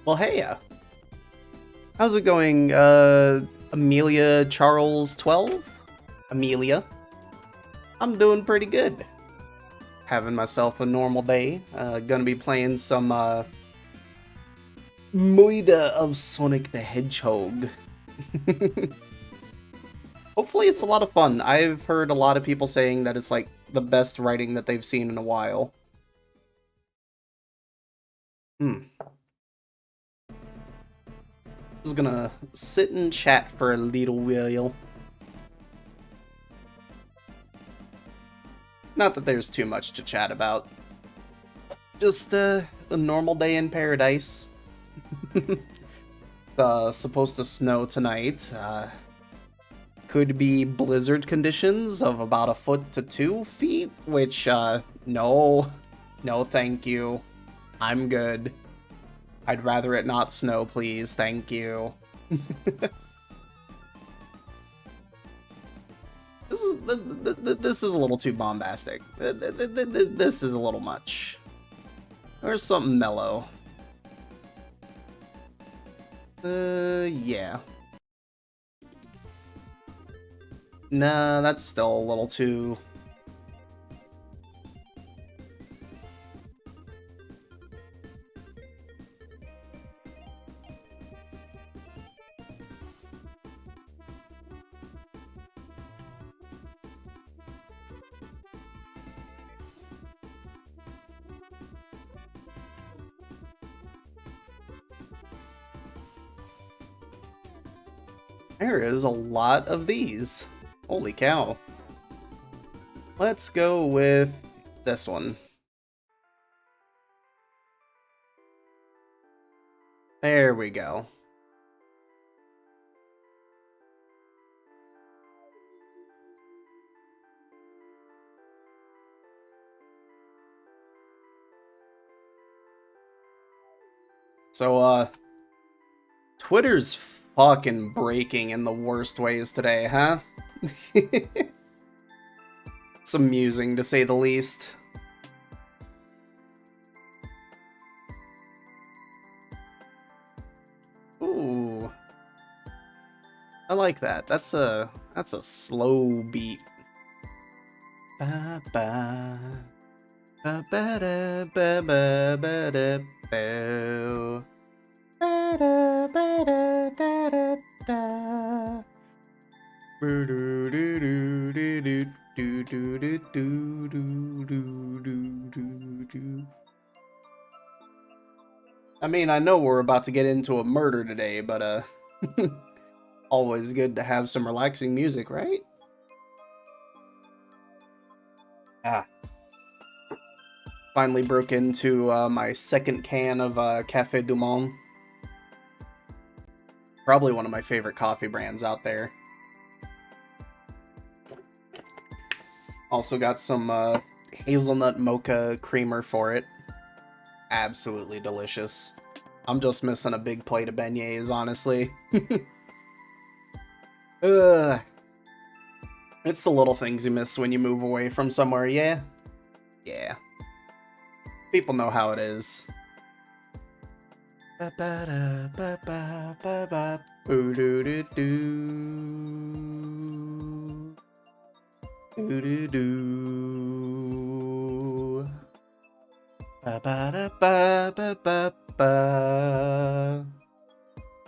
Well, hey, how's it going, Amelia Charles 12? Amelia. I'm doing pretty good. Having myself a normal day. Gonna be playing some, Moida of Sonic the Hedgehog. Hopefully it's a lot of fun. I've heard a lot of people saying that it's, like, the best writing that they've seen in a while. Hmm. Just gonna sit and chat for a little while. Not that there's too much to chat about. Just a normal day in paradise. Supposed to snow tonight. Could be blizzard conditions of about a foot to 2 feet, which, no. No, thank you. I'm good. I'd rather it not snow, please. Thank you. This is a little too bombastic. This is a little much. Or something mellow. Yeah. Nah, that's still a little too... There is a lot of these. Holy cow. Let's go with this one. There we go. So, Twitter's fucking breaking in the worst ways today, huh? It's amusing, to say the least. Ooh. I like that. That's a slow beat. Ba ba ba ba da ba ba ba da bo. Ba da ba da da da da. Boo doo doo doo doo doo doo doo doo doo doo doo doo doo. I mean, I know we're about to get into a murder today, but always good to have some relaxing music, right? Ah. Finally broke into my second can of Cafe Du Monde. Probably one of my favorite coffee brands out there. Also got some hazelnut mocha creamer for it. Absolutely delicious. I'm just missing a big plate of beignets, honestly. Ugh. It's the little things you miss when you move away from somewhere, yeah? Yeah. People know how it is. Ba ba da ba ba ba ba.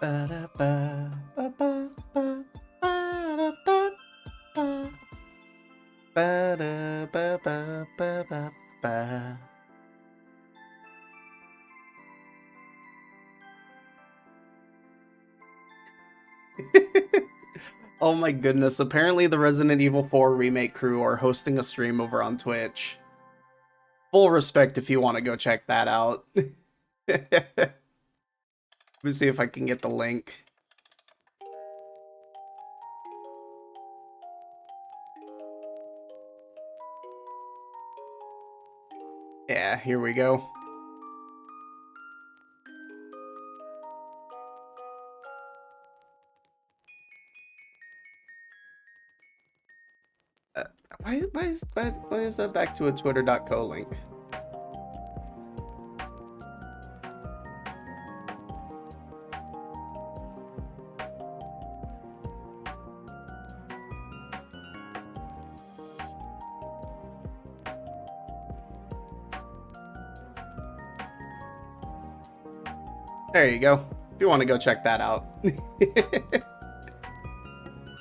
Ba da ba ba ba ba ba da ba ba. Ba da ba ba ba ba ba. Oh my goodness, apparently the Resident Evil 4 remake crew are hosting a stream over on Twitch. Full respect if you want to go check that out. Let me see if I can get the link. Yeah, here we go. Uh, why is that back to a twitter.co link? There you go. If you want to go check that out.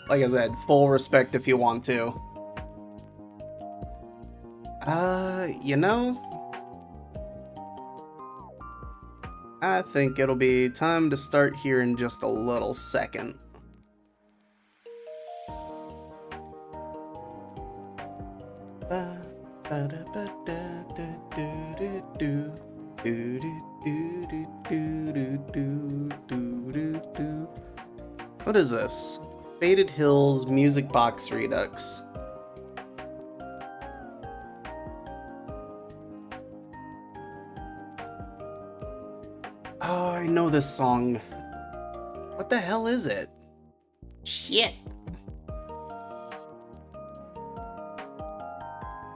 Like I said, full respect if you want to. You know, I think it'll be time to start here in just a little second. What is this? Faded Hills Music Box Redux. Oh, I know this song. What the hell is it? Shit.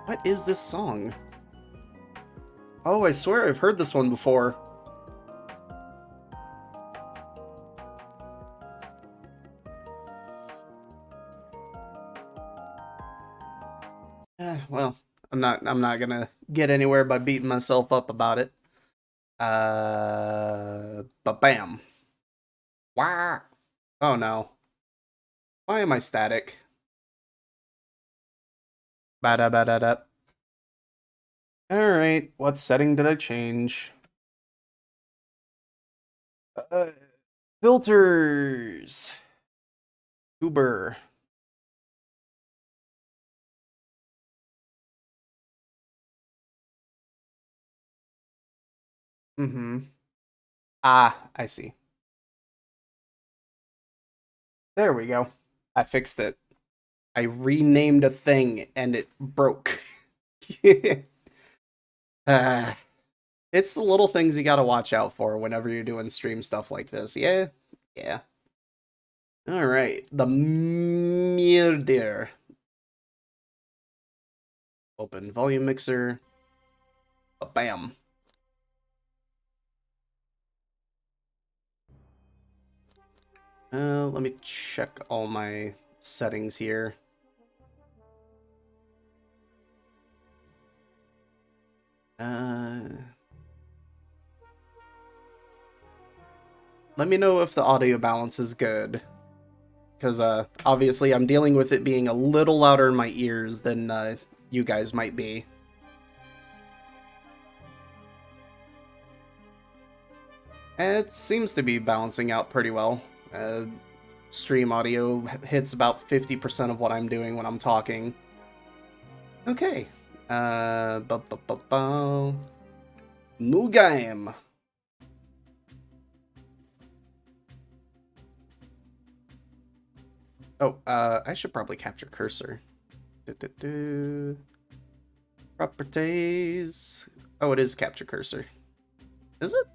What is this song? Oh, I swear I've heard this one before. Well, I'm not gonna get anywhere by beating myself up about it. But bam. Wah. Oh no. Why am I static? Ba-da-ba-da-da. Alright, what setting did I change? Filters. Uber. Mm-hmm. Ah, I see. There we go. I fixed it. I renamed a thing and it broke. uh, it's the little things you gotta watch out for whenever you're doing stream stuff like this. Yeah? Yeah. Alright. The Mirage. Open volume mixer. Bam. Let me check all my settings here. Let me know if the audio balance is good. Because, obviously I'm dealing with it being a little louder in my ears than, you guys might be. It seems to be balancing out pretty well. Stream audio hits about 50% of what I'm doing when I'm talking. Okay. New game. Oh, I should probably capture cursor. Properties. Oh, it is capture cursor. Is it?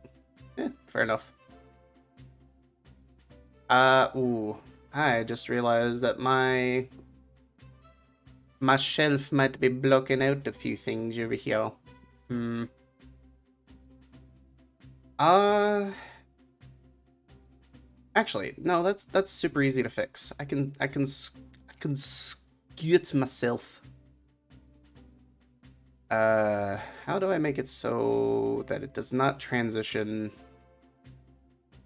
Yeah, fair enough. Ooh. I just realized that my shelf might be blocking out a few things over here. Actually, no, that's super easy to fix. I can scoot myself. How do I make it so that it does not transition?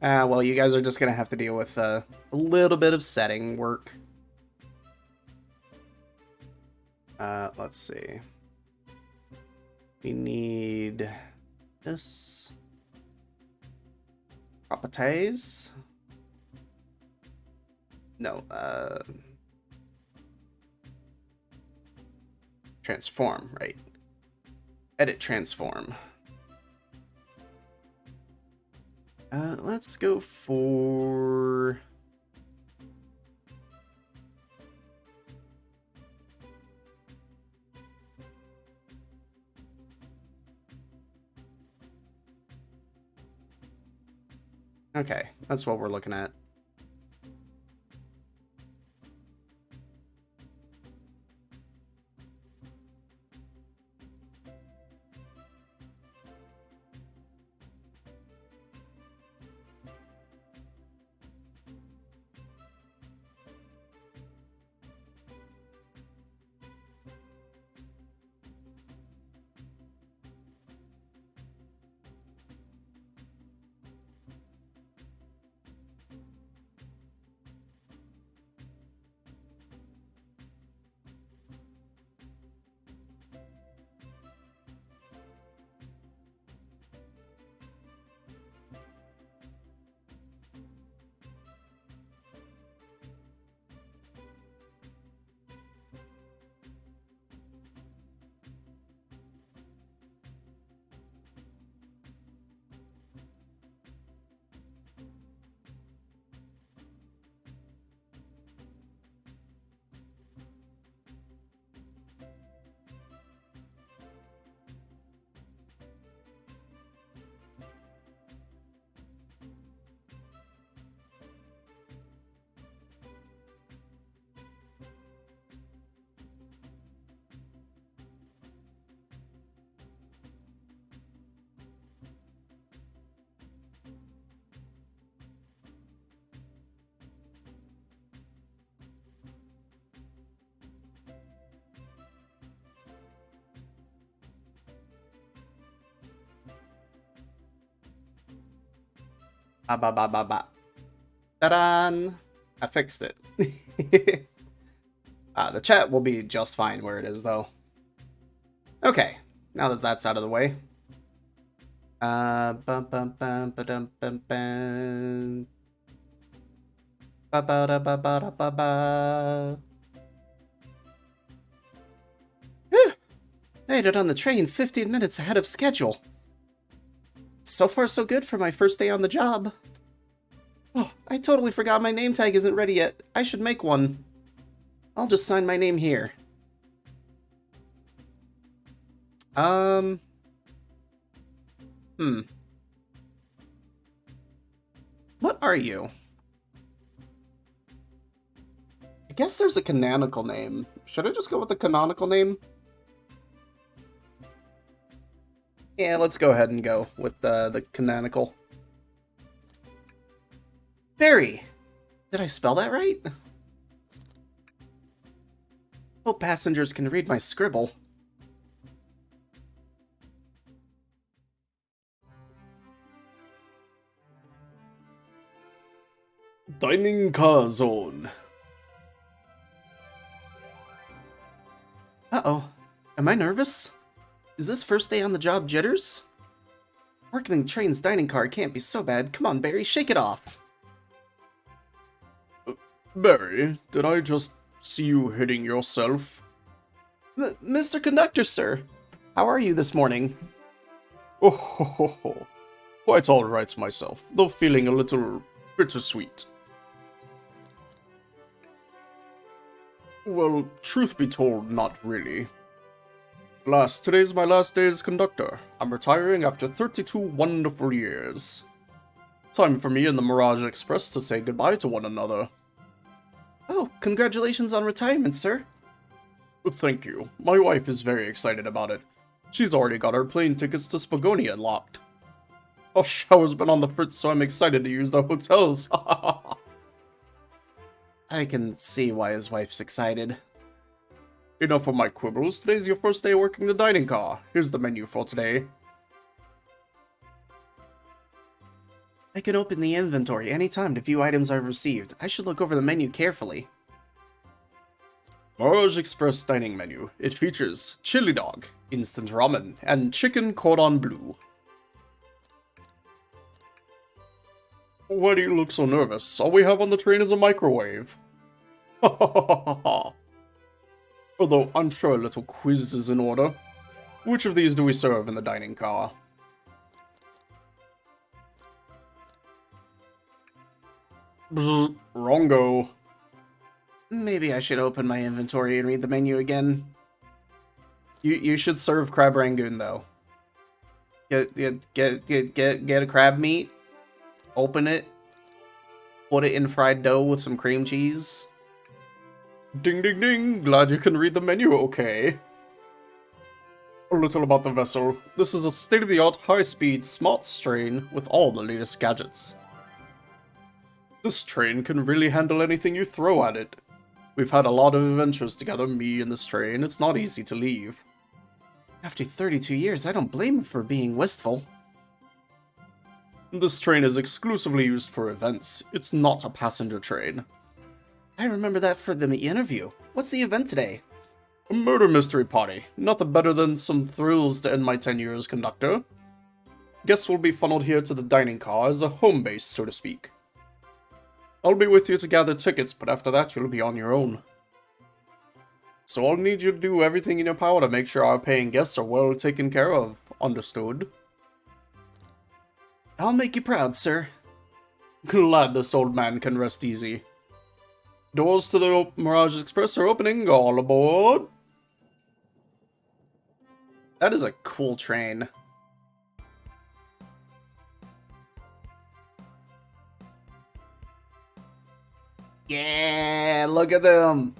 Well, you guys are just gonna have to deal with a little bit of setting work. Let's see. We need this. Properties. No, transform, right? Edit transform. Let's go for... Okay, that's what we're looking at. Ba ba ba ba ba. Ta-da! I fixed it. The chat will be just fine where it is, though. Okay, now that that's out of the way. Bum bum bum ba dum bum bum. Ba ba da ba ba da ba ba. Made it on the train 15 minutes ahead of schedule. So far, so good for my first day on the job. Oh, I totally forgot my name tag isn't ready yet. I should make one. I'll just sign my name here. What are you? I guess there's a canonical name. Should I just go with the canonical name? Yeah, let's go ahead and go with the canonical. Barry! Did I spell that right? Hope passengers can read my scribble. Dining car zone. Uh-oh. Am I nervous? Is this first day on the job jitters? Working the train's dining car can't be so bad. Come on, Barry, shake it off. Barry, did I just see you hitting yourself? Mr. Conductor, sir. How are you this morning? Oh, ho, ho, ho. Quite all right myself, though feeling a little bittersweet. Well, truth be told, not really. Today's my last day as conductor. I'm retiring after 32 wonderful years. Time for me and the Mirage Express to say goodbye to one another. Oh, congratulations on retirement, sir. Thank you. My wife is very excited about it. She's already got our plane tickets to Spagonia locked. Gosh, I was been on the fritz, so I'm excited to use the hotels. I can see why his wife's excited. Enough of my quibbles. Today's your first day working the dining car. Here's the menu for today. I can open the inventory anytime to view items I've received. I should look over the menu carefully. Mirage Express dining menu. It features chili dog, instant ramen, and chicken cordon bleu. Why do you look so nervous? All we have on the train is a microwave. Although I'm sure a little quiz is in order. Which of these do we serve in the dining car? Bzz, wrongo. Maybe I should open my inventory and read the menu again. You should serve crab rangoon though. Get a crab meat. Open it. Put it in fried dough with some cream cheese. Ding ding ding, glad you can read the menu okay. A little about the vessel. This is a state-of-the-art, high-speed, smart train with all the latest gadgets. This train can really handle anything you throw at it. We've had a lot of adventures together, me and this train. It's not easy to leave. After 32 years, I don't blame him for being wistful. This train is exclusively used for events. It's not a passenger train. I remember that for the interview. What's the event today? A murder mystery party. Nothing better than some thrills to end my tenure as conductor. Guests will be funneled here to the dining car as a home base, so to speak. I'll be with you to gather tickets, but after that you'll be on your own. So I'll need you to do everything in your power to make sure our paying guests are well taken care of. Understood? I'll make you proud, sir. Glad this old man can rest easy. Doors to the Mirage Express are opening. All aboard. That is a cool train. Yeah, look at them.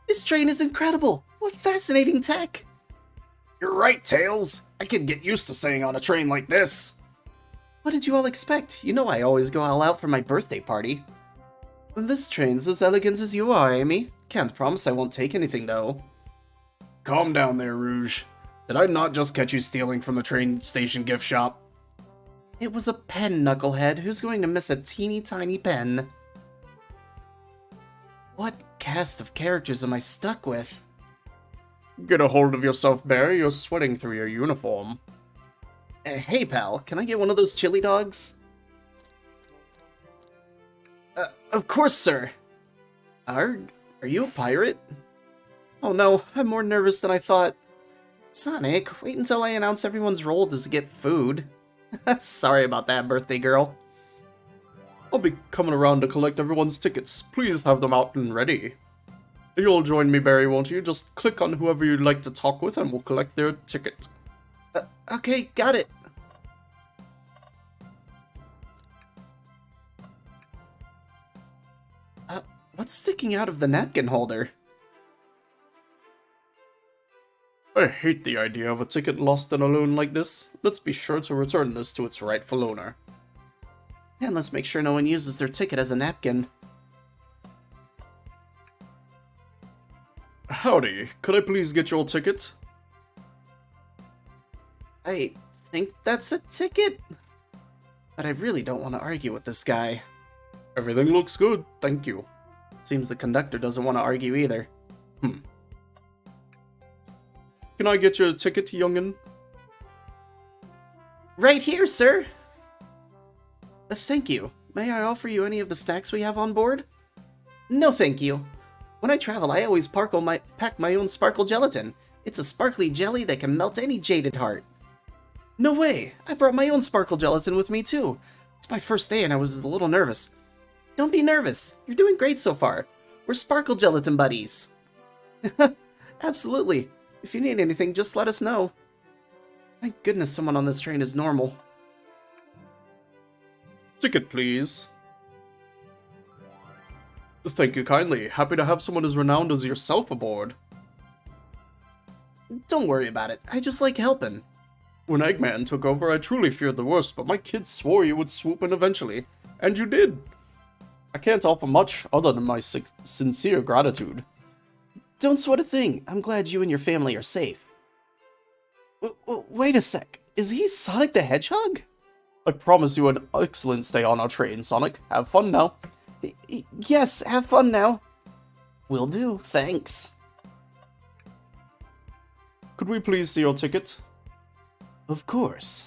This train is incredible. What fascinating tech. You're right, Tails. I could get used to staying on a train like this. What did you all expect? You know I always go all out for my birthday party. This train's as elegant as you are, Amy. Can't promise I won't take anything, though. Calm down there, Rouge. Did I not just catch you stealing from the train station gift shop? It was a pen, knucklehead. Who's going to miss a teeny tiny pen? What cast of characters am I stuck with? Get a hold of yourself, Barry. You're sweating through your uniform. Hey, pal. Can I get one of those chili dogs? Of course, sir. Arg, are you a pirate? Oh no, I'm more nervous than I thought. Sonic, wait until I announce everyone's role to get food. Sorry about that, birthday girl. I'll be coming around to collect everyone's tickets. Please have them out and ready. You'll join me, Barry, won't you? Just click on whoever you'd like to talk with and we'll collect their ticket. Okay, got it. What's sticking out of the napkin holder? I hate the idea of a ticket lost and alone like this. Let's be sure to return this to its rightful owner. And let's make sure no one uses their ticket as a napkin. Howdy, could I please get your ticket? I think that's a ticket? But I really don't want to argue with this guy. Everything looks good, thank you. Seems the conductor doesn't want to argue either. Can I get your ticket, youngin? Right here, sir! Thank you. May I offer you any of the snacks we have on board? No, thank you. When I travel, I always pack my own sparkle gelatin. It's a sparkly jelly that can melt any jaded heart. No way! I brought my own sparkle gelatin with me, too. It's my first day and I was a little nervous. Don't be nervous. You're doing great so far. We're sparkle gelatin buddies. Absolutely. If you need anything, just let us know. Thank goodness someone on this train is normal. Ticket, please. Thank you kindly. Happy to have someone as renowned as yourself aboard. Don't worry about it. I just like helping. When Eggman took over, I truly feared the worst, but my kids swore you would swoop in eventually. And you did. I can't offer much other than my sincere gratitude. Don't sweat a thing. I'm glad you and your family are safe. Wait a sec. Is he Sonic the Hedgehog? I promise you an excellent stay on our train, Sonic. Have fun now. Yes, have fun now. Will do, thanks. Could we please see your ticket? Of course.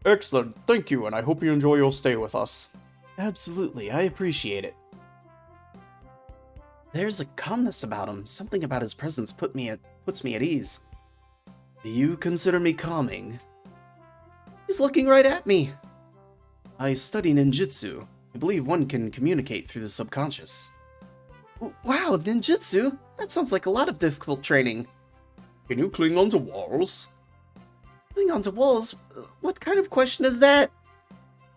Excellent, thank you, and I hope you enjoy your stay with us. Absolutely, I appreciate it. There's a calmness about him. Something about his presence puts me at ease. You consider me calming? He's looking right at me. I study ninjutsu. I believe one can communicate through the subconscious. Wow, ninjutsu? That sounds like a lot of difficult training. Can you cling onto walls? Cling onto walls? What kind of question is that?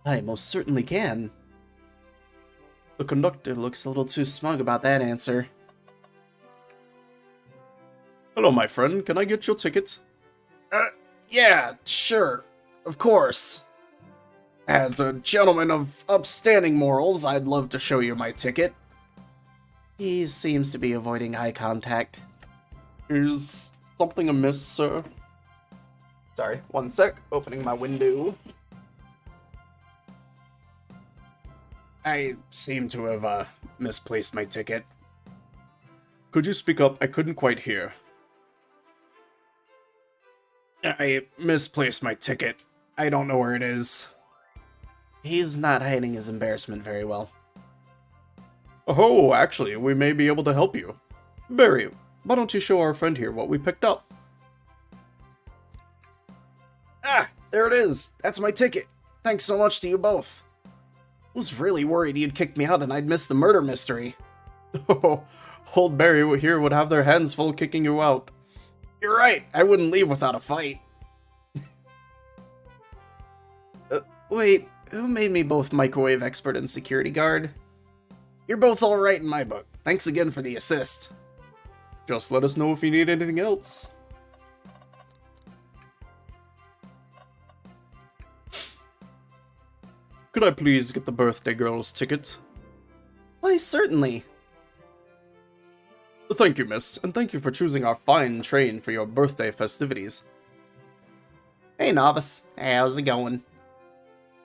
I most certainly can. The conductor looks a little too smug about that answer. Hello, my friend. Can I get your ticket? Yeah, sure. Of course. As a gentleman of upstanding morals, I'd love to show you my ticket. He seems to be avoiding eye contact. Is something amiss, sir? Sorry, one sec. Opening my window. I seem to have, misplaced my ticket. Could you speak up? I couldn't quite hear. I misplaced my ticket. I don't know where it is. He's not hiding his embarrassment very well. Oh, actually, we may be able to help you. Barry, why don't you show our friend here what we picked up? Ah, there it is. That's my ticket. Thanks so much to you both. I was really worried you'd kick me out and I'd miss the murder mystery. Oh, old Barry here would have their hands full kicking you out. You're right, I wouldn't leave without a fight. Wait, who made me both microwave expert and security guard? You're both alright in my book. Thanks again for the assist. Just let us know if you need anything else. Could I please get the birthday girl's ticket? Why, certainly. Thank you, miss, and thank you for choosing our fine train for your birthday festivities. Hey, Novice. Hey, how's it going?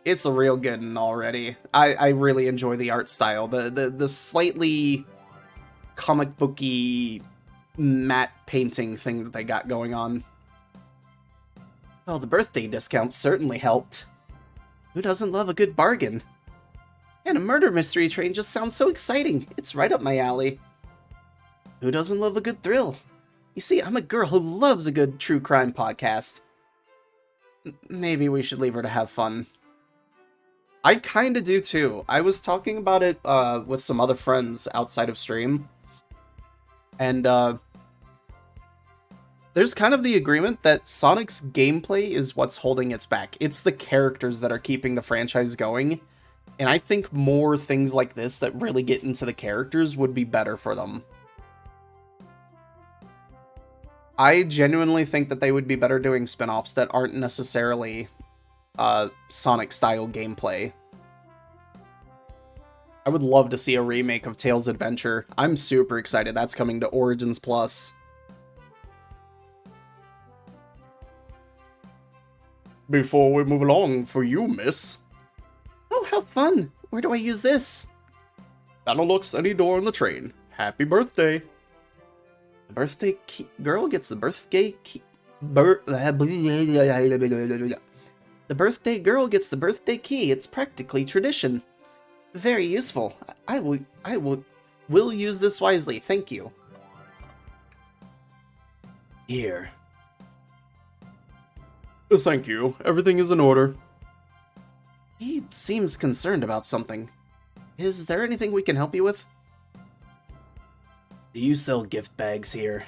It's a real good one already. I really enjoy the art style. The slightly comic booky matte painting thing that they got going on. Well, the birthday discounts certainly helped. Who doesn't love a good bargain? And a murder mystery train just sounds so exciting. It's right up my alley. Who doesn't love a good thrill? You see, I'm a girl who loves a good true crime podcast. Maybe we should leave her to have fun. I kinda do too. I was talking about it with some other friends outside of stream. And there's kind of the agreement that Sonic's gameplay is what's holding its back. It's the characters that are keeping the franchise going. And I think more things like this that really get into the characters would be better for them. I genuinely think that they would be better doing spin-offs that aren't necessarily Sonic-style gameplay. I would love to see a remake of Tails Adventure. I'm super excited. That's coming to Origins Plus. Before we move along, for you, miss. Oh, how fun! Where do I use this? That unlocks any door on the train. Happy birthday! The birthday girl gets the birthday key. The birthday girl gets the birthday key. It's practically tradition. Very useful. I will use this wisely. Thank you. Here. Thank you. Everything is in order. He seems concerned about something. Is there anything we can help you with? Do you sell gift bags here?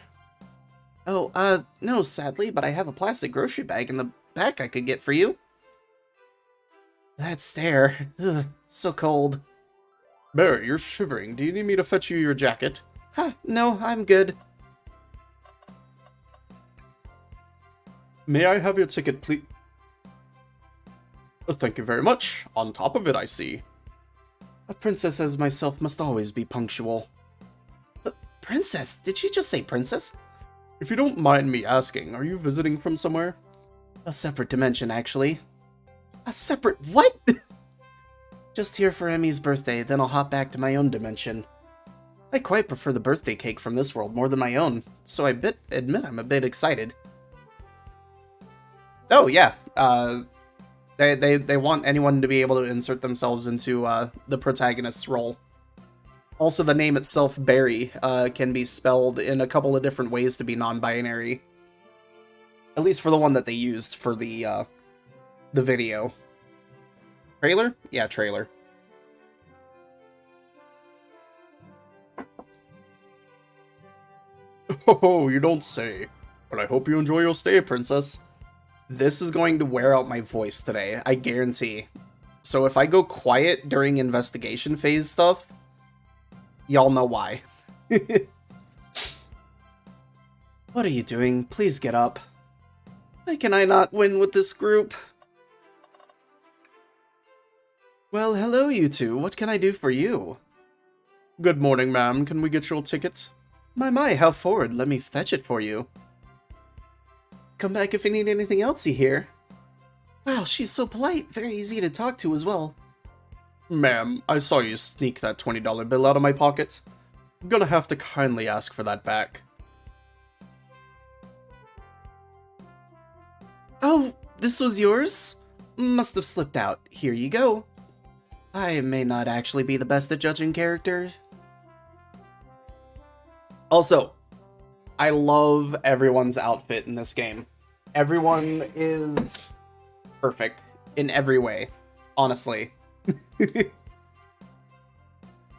Oh, no, sadly, but I have a plastic grocery bag in the back I could get for you. That stare. Ugh, so cold. Barry, you're shivering. Do you need me to fetch you your jacket? Huh, no, I'm good. May I have your ticket, please? Thank you very much. On top of it, I see. A princess as myself must always be punctual. Princess? Did she just say princess? If you don't mind me asking, are you visiting from somewhere? A separate dimension, actually. A separate what? Just here for Emmy's birthday, then I'll hop back to my own dimension. I quite prefer the birthday cake from this world more than my own, so I admit I'm a bit excited. Oh, yeah. They want anyone to be able to insert themselves into the protagonist's role. Also, the name itself, Barry, can be spelled in a couple of different ways to be non-binary. At least for the one that they used for the video. Trailer? Yeah, trailer. Oh, you don't say. But I hope you enjoy your stay, princess. This is going to wear out my voice today, I guarantee. So if I go quiet during investigation phase stuff, y'all know why. What are you doing? Please get up. Why can I not win with this group? Well, hello you two. What can I do for you? Good morning, ma'am. Can we get your ticket? My, how forward. Let me fetch it for you. Come back if you need anything else, you hear? Wow, she's so polite. Very easy to talk to as well. Ma'am, I saw you sneak that $20 bill out of my pocket. I'm gonna have to kindly ask for that back. Oh, this was yours? Must have slipped out. Here you go. I may not actually be the best at judging characters. Also, I love everyone's outfit in this game. Everyone is perfect in every way, honestly.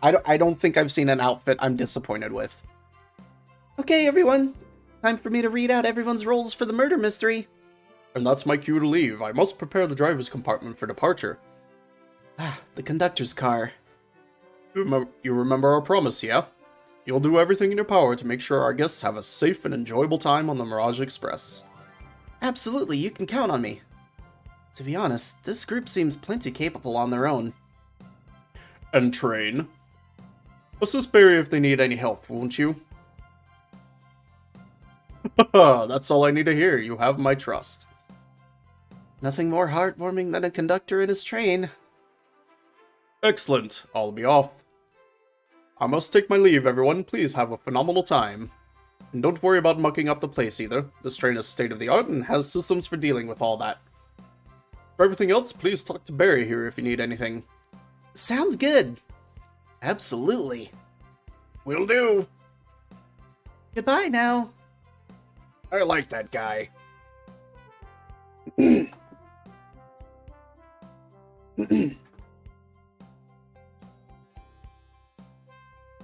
I don't think I've seen an outfit I'm disappointed with. Okay, everyone. Time for me to read out everyone's roles for the murder mystery. And that's my cue to leave. I must prepare the driver's compartment for departure. Ah, the conductor's car. You remember our promise, yeah? You'll do everything in your power to make sure our guests have a safe and enjoyable time on the Mirage Express. Absolutely, you can count on me. To be honest, this group seems plenty capable on their own. And train. Assist Barry if they need any help, won't you? That's all I need to hear. You have my trust. Nothing more heartwarming than a conductor in his train. Excellent. I'll be off. I must take my leave, everyone. Please have a phenomenal time. And don't worry about mucking up the place either. This train is state-of-the-art and has systems for dealing with all that. For everything else, please talk to Barry here if you need anything. Sounds good. Absolutely. Will do. Goodbye now. I like that guy.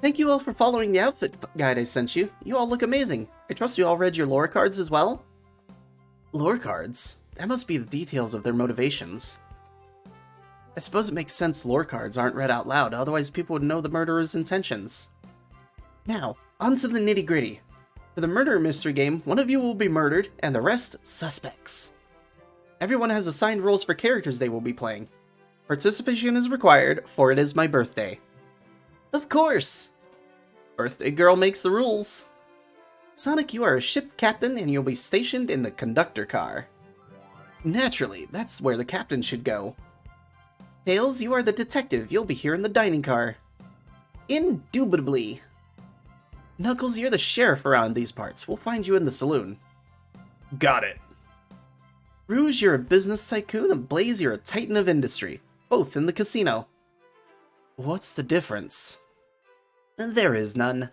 Thank you all for following the outfit guide I sent you. You all look amazing. I trust you all read your lore cards as well? Lore cards? That must be the details of their motivations. I suppose it makes sense lore cards aren't read out loud, otherwise people would know the murderer's intentions. Now, on to the nitty-gritty. For the murder mystery game, one of you will be murdered, and the rest, suspects. Everyone has assigned roles for characters they will be playing. Participation is required, for it is my birthday. Of course! Birthday girl makes the rules. Sonic, you are a ship captain, and you'll be stationed in the conductor car. Naturally, that's where the captain should go. Tails, you are the detective. You'll be here in the dining car. Indubitably. Knuckles, you're the sheriff around these parts. We'll find you in the saloon. Got it. Rouge, you're a business tycoon, and Blaze, you're a titan of industry. Both in the casino. What's the difference? There is none.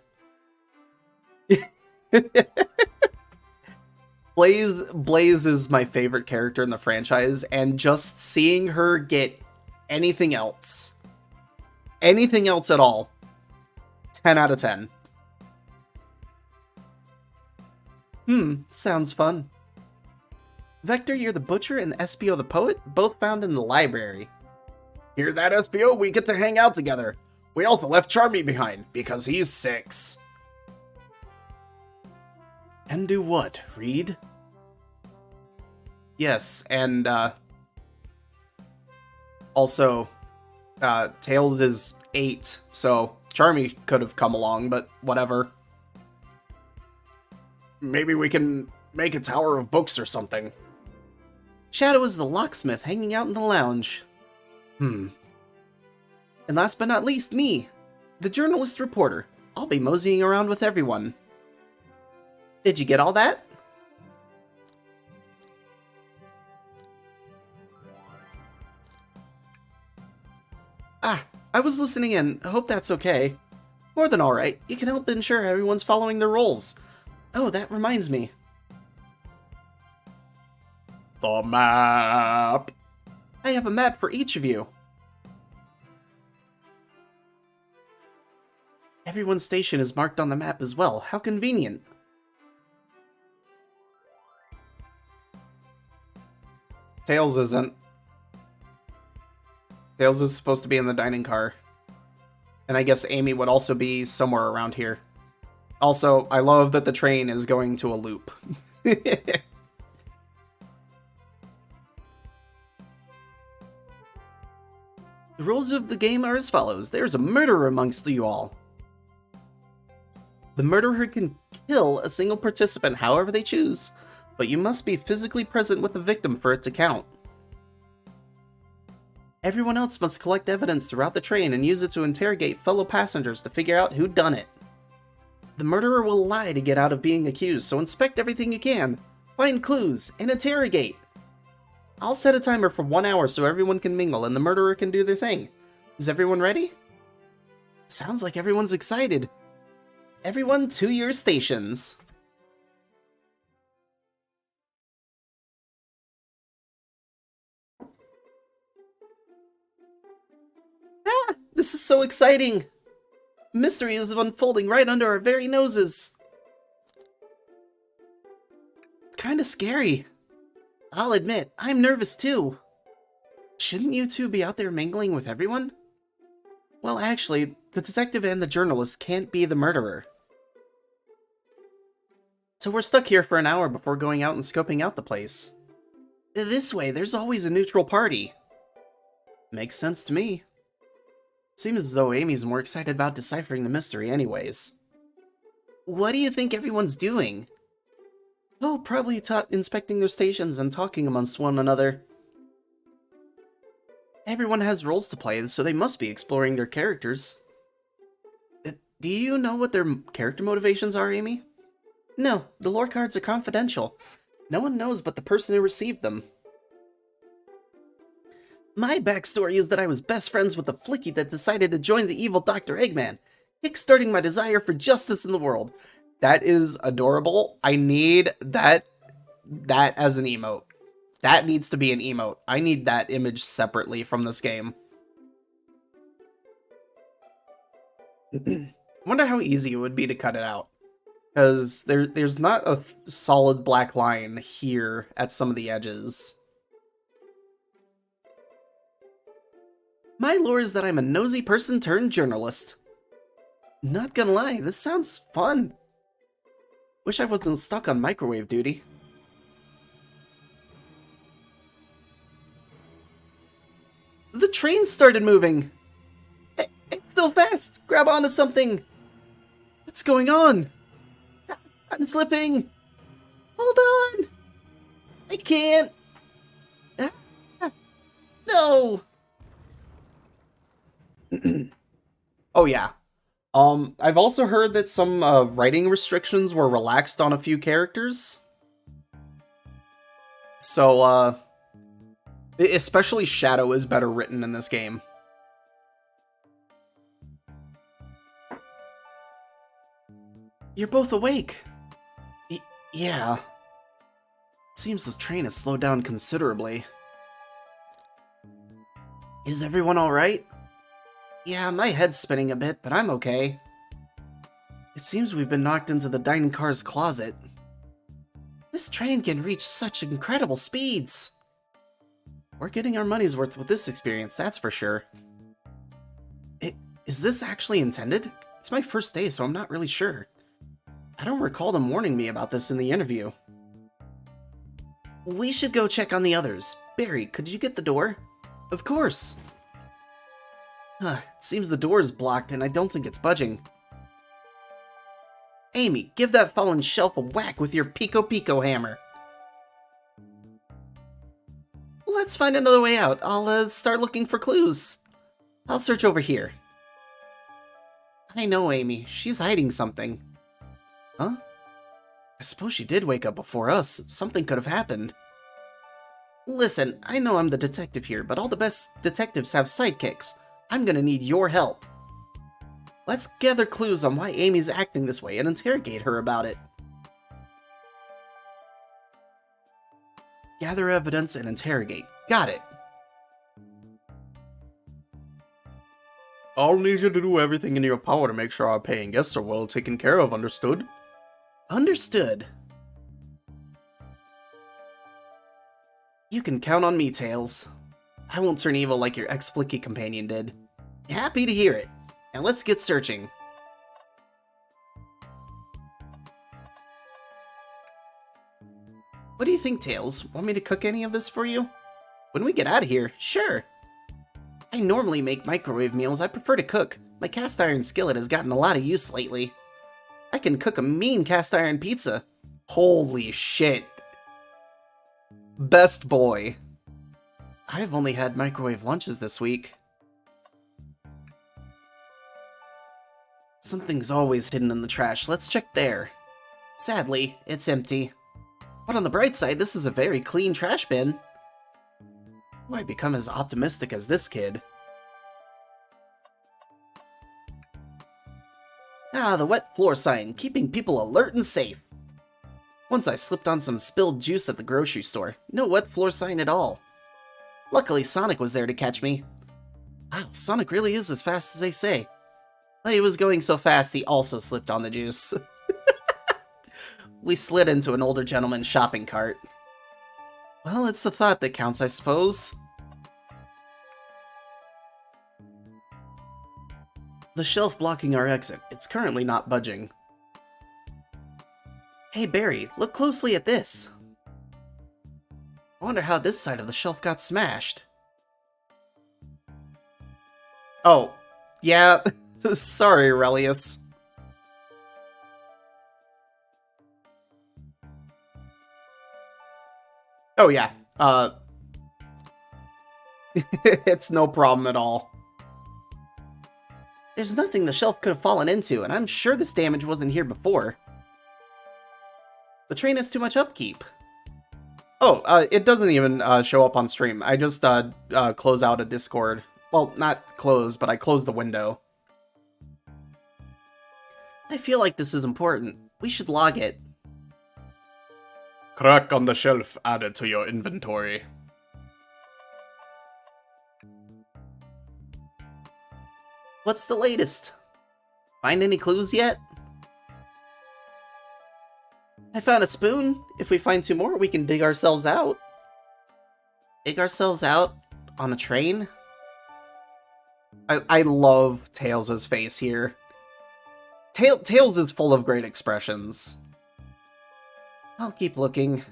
Blaze is my favorite character in the franchise, and just seeing her get anything else at all, 10 out of 10. Sounds fun. Vector, you're the butcher, and Espio the poet, both found in the library. Hear that, Espio? We get to hang out together. We also left Charmy behind, because he's 6. And do what, Reed? Yes, and, also, Tails is 8, so Charmy could have come along, but whatever. Maybe we can make a tower of books or something. Shadow is the locksmith hanging out in the lounge. And last but not least, me, the journalist reporter. I'll be moseying around with everyone. Did you get all that? I was listening in. I hope that's okay. More than alright. You can help ensure everyone's following their roles. Oh, that reminds me. The map. I have a map for each of you. Everyone's station is marked on the map as well. How convenient. Tails isn't. Tails is supposed to be in the dining car. And I guess Amy would also be somewhere around here. Also, I love that the train is going to a loop. The rules of the game are as follows. There's a murderer amongst you all. The murderer can kill a single participant however they choose, but you must be physically present with the victim for it to count. Everyone else must collect evidence throughout the train and use it to interrogate fellow passengers to figure out who done it. The murderer will lie to get out of being accused, so inspect everything you can, find clues, and interrogate. I'll set a timer for 1 hour so everyone can mingle and the murderer can do their thing. Is everyone ready? Sounds like everyone's excited. Everyone to your stations. This is so exciting! Mystery is unfolding right under our very noses. It's kinda scary. I'll admit, I'm nervous too. Shouldn't you two be out there mingling with everyone? Well, actually, the detective and the journalist can't be the murderer. So we're stuck here for an hour before going out and scoping out the place. This way, there's always a neutral party. Makes sense to me. Seems as though Amy's more excited about deciphering the mystery anyways. What do you think everyone's doing? Oh, probably inspecting their stations and talking amongst one another. Everyone has roles to play, so they must be exploring their characters. Do you know what their character motivations are, Amy? No, the lore cards are confidential. No one knows but the person who received them. My backstory is that I was best friends with a flicky that decided to join the evil Dr. Eggman, kickstarting my desire for justice in the world. That is adorable. I need that as an emote. That needs to be an emote. I need that image separately from this game. I wonder how easy it would be to cut it out. Because there's not a solid black line here at some of the edges. My lore is that I'm a nosy person turned journalist. Not gonna lie, this sounds fun. Wish I wasn't stuck on microwave duty. The train started moving! It's still fast! Grab onto something! What's going on? I'm slipping! Hold on! I can't! No! Oh yeah. I've also heard that some writing restrictions were relaxed on a few characters. So, especially Shadow is better written in this game. You're both awake. Yeah. It seems this train has slowed down considerably. Is everyone alright? Yeah, my head's spinning a bit, but I'm okay. It seems we've been knocked into the dining car's closet. This train can reach such incredible speeds! We're getting our money's worth with this experience, that's for sure. Is this actually intended? It's my first day, so I'm not really sure. I don't recall them warning me about this in the interview. We should go check on the others. Barry, could you get the door? Of course. It seems the door is blocked and I don't think it's budging. Amy, give that fallen shelf a whack with your Pico Pico hammer. Let's find another way out. I'll start looking for clues. I'll search over here. I know Amy. She's hiding something. Huh? I suppose she did wake up before us. Something could have happened. Listen, I know I'm the detective here, but all the best detectives have sidekicks. I'm gonna need your help. Let's gather clues on why Amy's acting this way and interrogate her about it. Gather evidence and interrogate. Got it. I'll need you to do everything in your power to make sure our paying guests are well taken care of, understood? Understood. You can count on me, Tails. I won't turn evil like your ex-flicky companion did. Happy to hear it. Now let's get searching. What do you think, Tails? Want me to cook any of this for you? When we get out of here, sure. I normally make microwave meals. I prefer to cook. My cast iron skillet has gotten a lot of use lately. I can cook a mean cast iron pizza. Holy shit. Best boy. I've only had microwave lunches this week. Something's always hidden in the trash. Let's check there. Sadly, it's empty. But on the bright side, this is a very clean trash bin. Why become as optimistic as this kid? Ah, the wet floor sign, keeping people alert and safe. Once I slipped on some spilled juice at the grocery store. No wet floor sign at all. Luckily, Sonic was there to catch me. Wow, Sonic really is as fast as they say. But he was going so fast, he also slipped on the juice. We slid into an older gentleman's shopping cart. Well, it's the thought that counts, I suppose. The shelf blocking our exit. It's currently not budging. Hey Barry, look closely at this. I wonder how this side of the shelf got smashed. Oh, yeah. Sorry, Aurelius. Oh yeah, It's no problem at all. There's nothing the shelf could have fallen into, and I'm sure this damage wasn't here before. The train has too much upkeep. Oh, it doesn't even show up on stream. I just close out a Discord. Well, not close, but I close the window. I feel like this is important. We should log it. Crack on the shelf added to your inventory. What's the latest? Find any clues yet? I found a spoon. If we find 2 more, we can dig ourselves out. Dig ourselves out on a train? I love Tails' face here. Tails is full of great expressions. I'll keep looking.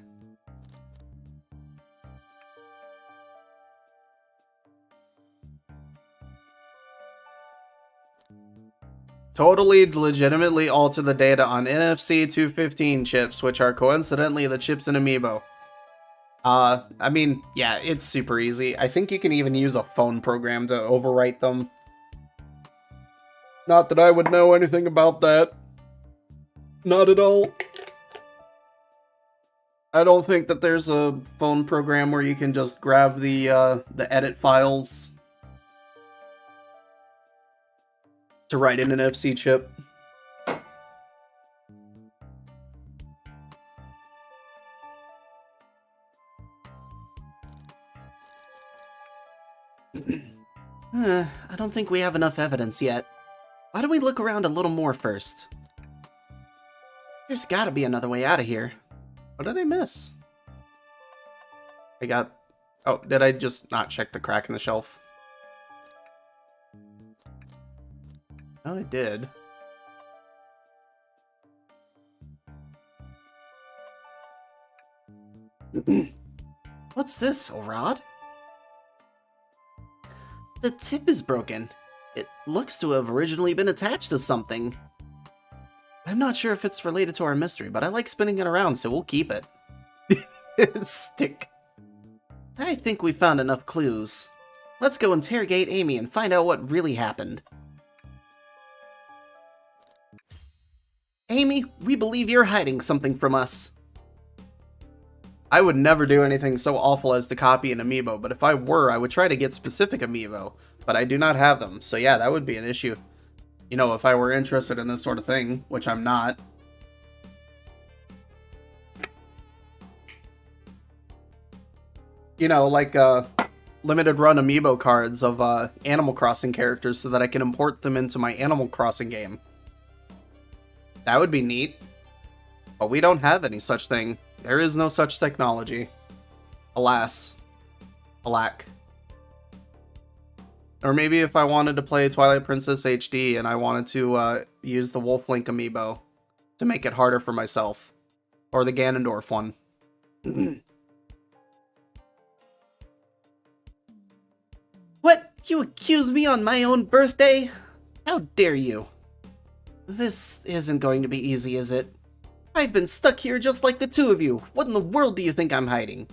Totally legitimately alter the data on NFC 215 chips, which are coincidentally the chips in Amiibo. I mean, yeah, it's super easy. I think you can even use a phone program to overwrite them. Not that I would know anything about that. Not at all. I don't think that there's a phone program where you can just grab the edit files to write in an NFC chip. I don't think we have enough evidence yet. Why don't we look around a little more first? There's gotta be another way out of here. What did I miss? Oh, did I just not check the crack in the shelf? Oh, I did. What's this, a rod? The tip is broken. It looks to have originally been attached to something. I'm not sure if it's related to our mystery, but I like spinning it around, so we'll keep it. Stick. I think we found enough clues. Let's go interrogate Amy and find out what really happened. Amy, we believe you're hiding something from us. I would never do anything so awful as to copy an amiibo, but if I were, I would try to get specific amiibo, but I do not have them, so yeah, that would be an issue. You know, if I were interested in this sort of thing, which I'm not. You know, like, limited run amiibo cards of, Animal Crossing characters so that I can import them into my Animal Crossing game. That would be neat. But we don't have any such thing. There is no such technology. Alas. Alack. Or maybe if I wanted to play Twilight Princess HD and I wanted to use the Wolf Link amiibo to make it harder for myself. Or the Ganondorf one. What? You accuse me on my own birthday? How dare you? This isn't going to be easy, is it? I've been stuck here just like the two of you. What in the world do you think I'm hiding?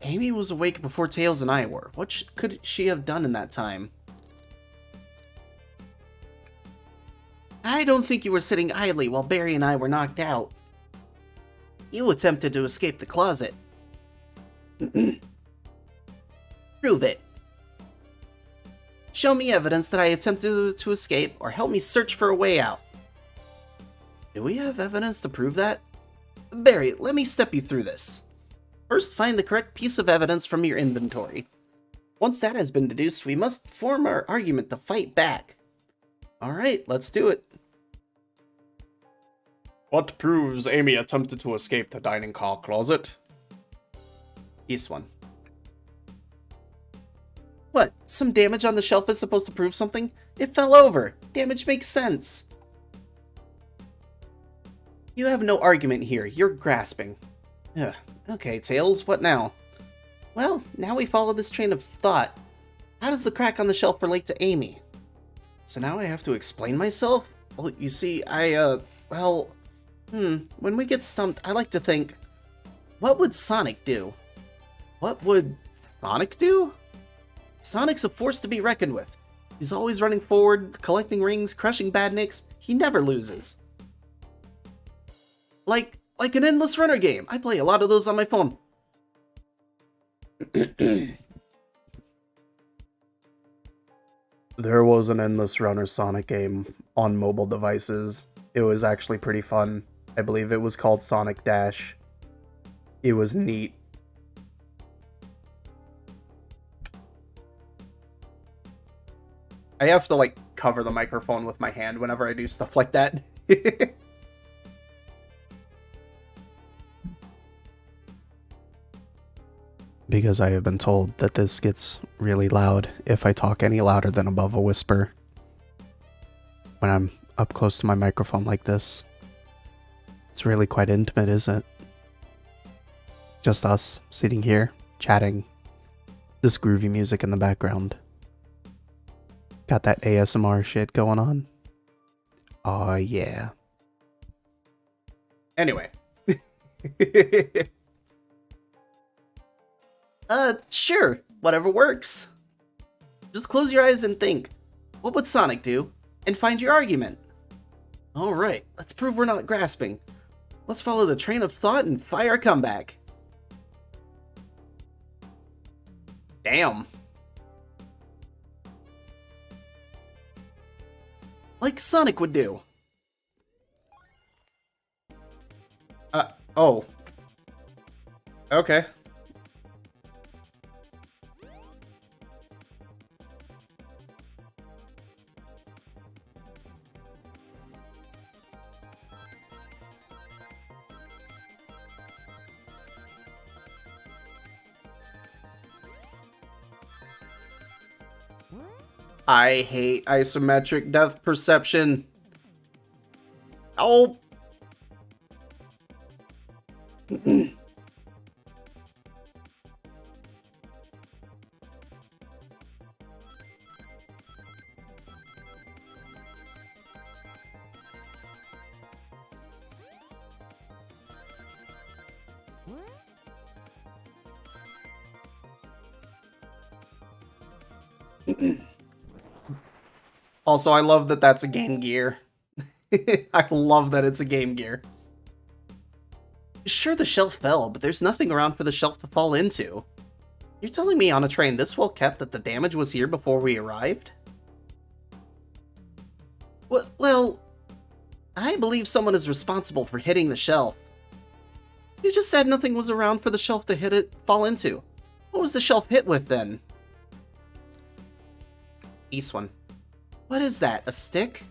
Amy was awake before Tails and I were. What could she have done in that time? I don't think you were sitting idly while Barry and I were knocked out. You attempted to escape the closet. Prove it. Show me evidence that I attempted to escape, or help me search for a way out. Do we have evidence to prove that? Barry, let me step you through this. First, find the correct piece of evidence from your inventory. Once that has been deduced, we must form our argument to fight back. Alright, let's do it. What proves Amy attempted to escape the dining car closet? This one. What? Some damage on the shelf is supposed to prove something? It fell over. Damage makes sense. You have no argument here. You're grasping. Ugh. Okay, Tails, what now? Well, now we follow this train of thought. How does the crack on the shelf relate to Amy? So now I have to explain myself? Well, you see, when we get stumped, I like to think, what would Sonic do? What would Sonic do? Sonic's a force to be reckoned with. He's always running forward, collecting rings, crushing badniks. He never loses. Like an endless runner game. I play a lot of those on my phone. There was an endless runner Sonic game on mobile devices. It was actually pretty fun. I believe it was called Sonic Dash. It was neat. I have to, like, cover the microphone with my hand whenever I do stuff like that. Because I have been told that this gets really loud if I talk any louder than above a whisper. When I'm up close to my microphone like this. It's really quite intimate, isn't it? Just us, sitting here, chatting. This groovy music in the background. Got that ASMR shit going on. Aw, yeah. Anyway. Sure. Whatever works. Just close your eyes and think. What would Sonic do? And find your argument. Alright, let's prove we're not grasping. Let's follow the train of thought and fire a comeback. Damn. Like Sonic would do. Oh. Okay. I hate isometric depth perception. Oh. Also, I love that that's a Game Gear. I love that it's a Game Gear. Sure, the shelf fell, but there's nothing around for the shelf to fall into. You're telling me on a train this well kept that the damage was here before we arrived? Well, I believe someone is responsible for hitting the shelf. You just said nothing was around for the shelf to fall into. What was the shelf hit with then? East one. What is that, a stick?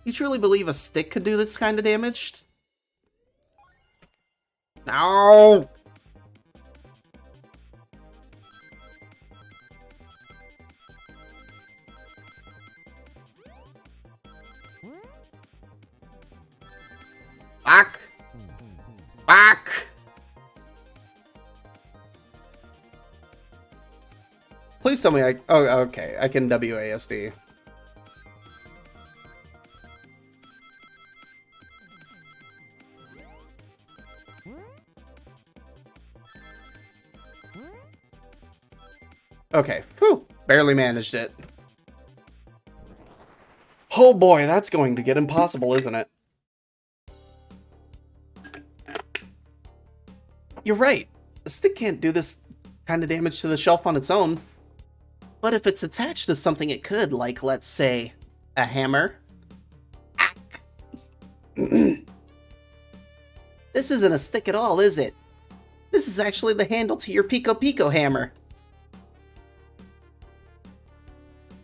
You truly believe a stick could do this kind of damage? No! Back! Back! Please tell me oh, okay, I can WASD. Okay, whew, barely managed it. Oh boy, that's going to get impossible, isn't it? You're right. A stick can't do this kind of damage to the shelf on its own. But if it's attached to something it could, like, let's say, a hammer. Ack. This isn't a stick at all, is it? This is actually the handle to your Pico Pico hammer.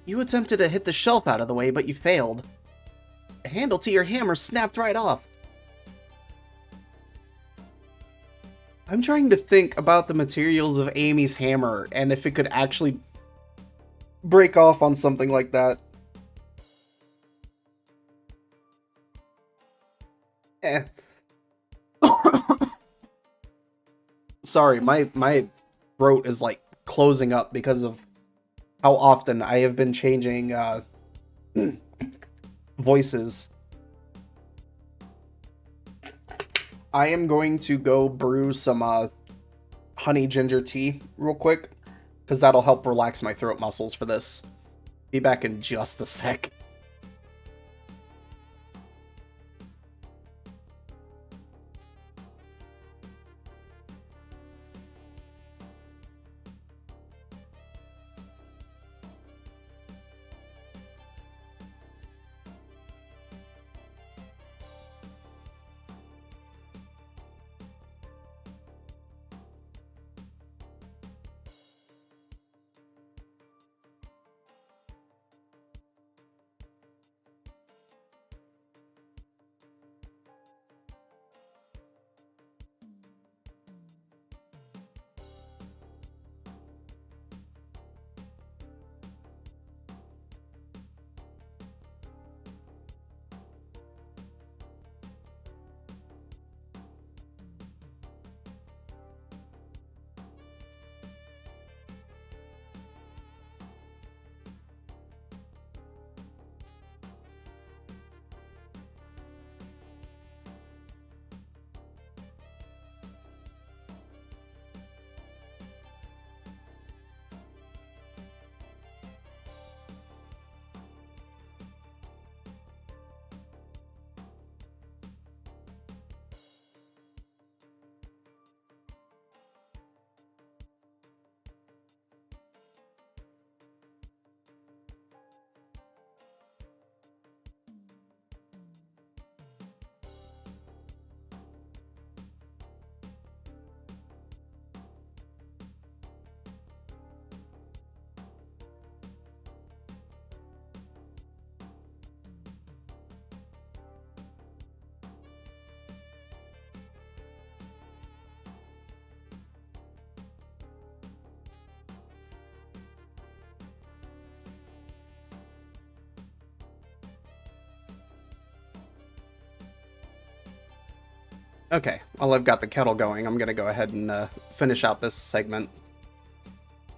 You attempted to hit the shelf out of the way, but you failed. The handle to your hammer snapped right off. I'm trying to think about the materials of Amy's hammer, and if it could actually break off on something like that. Eh. Sorry, my throat is, like, closing up because of how often I have been changing voices. I am going to go brew some honey ginger tea real quick, because that'll help relax my throat muscles for this. Be back in just a sec. Okay, well, I've got the kettle going. I'm gonna go ahead and finish out this segment.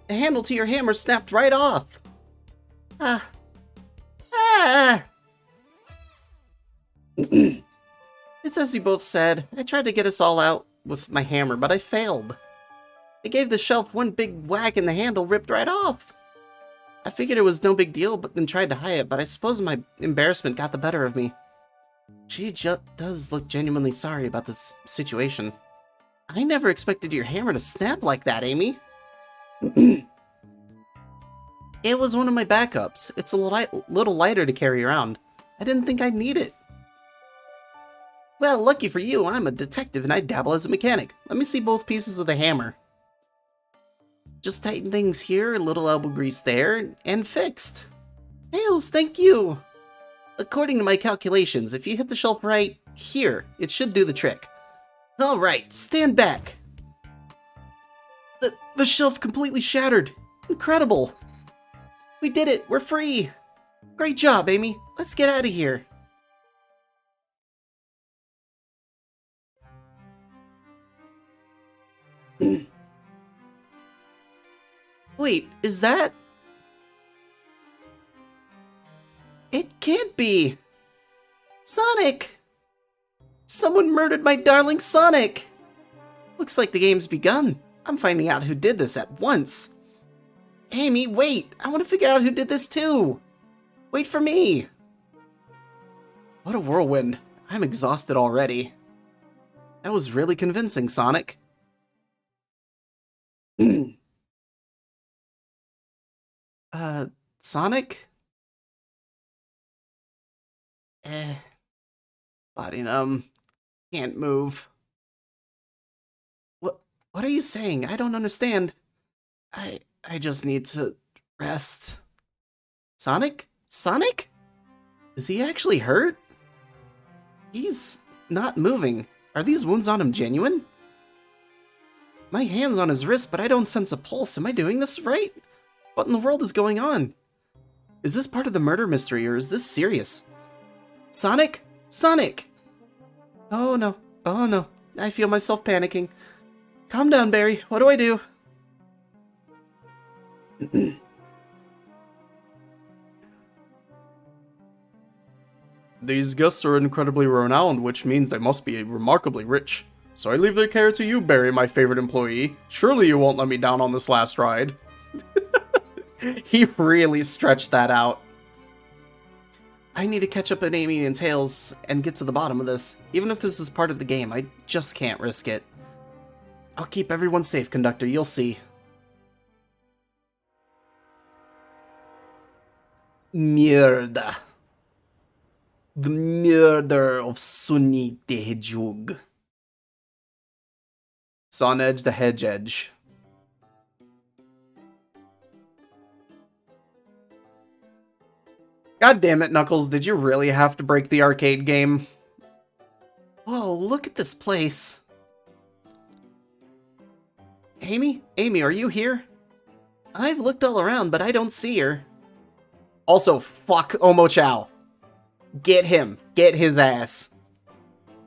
The handle to your hammer snapped right off! Ah. Ah! It's as you both said. I tried to get us all out with my hammer, but I failed. I gave the shelf one big whack and the handle ripped right off. I figured it was no big deal, but then tried to hide it, but I suppose my embarrassment got the better of me. She does look genuinely sorry about this situation. I never expected your hammer to snap like that, Amy. It was one of my backups. It's a little lighter to carry around. I didn't think I'd need it. Well, lucky for you, I'm a detective and I dabble as a mechanic. Let me see both pieces of the hammer. Just tighten things here, a little elbow grease there, and fixed. Hails, thank you! According to my calculations, if you hit the shelf right here, it should do the trick. Alright, stand back. The shelf completely shattered. Incredible. We did it, we're free. Great job, Amy. Let's get out of here. Wait, is that... It can't be! Sonic! Someone murdered my darling Sonic! Looks like the game's begun. I'm finding out who did this at once. Amy, wait! I want to figure out who did this too! Wait for me! What a whirlwind. I'm exhausted already. That was really convincing, Sonic. Sonic? Body numb. Can't move. What are you saying? I don't understand. I just need to rest. Sonic? Sonic? Is he actually hurt? He's not moving. Are these wounds on him genuine? My hand's on his wrist, but I don't sense a pulse. Am I doing this right? What in the world is going on? Is this part of the murder mystery, or is this serious? Sonic? Sonic! Oh no. Oh no. I feel myself panicking. Calm down, Barry. What do I do? These guests are incredibly renowned, which means they must be remarkably rich. So I leave their care to you, Barry, my favorite employee. Surely you won't let me down on this last ride. He really stretched that out. I need to catch up on Amy and Tails and get to the bottom of this. Even if this is part of the game, I just can't risk it. I'll keep everyone safe, Conductor, you'll see. Mierda. The murder of Sunny the Hedgehog. Son Edge the Hedge Edge. God damn it, Knuckles, did you really have to break the arcade game? Whoa, look at this place. Amy? Amy, are you here? I've looked all around, but I don't see her. Also, fuck Omochao. Get him. Get his ass.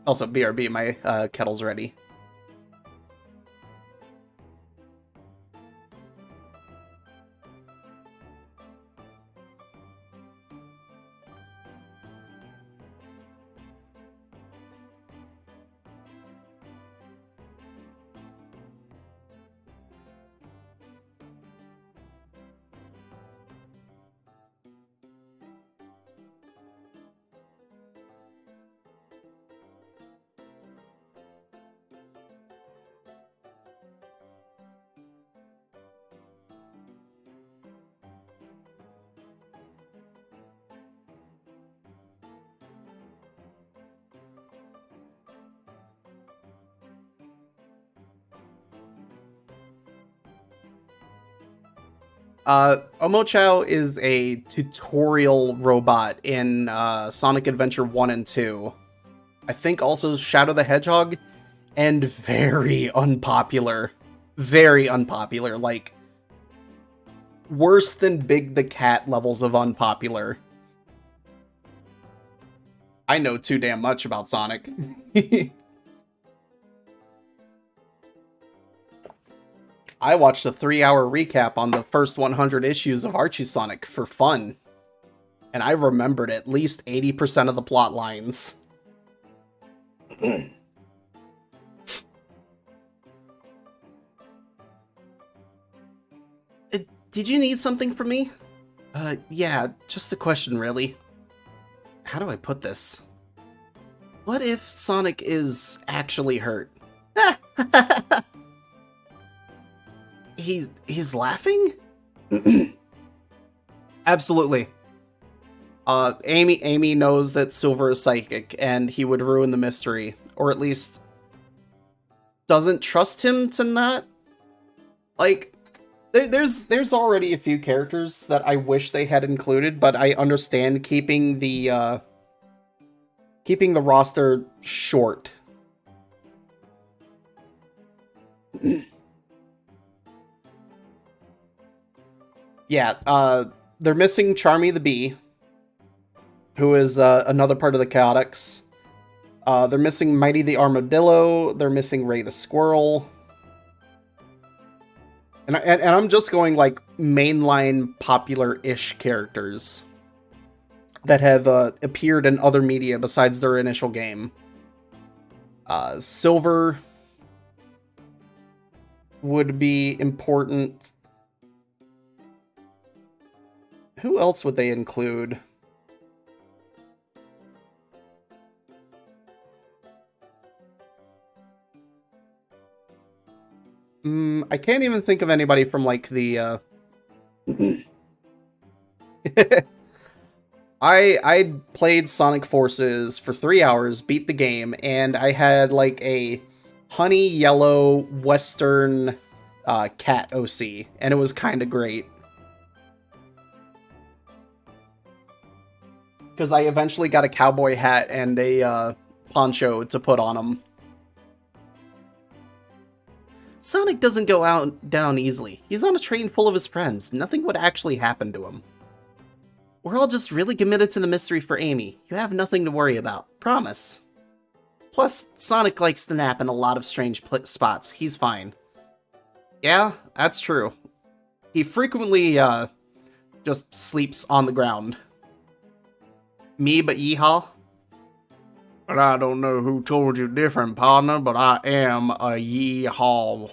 Also, BRB, my kettle's ready. Omochao is a tutorial robot in Sonic Adventure 1 and 2. I think also Shadow the Hedgehog, and very unpopular. Very unpopular, like, worse than Big the Cat levels of unpopular. I know too damn much about Sonic. I watched a 3-hour recap on the first 100 issues of Archie Sonic for fun, and I remembered at least 80% of the plot lines. Did you need something from me? Yeah, just a question, really. How do I put this? What if Sonic is actually hurt? He's laughing? Absolutely. Amy knows that Silver is psychic, and he would ruin the mystery. Or at least doesn't trust him to not. Like, there's already a few characters that I wish they had included, but I understand keeping the roster short. Yeah, they're missing Charmy the Bee, who is another part of the Chaotix. They're missing Mighty the Armadillo. They're missing Ray the Squirrel. And I'm just going, like, mainline popular-ish characters that have appeared in other media besides their initial game. Silver would be important. Who else would they include? I can't even think of anybody from, like, the, I played Sonic Forces for 3 hours, beat the game, and I had, like, a honey yellow western cat OC, and it was kind of great. Because I eventually got a cowboy hat and a poncho to put on him. Sonic doesn't go down easily. He's on a train full of his friends. Nothing would actually happen to him. We're all just really committed to the mystery for Amy. You have nothing to worry about. Promise. Plus, Sonic likes to nap in a lot of strange spots. He's fine. Yeah, that's true. He frequently, just sleeps on the ground. Me but yeehaw? But I don't know who told you different, partner, but I am a yeehaw.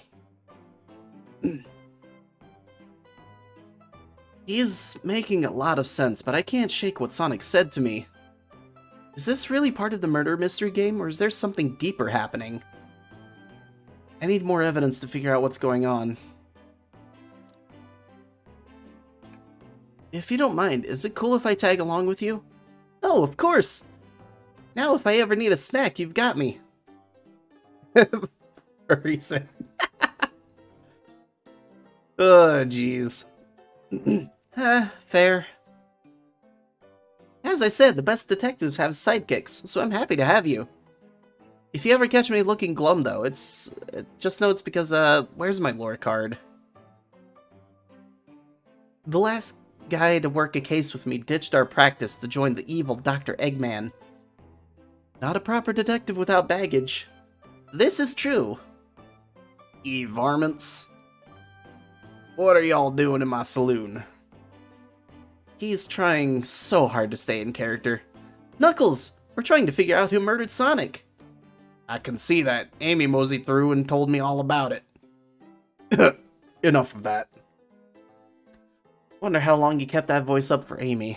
He's making a lot of sense, but I can't shake what Sonic said to me. Is this really part of the murder mystery game, or is there something deeper happening? I need more evidence to figure out what's going on. If you don't mind, is it cool if I tag along with you? Oh, of course! Now if I ever need a snack, you've got me. For a reason. Oh, jeez. Fair. As I said, the best detectives have sidekicks, so I'm happy to have you. If you ever catch me looking glum, though, just know it's because, where's my lore card? The last guy to work a case with me ditched our practice to join the evil Dr. Eggman. Not a proper detective without baggage. This is true. Ye varmints. What are y'all doing in my saloon? He's trying so hard to stay in character. Knuckles! We're trying to figure out who murdered Sonic. I can see that. Amy moseyed through and told me all about it. Enough of that. Wonder how long you kept that voice up for Amy.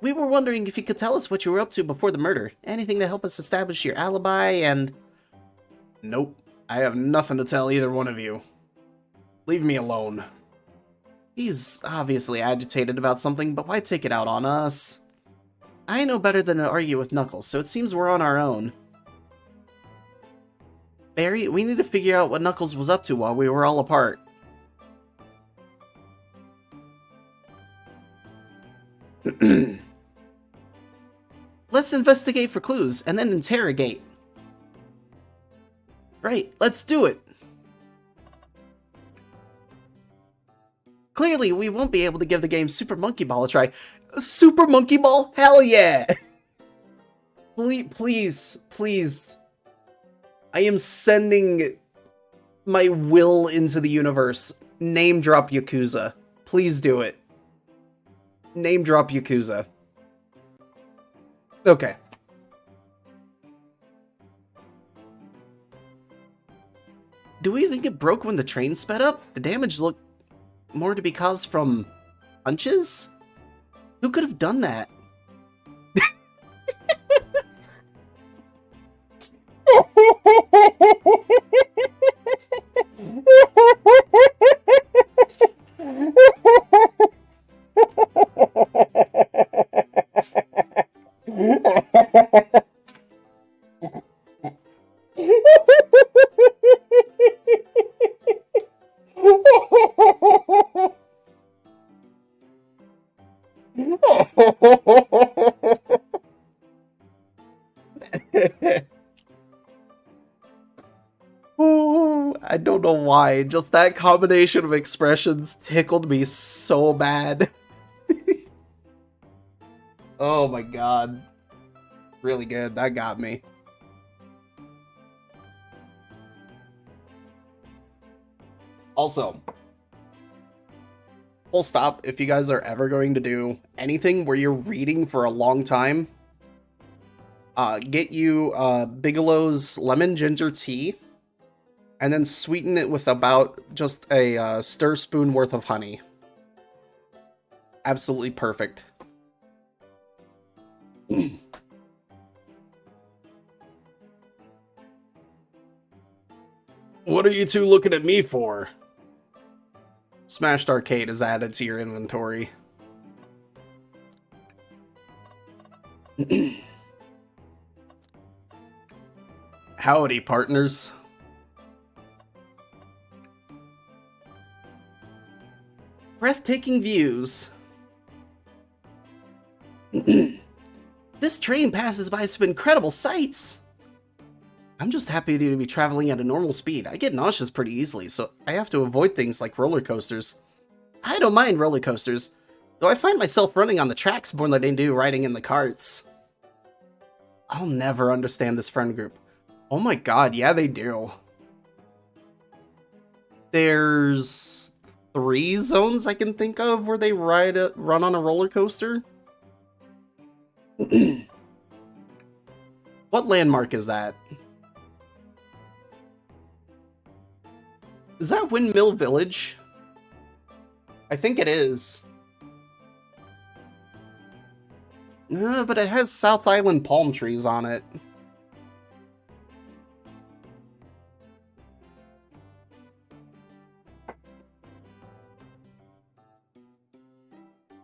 We were wondering if you could tell us what you were up to before the murder. Anything to help us establish your alibi and... Nope. I have nothing to tell either one of you. Leave me alone. He's obviously agitated about something, but why take it out on us? I know better than to argue with Knuckles, so it seems we're on our own. Barry, we need to figure out what Knuckles was up to while we were all apart. Let's investigate for clues, and then interrogate. Right, let's do it! Clearly, we won't be able to give the game Super Monkey Ball a try. Super Monkey Ball? Hell yeah! Please, please. I am sending my will into the universe. Name drop Yakuza. Please do it. Name drop Yakuza. Okay. Do we think it broke when the train sped up? The damage looked more to be caused from punches? Who could have done that? Oh, I don't know why, just that combination of expressions tickled me so bad. Oh my god. Really good, that got me. Also, full stop, if you guys are ever going to do anything where you're reading for a long time, get you Bigelow's lemon ginger tea, and then sweeten it with about just a stir spoon worth of honey. Absolutely perfect. What are you two looking at me for? Smashed Arcade is added to your inventory. Howdy, partners. Breathtaking views. This train passes by some incredible sights. I'm just happy to be traveling at a normal speed. I get nauseous pretty easily, so I have to avoid things like roller coasters. I don't mind roller coasters, though I find myself running on the tracks more than I do riding in the carts. I'll never understand this friend group. Oh my god, yeah they do. There's 3 zones I can think of where they run on a roller coaster. What landmark is that? Is that Windmill Village? I think it is. But it has South Island palm trees on it.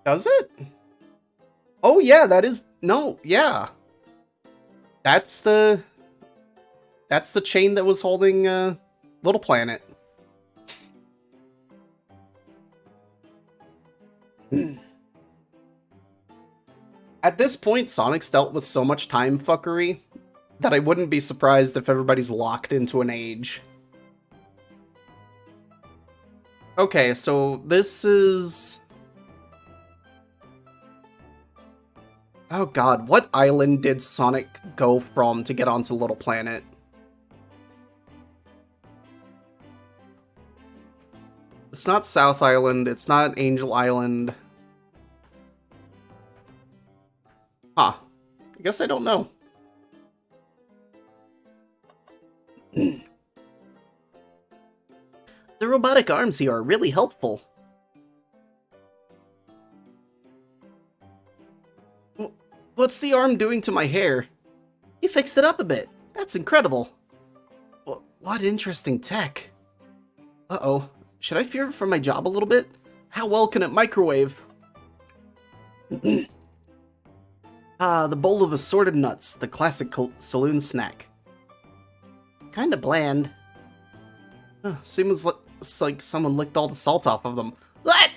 Does it? Oh yeah, that is... No, yeah. That's the chain that was holding Little Planet. At this point, Sonic's dealt with so much time fuckery that I wouldn't be surprised if everybody's locked into an age. Okay, so this is... Oh god, what island did Sonic go from to get onto Little Planet? It's not South Island, it's not Angel Island. Huh. I guess I don't know. The robotic arms here are really helpful. What's the arm doing to my hair? He fixed it up a bit. That's incredible. What interesting tech. Uh-oh. Should I fear for my job a little bit? How well can it microwave? The bowl of assorted nuts, the classic saloon snack. Kinda bland. Seems like someone licked all the salt off of them. What?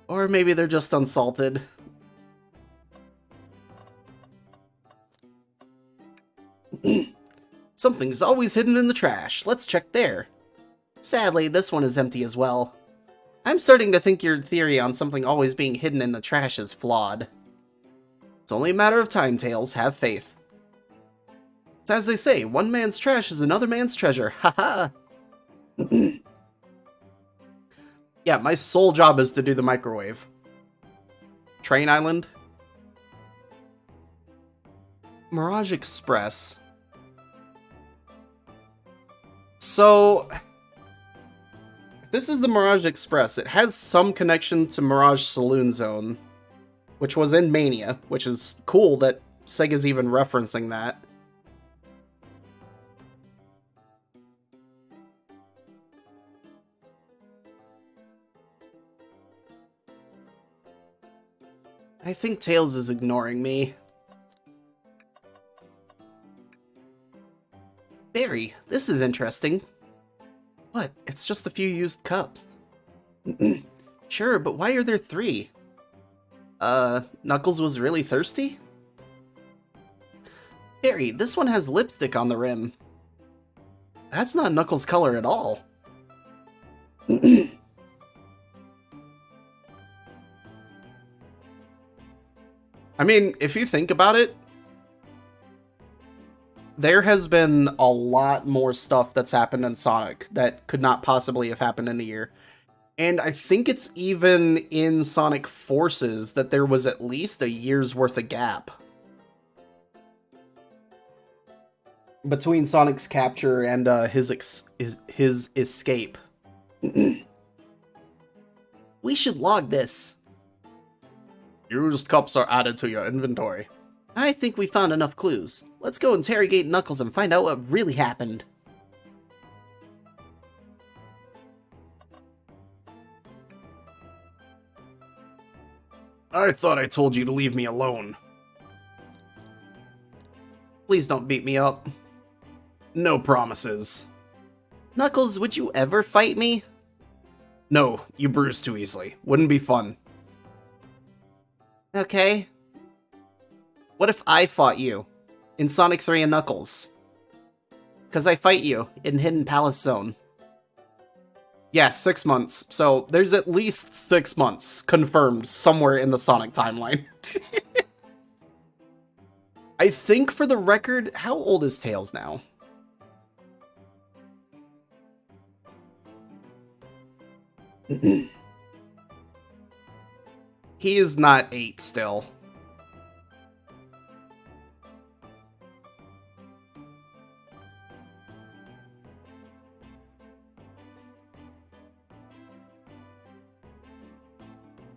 Or maybe they're just unsalted. Something's always hidden in the trash. Let's check there. Sadly, this one is empty as well. I'm starting to think your theory on something always being hidden in the trash is flawed. It's only a matter of time, Tails. Have faith. It's as they say, one man's trash is another man's treasure. Haha! Yeah, my sole job is to do the microwave. Train Island. Mirage Express. So, if this is the Mirage Express, it has some connection to Mirage Saloon Zone, which was in Mania, which is cool that Sega's even referencing that. I think Tails is ignoring me. Barry, this is interesting. What? It's just a few used cups. Sure, but why are there 3? Knuckles was really thirsty? Barry, this one has lipstick on the rim. That's not Knuckles' color at all. I mean, if you think about it, there has been a lot more stuff that's happened in Sonic that could not possibly have happened in a year. And I think it's even in Sonic Forces that there was at least a year's worth of gap between Sonic's capture and his escape. We should log this. Used cups are added to your inventory. I think we found enough clues. Let's go interrogate Knuckles and find out what really happened. I thought I told you to leave me alone. Please don't beat me up. No promises. Knuckles, would you ever fight me? No, you bruise too easily. Wouldn't be fun. Okay. What if I fought you in Sonic 3 and Knuckles? Because I fight you in Hidden Palace Zone. Yes, 6 months. So there's at least 6 months confirmed somewhere in the Sonic timeline. I think for the record, how old is Tails now? He is not 8 still.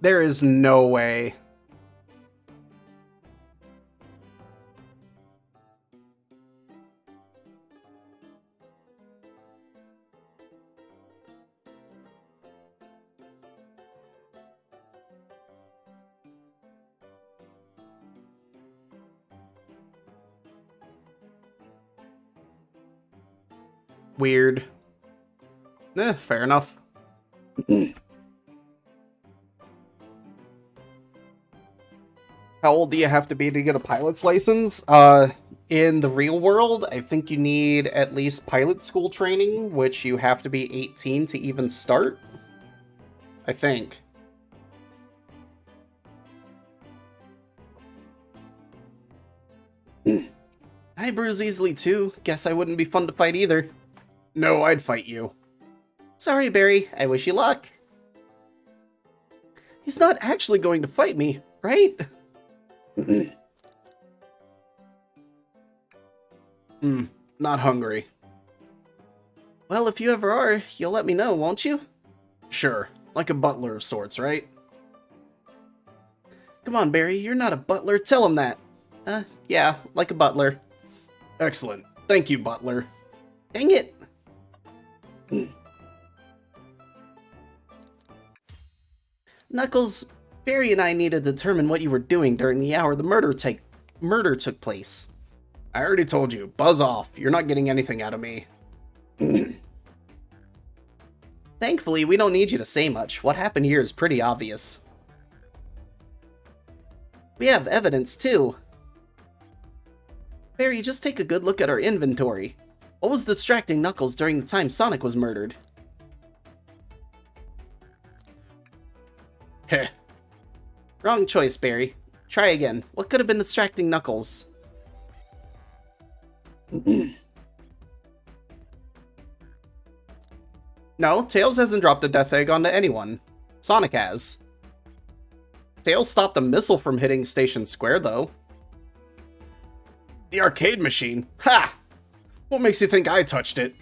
There is no way. Weird. Fair enough. How old do you have to be to get a pilot's license? In the real world, I think you need at least pilot school training, which you have to be 18 to even start. I think. I bruise easily too. Guess I wouldn't be fun to fight either. No, I'd fight you. Sorry, Barry. I wish you luck. He's not actually going to fight me, right? Not hungry. Well, if you ever are, you'll let me know, won't you? Sure. Like a butler of sorts, right? Come on, Barry. You're not a butler. Tell him that. Yeah, like a butler. Excellent. Thank you, butler. Dang it! Knuckles, Barry and I need to determine what you were doing during the hour the murder took place. I already told you. Buzz off. You're not getting anything out of me. Thankfully, we don't need you to say much. What happened here is pretty obvious. We have evidence, too. Barry, just take a good look at our inventory. What was distracting Knuckles during the time Sonic was murdered? Heh. Wrong choice, Barry. Try again. What could have been distracting Knuckles? No, Tails hasn't dropped a death egg onto anyone. Sonic has. Tails stopped a missile from hitting Station Square, though. The arcade machine? Ha! What makes you think I touched it?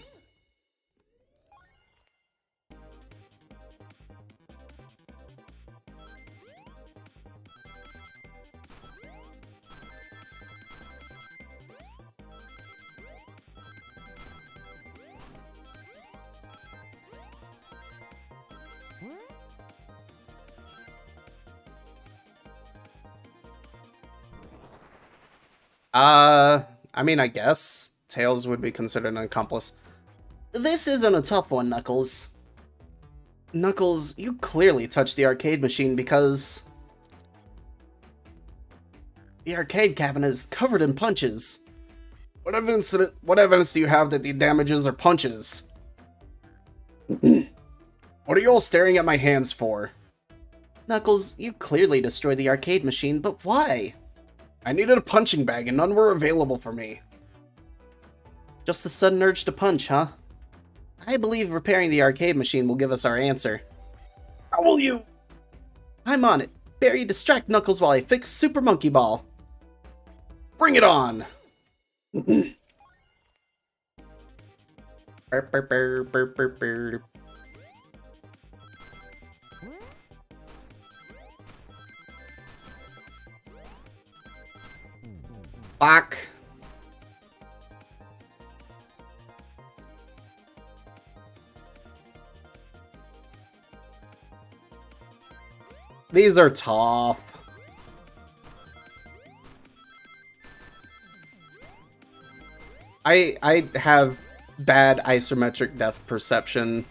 I mean, I guess Tails would be considered an accomplice. This isn't a tough one, Knuckles. Knuckles, you clearly touched the arcade machine because the arcade cabinet is covered in punches. What evidence do you have that the damages are punches? What are you all staring at my hands for? Knuckles, you clearly destroyed the arcade machine, but why? I needed a punching bag and none were available for me. Just the sudden urge to punch, huh? I believe repairing the arcade machine will give us our answer. How will you? I'm on it. Barry, distract Knuckles while I fix Super Monkey Ball. Bring it on! Fuck. These are tough. I have bad isometric depth perception.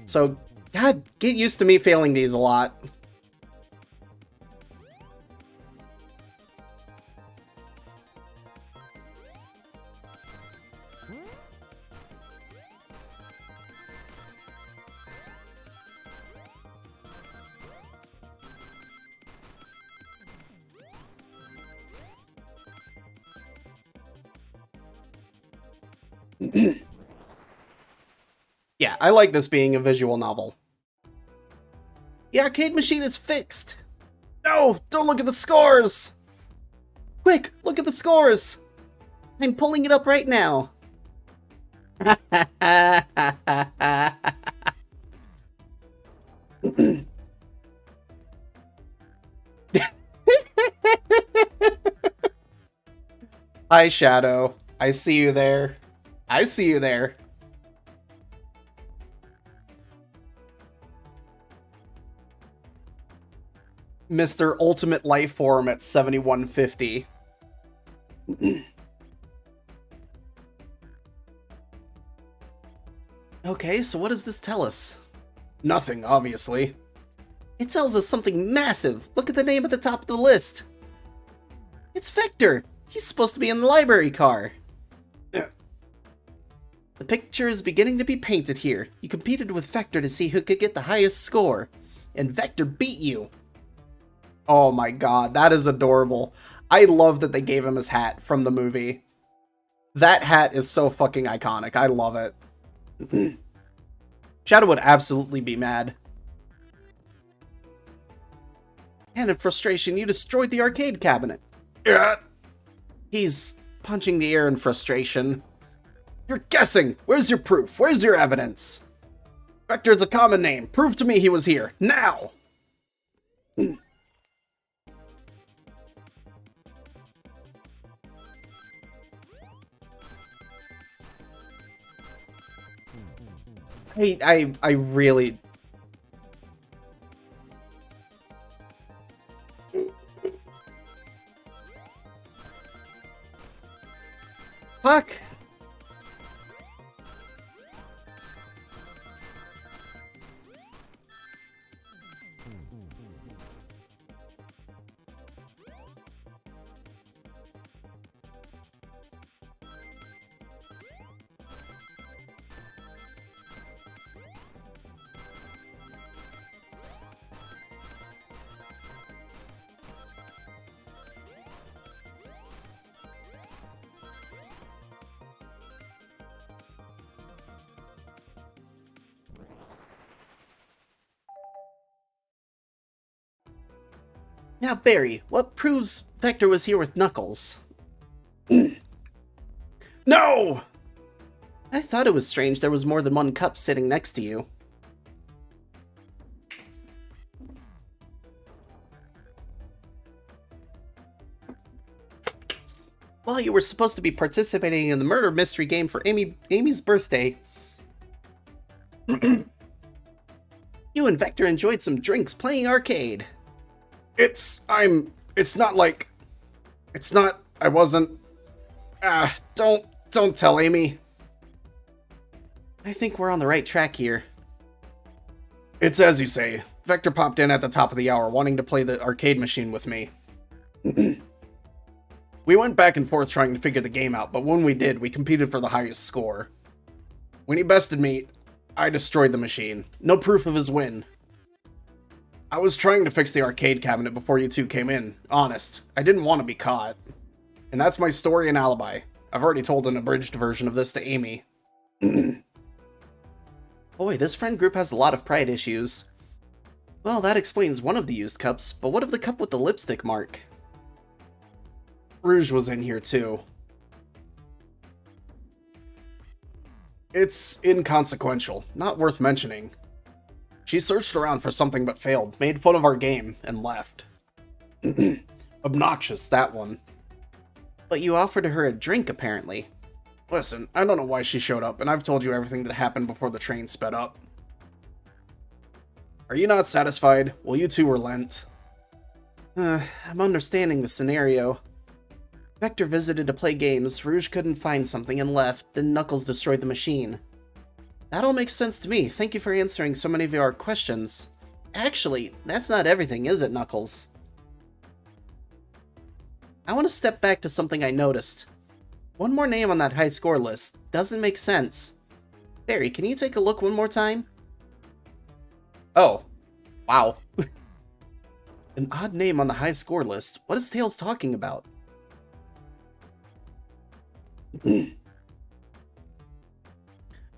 So, God, get used to me failing these a lot. Yeah, I like this being a visual novel. The arcade machine is fixed! No! Don't look at the scores! Quick, look at the scores! I'm pulling it up right now. Hi, Shadow. I see you there. I see you there. Mr. Ultimate Life Form at 7150. Okay, so what does this tell us? Nothing, obviously. It tells us something massive. Look at the name at the top of the list. It's Vector. He's supposed to be in the library car. The picture is beginning to be painted here. You competed with Vector to see who could get the highest score, and Vector beat you. Oh my god, that is adorable. I love that they gave him his hat from the movie. That hat is so fucking iconic. I love it. Shadow would absolutely be mad. And in frustration, you destroyed the arcade cabinet. Yeah. He's punching the air in frustration. You're guessing! Where's your proof? Where's your evidence? Vector's a common name. Prove to me he was here. Now! I really... Fuck! Now, Barry, what proves Vector was here with Knuckles? No! I thought it was strange there was more than one cup sitting next to you. While you were supposed to be participating in the murder mystery game for Amy's birthday, you and Vector enjoyed some drinks playing arcade. I wasn't... don't tell Amy. I think we're on the right track here. It's as you say. Vector popped in at the top of the hour, wanting to play the arcade machine with me. We went back and forth trying to figure the game out, but when we did, we competed for the highest score. When he bested me, I destroyed the machine. No proof of his win. I was trying to fix the arcade cabinet before you two came in. Honest, I didn't want to be caught. And that's my story and alibi. I've already told an abridged version of this to Amy. Boy, this friend group has a lot of pride issues. Well, that explains one of the used cups, but what of the cup with the lipstick mark? Rouge was in here too. It's inconsequential, not worth mentioning. She searched around for something but failed, made fun of our game, and left. Obnoxious, that one. But you offered her a drink, apparently. Listen, I don't know why she showed up, and I've told you everything that happened before the train sped up. Are you not satisfied? Will you two relent? I'm understanding the scenario. Vector visited to play games, Rouge couldn't find something and left, then Knuckles destroyed the machine. That all makes sense to me. Thank you for answering so many of our questions. Actually, that's not everything, is it, Knuckles? I want to step back to something I noticed. One more name on that high score list. Doesn't make sense. Barry, can you take a look one more time? Oh. Wow. An odd name on the high score list. What is Tails talking about?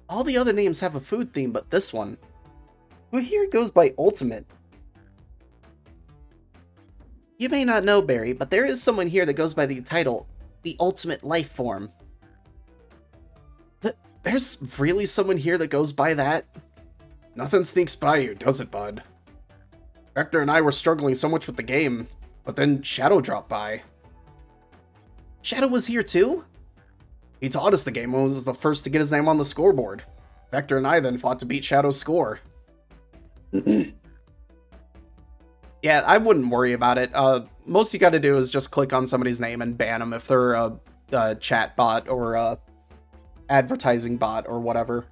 All the other names have a food theme, but this one. Well, here goes by Ultimate. You may not know, Barry, but there is someone here that goes by the title, the Ultimate Life Form. There's really someone here that goes by that? Nothing sneaks by you, does it, bud? Vector and I were struggling so much with the game, but then Shadow dropped by. Shadow was here too? He taught us the game and was the first to get his name on the scoreboard. Vector and I then fought to beat Shadow's score. Yeah, I wouldn't worry about it. Most you gotta do is just click on somebody's name and ban them if they're a chat bot or a advertising bot or whatever.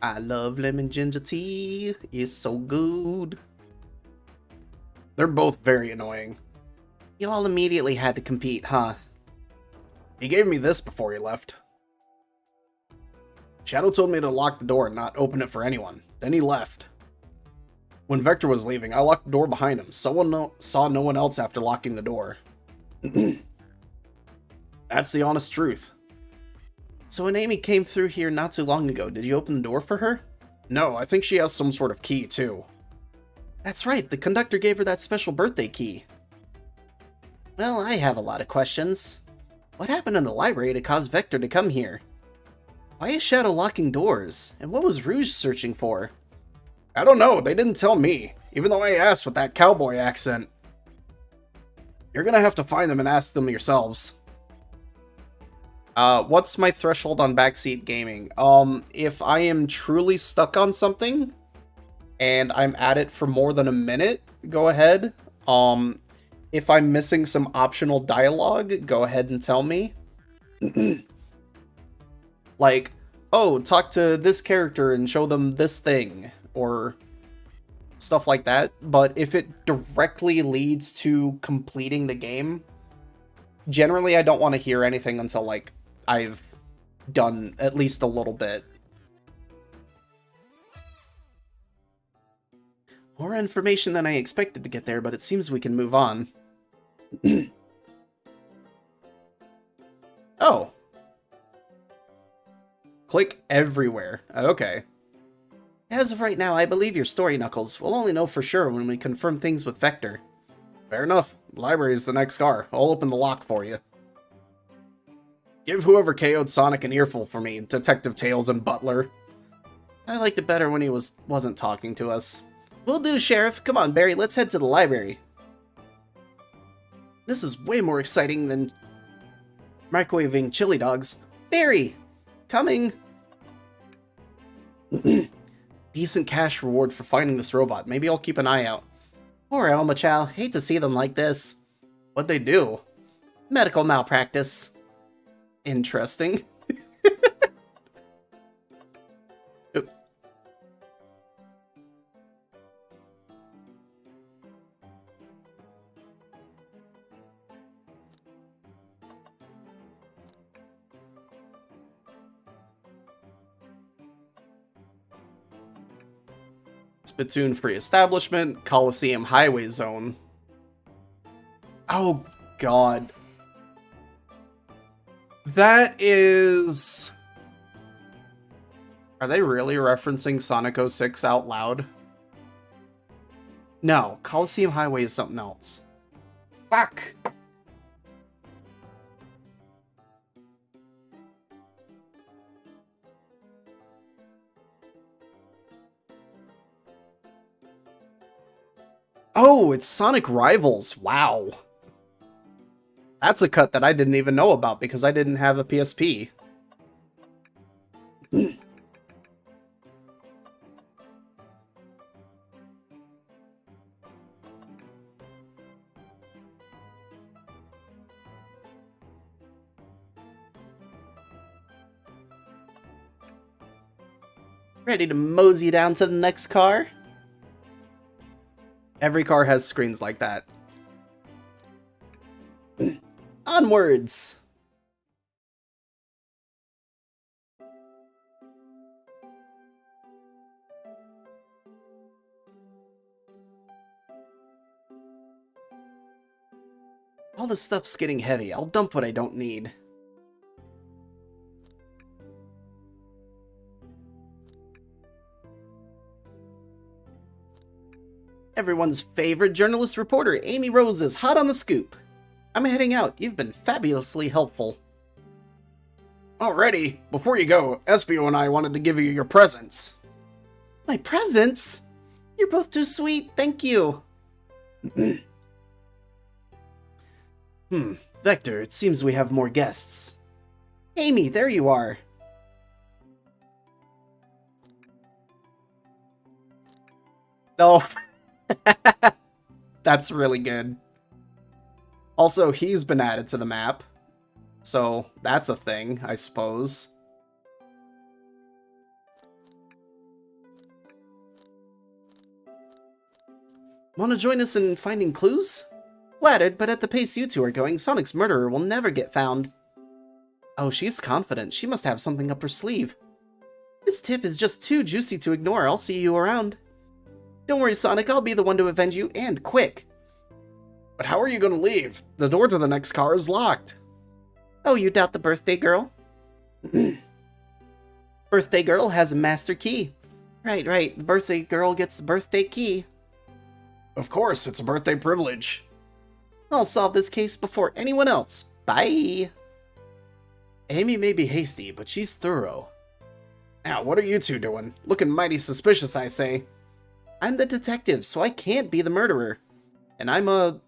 I love lemon ginger tea. It's so good. They're both very annoying. You all immediately had to compete, huh? He gave me this before he left. Shadow told me to lock the door and not open it for anyone. Then he left. When Vector was leaving, I locked the door behind him. Someone saw no one else after locking the door. That's the honest truth. So when Amy came through here not too long ago, did you open the door for her? No, I think she has some sort of key, too. That's right, the conductor gave her that special birthday key. Well, I have a lot of questions. What happened in the library to cause Vector to come here? Why is Shadow locking doors? And what was Rouge searching for? I don't know, they didn't tell me, even though I asked with that cowboy accent. You're gonna have to find them and ask them yourselves. What's my threshold on backseat gaming? If I am truly stuck on something, and I'm at it for more than a minute, go ahead. If I'm missing some optional dialogue, go ahead and tell me. Like, oh, talk to this character and show them this thing, or stuff like that. But if it directly leads to completing the game, generally I don't want to hear anything until, like, I've done at least a little bit. More information than I expected to get there, but it seems we can move on. Oh. Click everywhere. Okay. As of right now, I believe your story, Knuckles. We'll only know for sure when we confirm things with Vector. Fair enough. Library is the next car. I'll open the lock for you. Give whoever KO'd Sonic an earful for me, Detective Tails and Butler. I liked it better when he wasn't talking to us. Will do, Sheriff. Come on, Barry, let's head to the library. This is way more exciting than microwaving chili dogs. Barry! Coming! Decent cash reward for finding this robot. Maybe I'll keep an eye out. Poor Elma Chow. Hate to see them like this. What'd they do? Medical malpractice. Interesting. Spittoon-free establishment, Coliseum Highway Zone. Oh, God. That is... Are they really referencing Sonic 06 out loud? No, Coliseum Highway is something else. Fuck! Oh, it's Sonic Rivals. Wow. That's a cut that I didn't even know about because I didn't have a PSP. Ready to mosey down to the next car? Every car has screens like that. Onwards! All this stuff's getting heavy. I'll dump what I don't need. Everyone's favorite journalist reporter, Amy Rose, is hot on the scoop. I'm heading out. You've been fabulously helpful. Already, before you go, Espio and I wanted to give you your presents. My presents? You're both too sweet, thank you. Vector, it seems we have more guests. Amy, there you are. Oh, that's really good. Also, he's been added to the map, so that's a thing, I suppose. Want to join us in finding clues? Flattered, but at the pace you two are going, Sonic's murderer will never get found. Oh, she's confident. She must have something up her sleeve. This tip is just too juicy to ignore. I'll see you around. Don't worry, Sonic. I'll be the one to avenge you, and quick. But how are you going to leave? The door to the next car is locked. Oh, you doubt the birthday girl? Birthday girl has a master key. Right. The birthday girl gets the birthday key. Of course, it's a birthday privilege. I'll solve this case before anyone else. Bye. Amy may be hasty, but she's thorough. Now, what are you two doing? Looking mighty suspicious, I say. I'm the detective, so I can't be the murderer. And I'm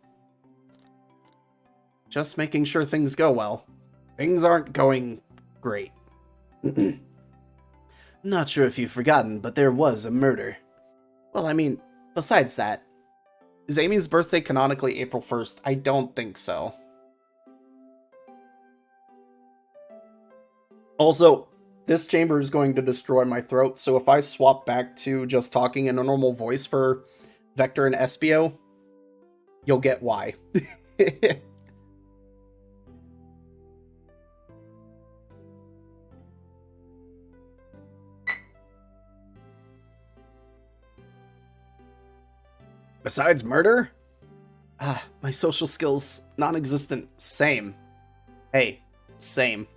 just making sure things go well. Things aren't going great. Not sure if you've forgotten, but there was a murder. Well, I mean, besides that. Is Amy's birthday canonically April 1st? I don't think so. Also, this chamber is going to destroy my throat, so if I swap back to just talking in a normal voice for Vector and Espio, you'll get why. Besides murder? My social skills, non-existent. Same. Hey, same.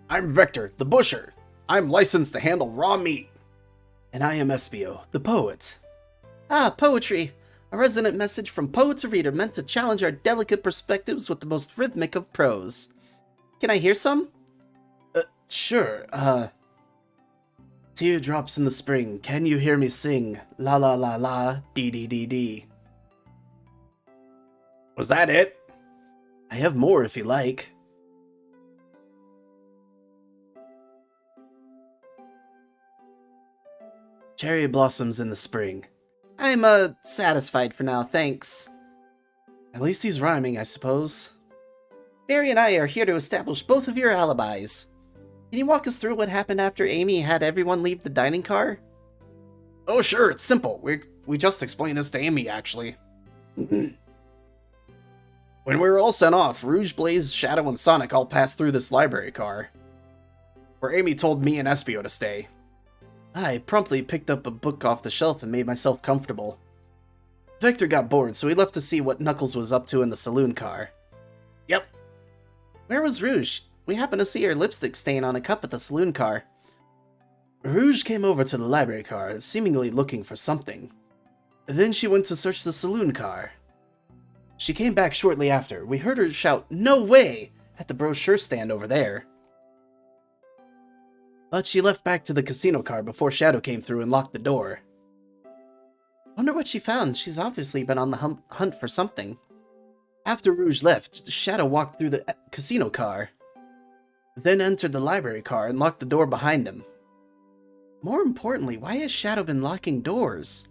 I'm Vector, the Busher. I'm licensed to handle raw meat. And I am Espio, the poet. Poetry. A resonant message from poet to reader meant to challenge our delicate perspectives with the most rhythmic of prose. Can I hear some? Sure, Teardrops in the spring, can you hear me sing? La la la la, dee dee dee dee. Was that it? I have more if you like. Cherry blossoms in the spring. I'm, satisfied for now, thanks. At least he's rhyming, I suppose. Barry and I are here to establish both of your alibis. Can you walk us through what happened after Amy had everyone leave the dining car? Oh, sure, it's simple. We just explained this to Amy, actually. When we were all sent off, Rouge, Blaze, Shadow, and Sonic all passed through this library car, where Amy told me and Espio to stay. I promptly picked up a book off the shelf and made myself comfortable. Vector got bored, so he left to see what Knuckles was up to in the saloon car. Yep. Where was Rouge? We happened to see her lipstick stain on a cup at the saloon car. Rouge came over to the library car, seemingly looking for something. Then she went to search the saloon car. She came back shortly after. We heard her shout, "No way!" at the brochure stand over there. But she left back to the casino car before Shadow came through and locked the door. Wonder what she found. She's obviously been on the hunt for something. After Rouge left, Shadow walked through the casino car, then entered the library car and locked the door behind him. More importantly, why has Shadow been locking doors?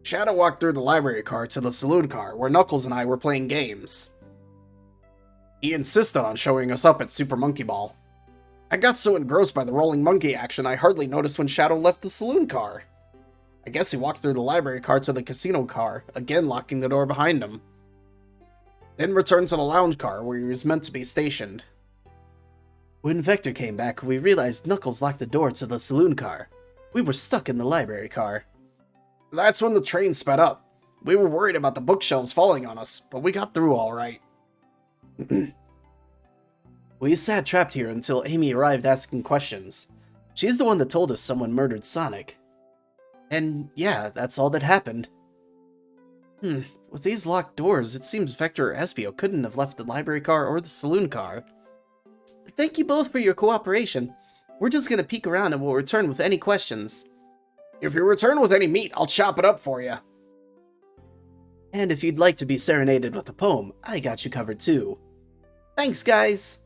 Shadow walked through the library car to the saloon car, where Knuckles and I were playing games. He insisted on showing us up at Super Monkey Ball. I got so engrossed by the rolling monkey action I hardly noticed when Shadow left the saloon car. I guess he walked through the library car to the casino car, again locking the door behind him. Then returned to the lounge car, where he was meant to be stationed. When Vector came back, we realized Knuckles locked the door to the saloon car. We were stuck in the library car. That's when the train sped up. We were worried about the bookshelves falling on us, but we got through all right. We sat trapped here until Amy arrived asking questions. She's the one that told us someone murdered Sonic. And yeah, that's all that happened. With these locked doors, it seems Vector or Espio couldn't have left the library car or the saloon car. Thank you both for your cooperation. We're just gonna peek around and we'll return with any questions. If you return with any meat, I'll chop it up for you. And if you'd like to be serenaded with a poem, I got you covered too. Thanks, guys!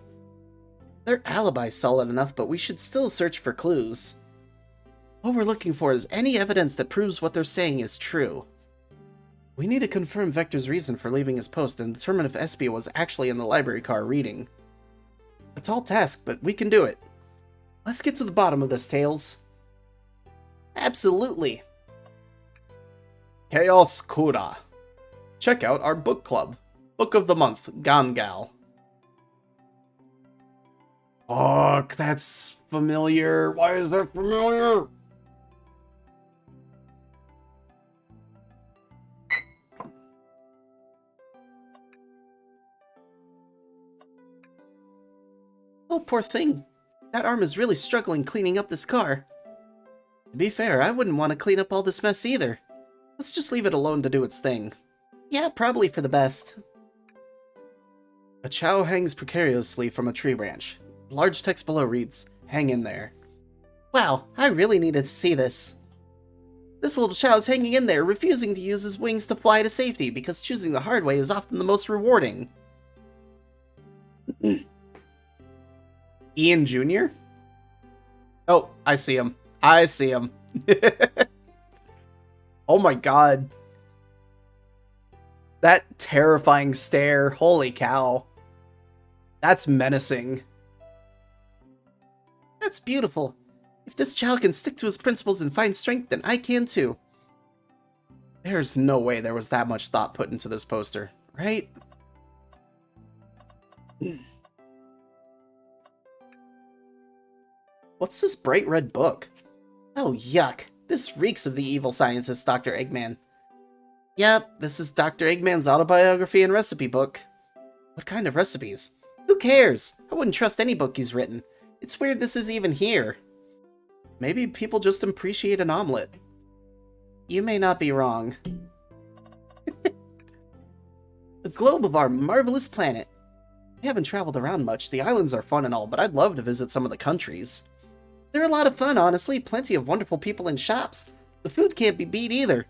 Their alibi's solid enough, but we should still search for clues. What we're looking for is any evidence that proves what they're saying is true. We need to confirm Vector's reason for leaving his post and determine if Espia was actually in the library car reading. A tall task, but we can do it. Let's get to the bottom of this, Tails. Absolutely. Chaos Kura. Check out our book club. Book of the Month, Gangal. Fuck, that's familiar. Why is that familiar? Oh, poor thing. That arm is really struggling cleaning up this car. To be fair, I wouldn't want to clean up all this mess either. Let's just leave it alone to do its thing. Yeah, probably for the best. A chow hangs precariously from a tree branch. Large text below reads, "Hang in there." Wow, I really needed to see this. This little chow's hanging in there, refusing to use his wings to fly to safety because choosing the hard way is often the most rewarding. Ian Jr.? Oh, I see him. I see him. Oh my god. That terrifying stare. Holy cow. That's menacing. That's beautiful. If this child can stick to his principles and find strength, then I can too. There's no way there was that much thought put into this poster, right? What's this bright red book? Oh, yuck. This reeks of the evil scientist, Dr. Eggman. Yep, this is Dr. Eggman's autobiography and recipe book. What kind of recipes? Who cares? I wouldn't trust any book he's written. It's weird this is even here. Maybe people just appreciate an omelet. You may not be wrong. The globe of our marvelous planet. I haven't traveled around much. The islands are fun and all, but I'd love to visit some of the countries. They're a lot of fun, honestly. Plenty of wonderful people and shops. The food can't be beat either.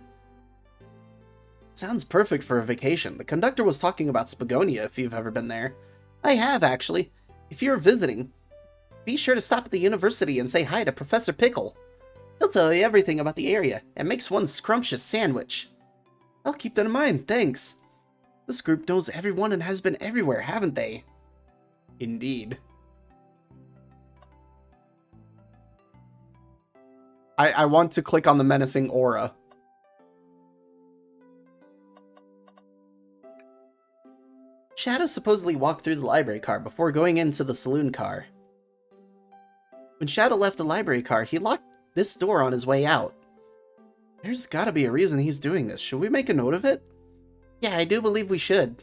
Sounds perfect for a vacation. The conductor was talking about Spagonia, if you've ever been there. I have, actually. If you're visiting, be sure to stop at the university and say hi to Professor Pickle. He'll tell you everything about the area and makes one scrumptious sandwich. I'll keep that in mind, thanks. This group knows everyone and has been everywhere, haven't they? Indeed. I want to click on the menacing aura. Shadow supposedly walked through the library car before going into the saloon car. When Shadow left the library car, he locked this door on his way out. There's gotta be a reason he's doing this. Should we make a note of it? Yeah, I do believe we should.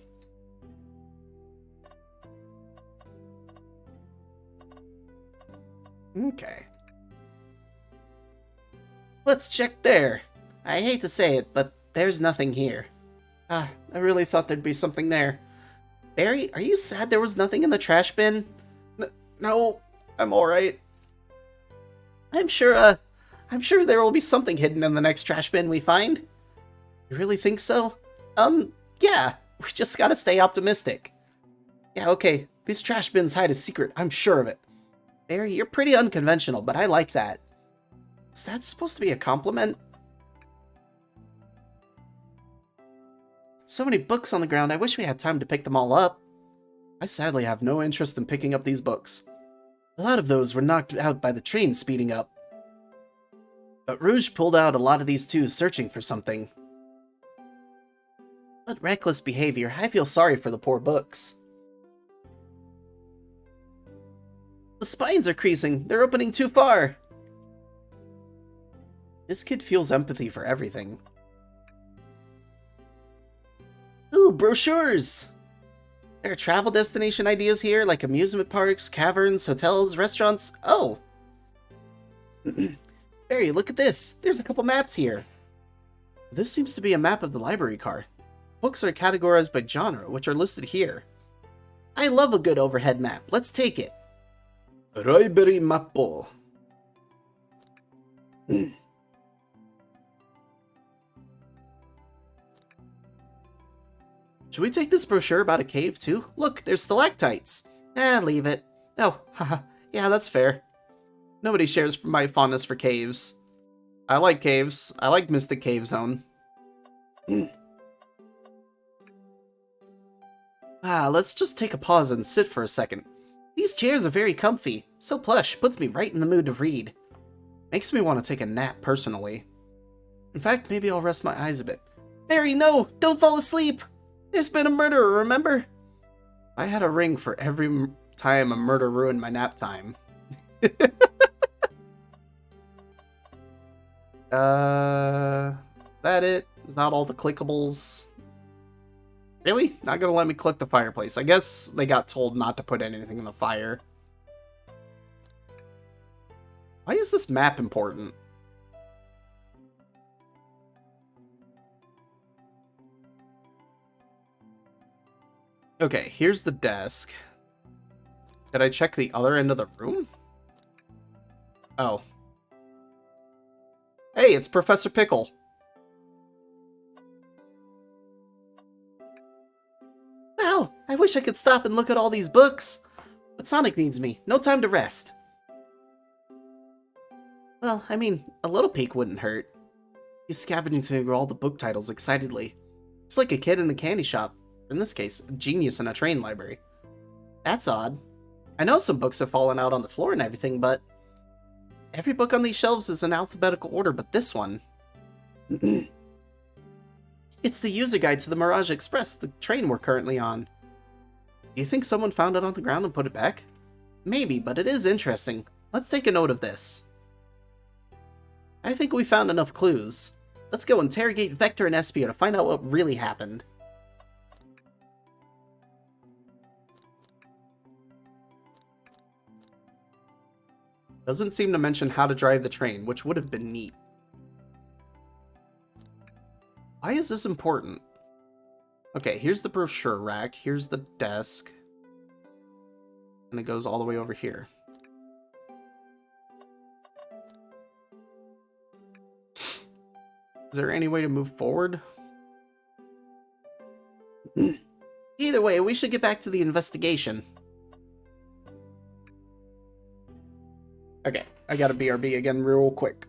Okay. Let's check there. I hate to say it, but there's nothing here. I really thought there'd be something there. Barry, are you sad there was nothing in the trash bin? No, I'm alright. I'm sure there will be something hidden in the next trash bin we find. You really think so? Yeah, we just gotta stay optimistic. Yeah, okay, these trash bins hide a secret, I'm sure of it. Barry, you're pretty unconventional, but I like that. Is that supposed to be a compliment? So many books on the ground, I wish we had time to pick them all up. I sadly have no interest in picking up these books. A lot of those were knocked out by the train speeding up. But Rouge pulled out a lot of these too, searching for something. What reckless behavior. I feel sorry for the poor books. The spines are creasing. They're opening too far. This kid feels empathy for everything. Ooh, brochures! There are travel destination ideas here, like amusement parks, caverns, hotels, restaurants. Oh! Barry, look at this! There's a couple maps here. This seems to be a map of the library car. Books are categorized by genre, which are listed here. I love a good overhead map. Let's take it. Roiberi Mappo. Should we take this brochure about a cave too? Look, there's stalactites. Leave it. Oh, haha. Yeah, that's fair. Nobody shares my fondness for caves. I like caves. I like Mystic Cave Zone. Let's just take a pause and sit for a second. These chairs are very comfy. So plush, puts me right in the mood to read. Makes me want to take a nap, personally. In fact, maybe I'll rest my eyes a bit. Barry, no! Don't fall asleep! There's been a murderer, remember? I had a ring for every time a murder ruined my nap time. That it? Is not all the clickables? Really? Not gonna let me click the fireplace. I guess they got told not to put anything in the fire. Why is this map important? Okay, here's the desk. Did I check the other end of the room? Oh. Hey, it's Professor Pickle. Well, I wish I could stop and look at all these books. But Sonic needs me. No time to rest. Well, I mean, a little peek wouldn't hurt. He's scavenging through all the book titles excitedly. It's like a kid in a candy shop. In this case, a genius in a train library. That's odd. I know some books have fallen out on the floor and everything, but... every book on these shelves is in alphabetical order, but this one... It's the user guide to the Mirage Express, the train we're currently on. Do you think someone found it on the ground and put it back? Maybe, but it is interesting. Let's take a note of this. I think we found enough clues. Let's go interrogate Vector and Espio to find out what really happened. Doesn't seem to mention how to drive the train, which would have been neat. Why is this important? Okay, here's the brochure rack, here's the desk, and it goes all the way over here. Is there any way to move forward? Either way, we should get back to the investigation. Okay, I gotta BRB again real quick.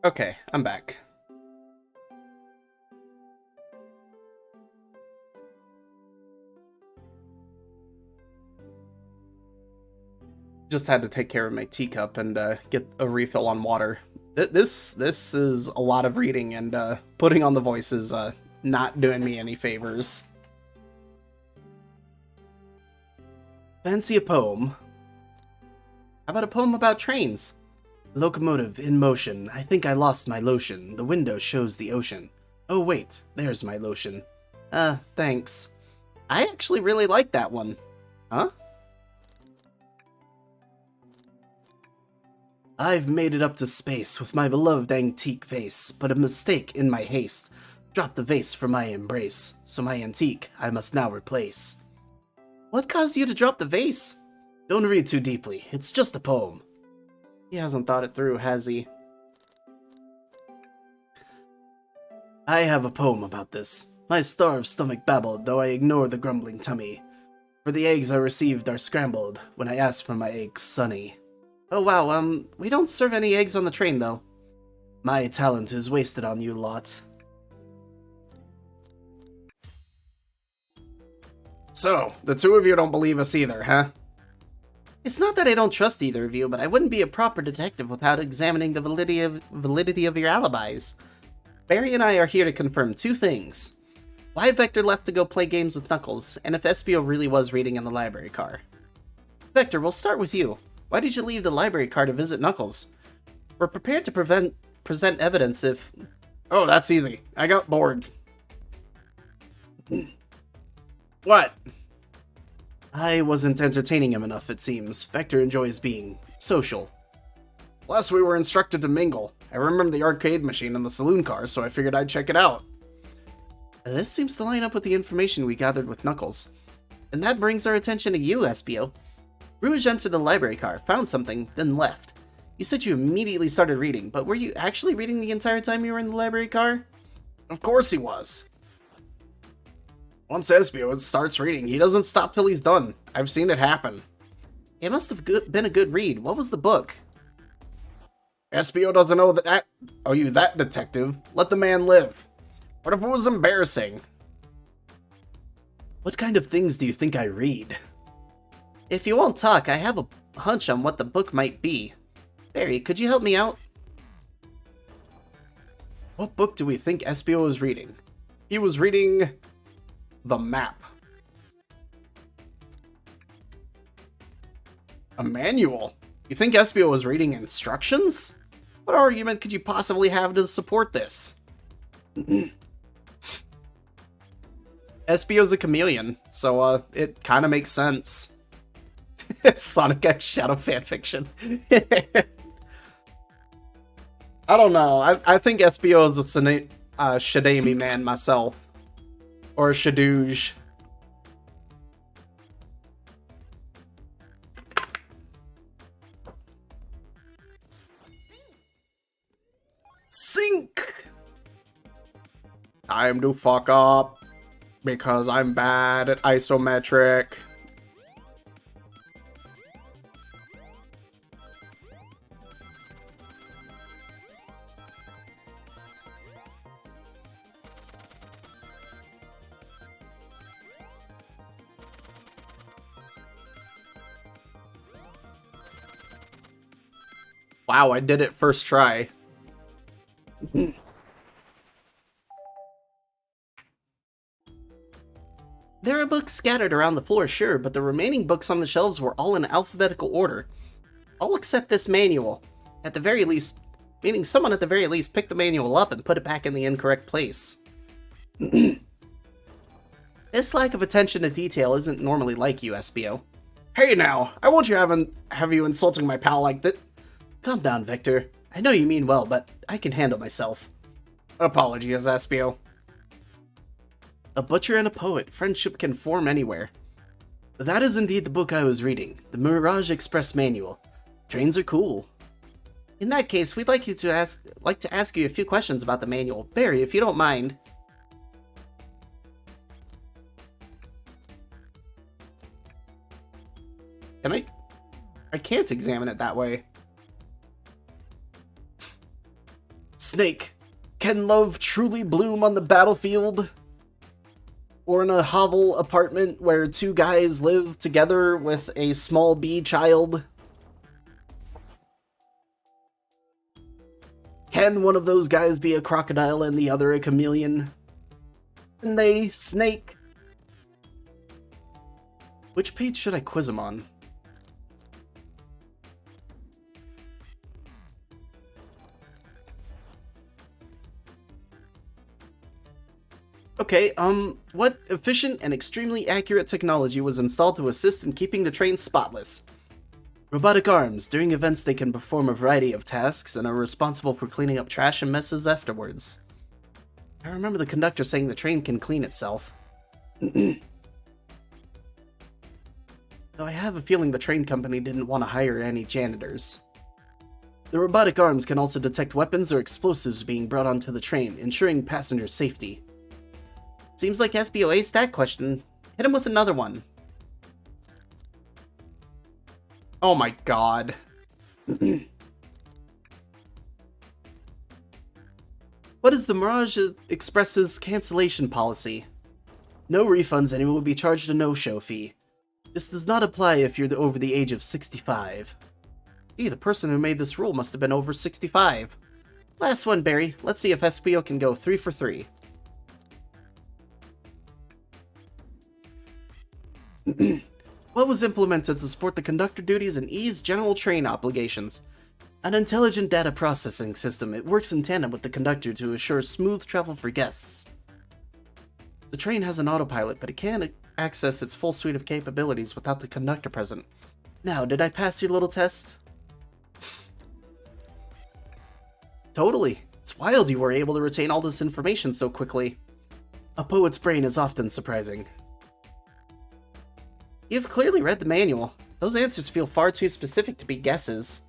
Okay, I'm back. Just had to take care of my teacup and get a refill on water. This is a lot of reading, and putting on the voice is not doing me any favors. Fancy a poem? How about a poem about trains? Locomotive in motion. I think I lost my lotion. The window shows the ocean. Oh wait, there's my lotion. Thanks. I actually really like that one. Huh? I've made it up to space with my beloved antique vase, but a mistake in my haste dropped the vase from my embrace, so my antique I must now replace. What caused you to drop the vase? Don't read too deeply, it's just a poem. He hasn't thought it through, has he? I have a poem about this. My starved stomach babbled, though I ignore the grumbling tummy. For the eggs I received are scrambled when I ask for my eggs sunny. Oh wow, we don't serve any eggs on the train, though. My talent is wasted on you lot. So, the two of you don't believe us either, huh? It's not that I don't trust either of you, but I wouldn't be a proper detective without examining the validity of your alibis. Barry and I are here to confirm two things. Why Vector left to go play games with Knuckles, and if Espio really was reading in the library car. Vector, we'll start with you. Why did you leave the library car to visit Knuckles? We're prepared to present evidence if... Oh, that's easy. I got bored. What? I wasn't entertaining him enough, it seems. Vector enjoys being social. Plus, we were instructed to mingle. I remember the arcade machine and the saloon car, so I figured I'd check it out. This seems to line up with the information we gathered with Knuckles. And that brings our attention to you, Espio. Rouge entered the library car, found something, then left. You said you immediately started reading, but were you actually reading the entire time you were in the library car? Of course he was. Once Espio starts reading, he doesn't stop till he's done. I've seen it happen. It must have been a good read. What was the book? Espio doesn't know that... Oh, you that detective? Let the man live. What if it was embarrassing? What kind of things do you think I read? If you won't talk, I have a hunch on what the book might be. Barry, could you help me out? What book do we think Espio was reading? He was reading... the map. A manual? You think Espio was reading instructions? What argument could you possibly have to support this? Espio's a chameleon, so it kind of makes sense. Sonic X Shadow fanfiction. I don't know. I think Espio is a Shadami man myself. Or a Shadooge. Sink! Time to fuck up. Because I'm bad at isometric. Wow, I did it first try. There are books scattered around the floor, sure, but the remaining books on the shelves were all in alphabetical order. All except this manual. At the very least, meaning someone at the very least picked the manual up and put it back in the incorrect place. This lack of attention to detail isn't normally like you, Espio. Hey now, I won't have you insulting my pal like that. Calm down, Victor. I know you mean well, but I can handle myself. Apologies, Espio. A butcher and a poet, friendship can form anywhere. That is indeed the book I was reading, the Mirage Express Manual. Trains are cool. In that case, we'd like to ask you a few questions about the manual. Barry, if you don't mind. Can I? I can't examine it that way. Snake, can love truly bloom on the battlefield? Or in a hovel apartment where two guys live together with a small bee child? Can one of those guys be a crocodile and the other a chameleon? And they snake. Which page should I quiz him on? Okay, what efficient and extremely accurate technology was installed to assist in keeping the train spotless? Robotic arms. During events, they can perform a variety of tasks and are responsible for cleaning up trash and messes afterwards. I remember the conductor saying the train can clean itself. Though I have a feeling the train company didn't want to hire any janitors. The robotic arms can also detect weapons or explosives being brought onto the train, ensuring passenger safety. Seems like SBO aced that question. Hit him with another one. Oh my god. What is the Mirage Express's cancellation policy? No refunds and you will be charged a no-show fee. This does not apply if you're over the age of 65. Gee, the person who made this rule must have been over 65. Last one, Barry. Let's see if SBO can go 3 for 3. What was implemented to support the conductor duties and ease general train obligations? An intelligent data processing system. It works in tandem with the conductor to assure smooth travel for guests. The train has an autopilot, but it can't access its full suite of capabilities without the conductor present. Now, did I pass your little test? Totally. It's wild you were able to retain all this information so quickly. A poet's brain is often surprising. You've clearly read the manual. Those answers feel far too specific to be guesses.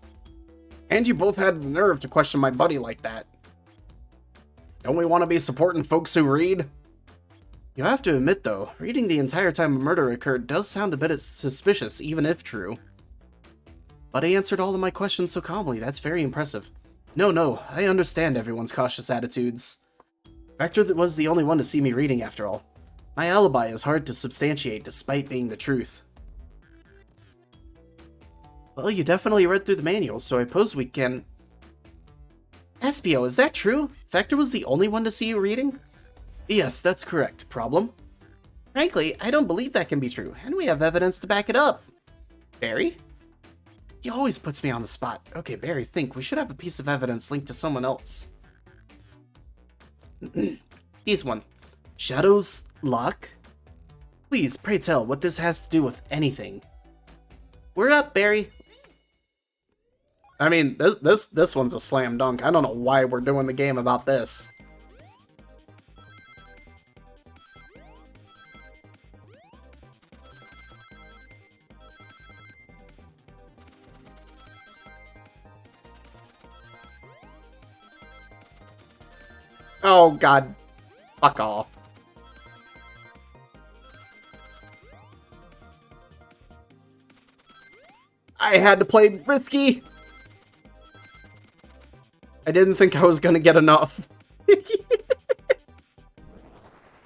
And you both had the nerve to question my buddy like that. Don't we want to be supporting folks who read? You have to admit, though, reading the entire time a murder occurred does sound a bit suspicious, even if true. But I answered all of my questions so calmly, that's very impressive. No, I understand everyone's cautious attitudes. Vector was the only one to see me reading, after all. My alibi is hard to substantiate, despite being the truth. Well, you definitely read through the manual, so I suppose we can... SBO, is that true? Vector was the only one to see you reading? Yes, that's correct. Problem? Frankly, I don't believe that can be true, and we have evidence to back it up. Barry? He always puts me on the spot. Okay, Barry, think. We should have a piece of evidence linked to someone else. Here's one. Shadow's lock? Please, pray tell what this has to do with anything. We're up, Barry. I mean, this one's a slam dunk. I don't know why we're doing the game about this. Oh god. Fuck off. I had to play risky. I didn't think I was gonna get enough.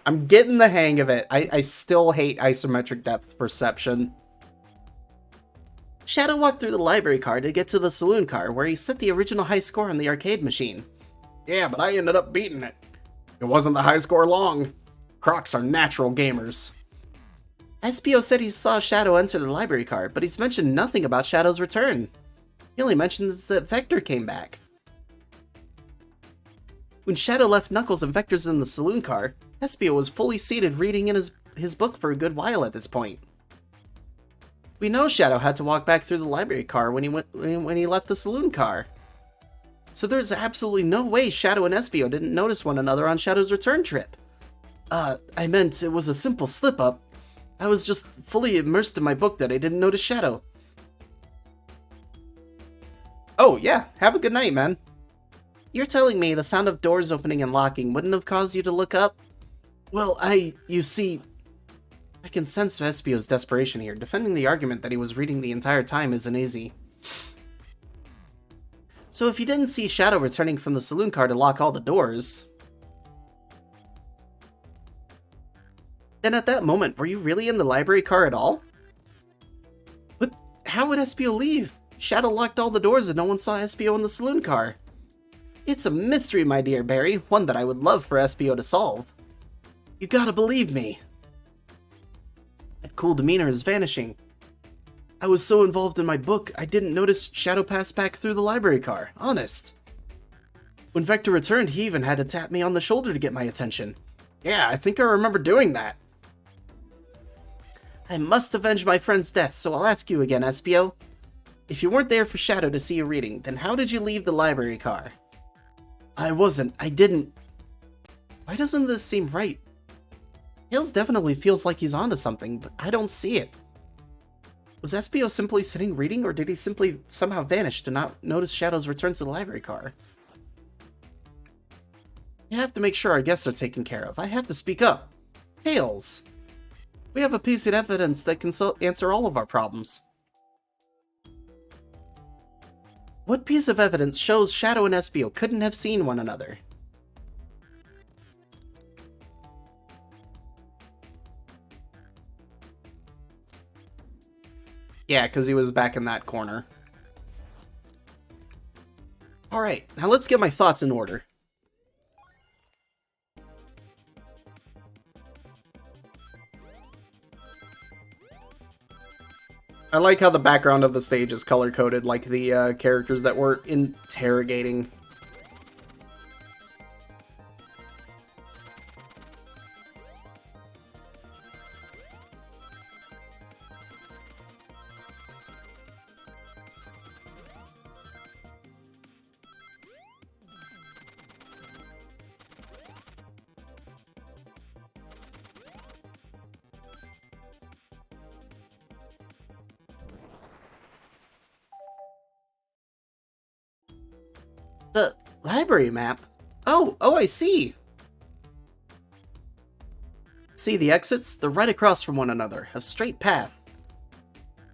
I'm getting the hang of it. I still hate isometric depth perception. Shadow walked through the library car to get to the saloon car, where he set the original high score on the arcade machine. Yeah, but I ended up beating it. It wasn't the high score long. Crocs are natural gamers. SPO said he saw Shadow enter the library car, but he's mentioned nothing about Shadow's return. He only mentions that Vector came back. When Shadow left Knuckles and Vector's in the saloon car, SPO was fully seated reading in his book for a good while at this point. We know Shadow had to walk back through the library car when he left the saloon car. So there's absolutely no way Shadow and SPO didn't notice one another on Shadow's return trip. I meant it was a simple slip-up. I was just fully immersed in my book that I didn't notice Shadow. Oh, yeah. Have a good night, man. You're telling me the sound of doors opening and locking wouldn't have caused you to look up? Well, you see... I can sense Vespio's desperation here. Defending the argument that he was reading the entire time isn't easy. So if you didn't see Shadow returning from the saloon car to lock all the doors... then at that moment, were you really in the library car at all? But how would SPO leave? Shadow locked all the doors and no one saw SPO in the saloon car. It's a mystery, my dear Barry, one that I would love for SBO to solve. You gotta believe me. That cool demeanor is vanishing. I was so involved in my book, I didn't notice Shadow pass back through the library car, honest. When Vector returned, he even had to tap me on the shoulder to get my attention. Yeah, I think I remember doing that. I must avenge my friend's death, so I'll ask you again, SBO. If you weren't there for Shadow to see a reading, then how did you leave the library car? I didn't. Why doesn't this seem right? Tails definitely feels like he's onto something, but I don't see it. Was SBO simply sitting reading, or did he simply somehow vanish to not notice Shadow's return to the library car? You have to make sure our guests are taken care of. I have to speak up. Tails! We have a piece of evidence that can answer all of our problems. What piece of evidence shows Shadow and SBO couldn't have seen one another? Yeah, because he was back in that corner. Alright, now let's get my thoughts in order. I like how the background of the stage is color-coded, like the characters that we're interrogating. The library map? Oh, I see! See the exits? They're right across from one another, a straight path.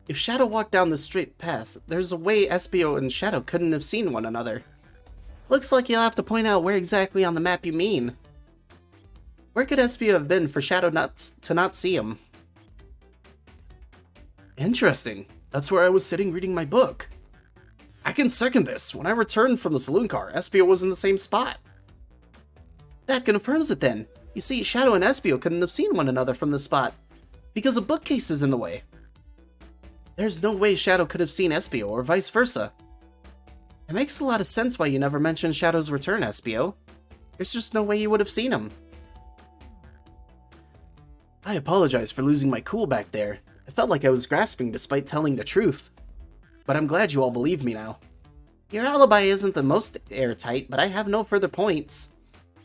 If Shadow walked down the straight path, there's a way SBO and Shadow couldn't have seen one another. Looks like you'll have to point out where exactly on the map you mean. Where could SBO have been for Shadow to not see him? Interesting. That's where I was sitting reading my book. I can second this. When I returned from the saloon car, SBO was in the same spot. That confirms it then. You see, Shadow and SBO couldn't have seen one another from this spot, because a bookcase is in the way. There's no way Shadow could have seen SBO, or vice versa. It makes a lot of sense why you never mentioned Shadow's return, SBO. There's just no way you would have seen him. I apologize for losing my cool back there. I felt like I was grasping despite telling the truth. But I'm glad you all believe me now. Your alibi isn't the most airtight, but I have no further points.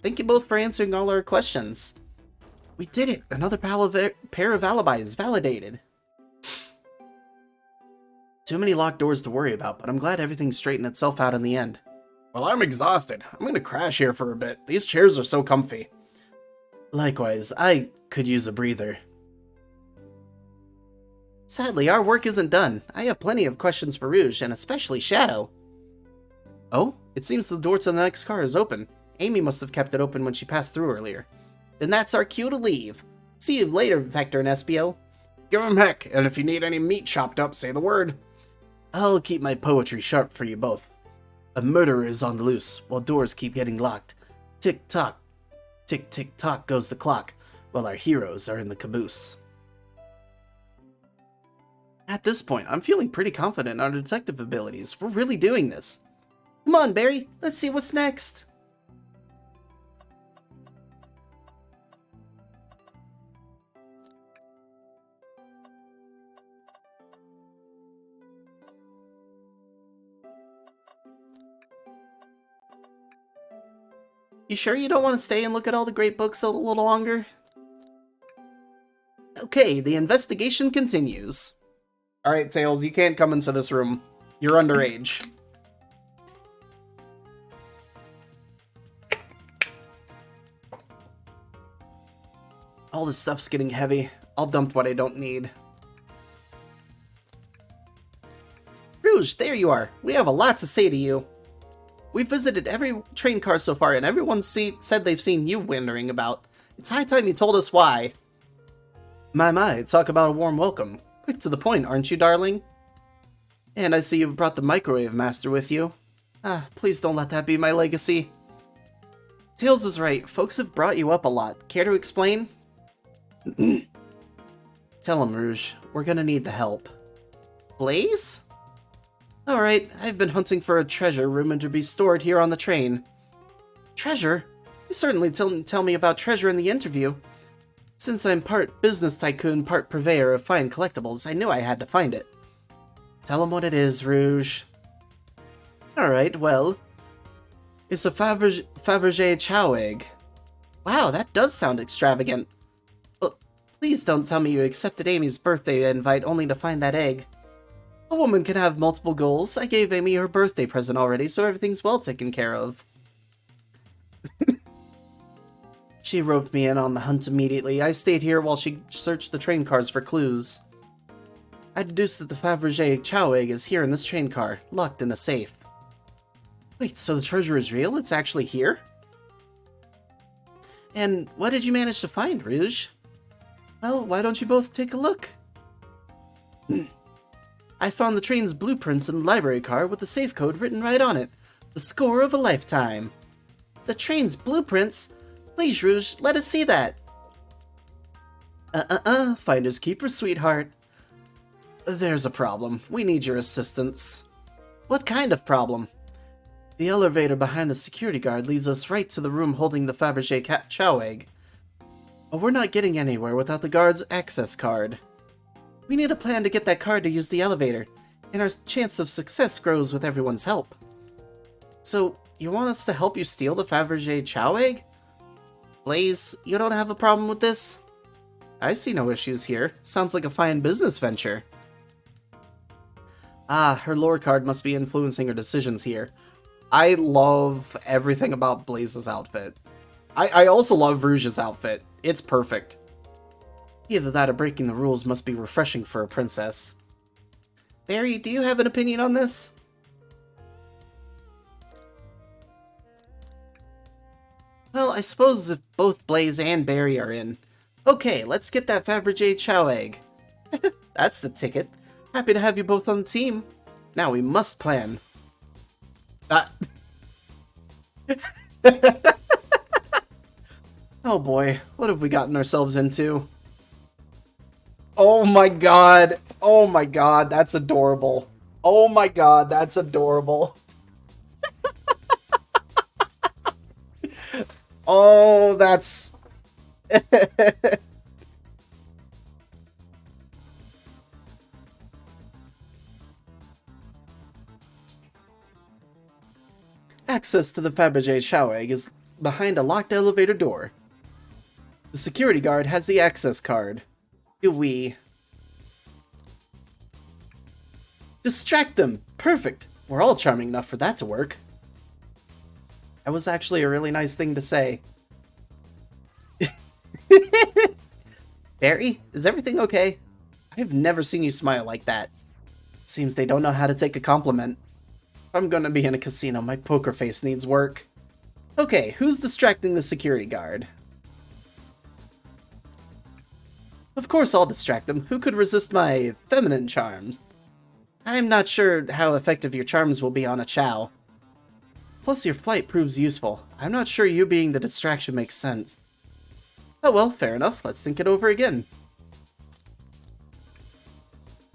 Thank you both for answering all our questions. We did it! Another pair of alibis validated. Too many locked doors to worry about, but I'm glad everything straightened itself out in the end. Well, I'm exhausted. I'm gonna crash here for a bit. These chairs are so comfy. Likewise, I could use a breather. Sadly, our work isn't done. I have plenty of questions for Rouge, and especially Shadow. Oh, it seems the door to the next car is open. Amy must have kept it open when she passed through earlier. Then that's our cue to leave. See you later, Vector and SBO. Give 'em heck, and if you need any meat chopped up, say the word. I'll keep my poetry sharp for you both. A murderer is on the loose, while doors keep getting locked. Tick-tock, tick-tick-tock goes the clock, while our heroes are in the caboose. At this point, I'm feeling pretty confident in our detective abilities. We're really doing this. Come on, Barry, let's see what's next. You sure you don't want to stay and look at all the great books a little longer? Okay, the investigation continues. Alright, Tails, you can't come into this room. You're underage. All this stuff's getting heavy. I'll dump what I don't need. Rouge, there you are. We have a lot to say to you. We've visited every train car so far, and everyone said they've seen you wandering about. It's high time you told us why. My, talk about a warm welcome. Quick to the point, aren't you, darling? And I see you've brought the Microwave Master with you. Ah, please don't let that be my legacy. Tails is right. Folks have brought you up a lot. Care to explain? Tell him, Rouge. We're gonna need the help. Blaze? Alright, I've been hunting for a treasure rumored to be stored here on the train. Treasure? You certainly didn't tell me about treasure in the interview. Since I'm part business tycoon, part purveyor of fine collectibles, I knew I had to find it. Tell him what it is, Rouge. Alright, well... It's a Fabergé Chow egg. Wow, that does sound extravagant. Well, please don't tell me you accepted Amy's birthday invite only to find that egg. A woman can have multiple goals. I gave Amy her birthday present already, so everything's well taken care of. She roped me in on the hunt immediately. I stayed here while she searched the train cars for clues. I deduced that the Fabergé Chow egg is here in this train car, locked in a safe. Wait, so the treasure is real? It's actually here? And what did you manage to find, Rouge? Well, why don't you both take a look? I found the train's blueprints in the library car with the safe code written right on it. The score of a lifetime. The train's blueprints? Please, Rouge, let us see that. Finders keepers, sweetheart. There's a problem. We need your assistance. What kind of problem? The elevator behind the security guard leads us right to the room holding the Fabergé Chow egg. But we're not getting anywhere without the guard's access card. We need a plan to get that card to use the elevator, and our chance of success grows with everyone's help. So, you want us to help you steal the Fabergé Chow egg? Blaze, you don't have a problem with this? I see no issues here. Sounds like a fine business venture. Ah, her lore card must be influencing her decisions here. I love everything about Blaze's outfit. I also love Rouge's outfit. It's perfect. Either that or breaking the rules must be refreshing for a princess. Barry, do you have an opinion on this? Well, I suppose if both Blaze and Barry are in. Okay, let's get that Fabergé Chow egg. That's the ticket. Happy to have you both on the team. Now we must plan. Oh boy, what have we gotten ourselves into? Oh my god. Oh my god, that's adorable. Oh my god, that's adorable. Oh, that's... Access to the Fabergé Chow egg is behind a locked elevator door. The security guard has the access card. Do we... Distract them! Perfect! We're all charming enough for that to work. That was actually a really nice thing to say. Barry, is everything okay? I've never seen you smile like that. Seems they don't know how to take a compliment. If I'm gonna be in a casino, my poker face needs work. Okay, who's distracting the security guard? Of course I'll distract them. Who could resist my feminine charms? I'm not sure how effective your charms will be on a Chow. Plus your flight proves useful. I'm not sure you being the distraction makes sense. Oh well, fair enough. Let's think it over again.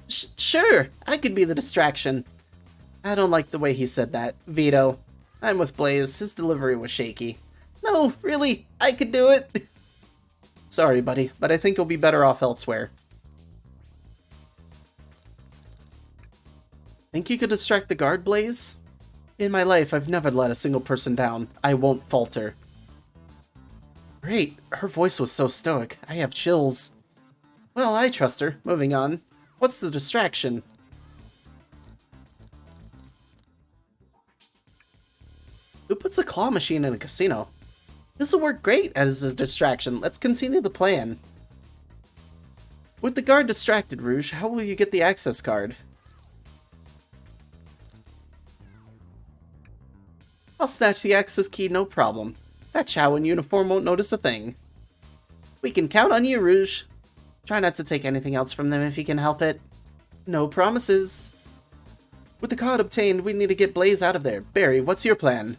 Sure, I could be the distraction. I don't like the way he said that. Veto. I'm with Blaze. His delivery was shaky. No, really, I could do it. Sorry, buddy, but I think you'll be better off elsewhere. Think you could distract the guard, Blaze? In my life, I've never let a single person down. I won't falter. Great, her voice was so stoic. I have chills. Well, I trust her. Moving on. What's the distraction? Who puts a claw machine in a casino? This'll work great as a distraction. Let's continue the plan. With the guard distracted, Rouge, how will you get the access card? I'll snatch the access key, no problem. That Chow in uniform won't notice a thing. We can count on you, Rouge. Try not to take anything else from them if you can help it. No promises. With the code obtained, we need to get Blaze out of there. Barry, what's your plan?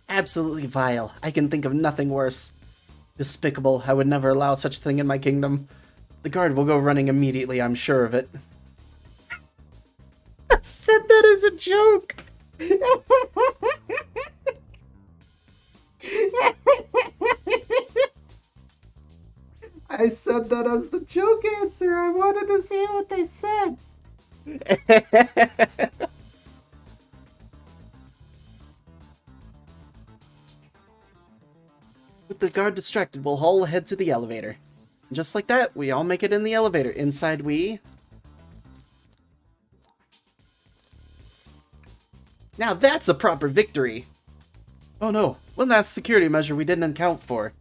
Absolutely vile. I can think of nothing worse. Despicable. I would never allow such a thing in my kingdom. The guard will go running immediately, I'm sure of it. I said that as a joke! I said that as the joke answer. I wanted to see what they said. With the guard distracted, we'll all head to the elevator. And just like that, we all make it in the elevator. Inside we... Now that's a proper victory! Oh no, one last security measure we didn't account for.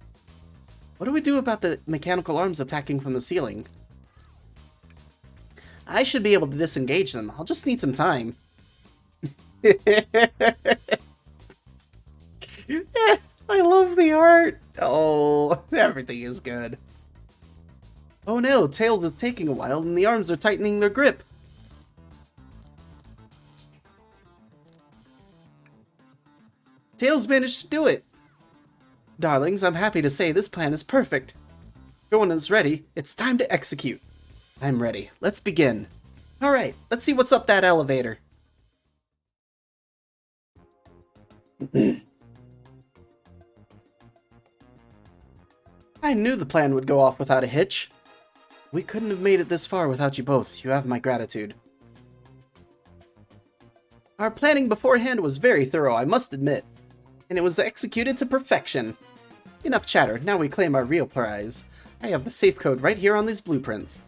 What do we do about the mechanical arms attacking from the ceiling? I should be able to disengage them. I'll just need some time. I love the art! Oh, everything is good. Oh no, Tails is taking a while and the arms are tightening their grip. Tails managed to do it! Darlings, I'm happy to say this plan is perfect. Everyone is ready. It's time to execute. I'm ready. Let's begin. Alright, let's see what's up that elevator. I knew the plan would go off without a hitch. We couldn't have made it this far without you both. You have my gratitude. Our planning beforehand was very thorough, I must admit. And it was executed to perfection. Enough chatter, now we claim our real prize. I have the safe code right here on these blueprints.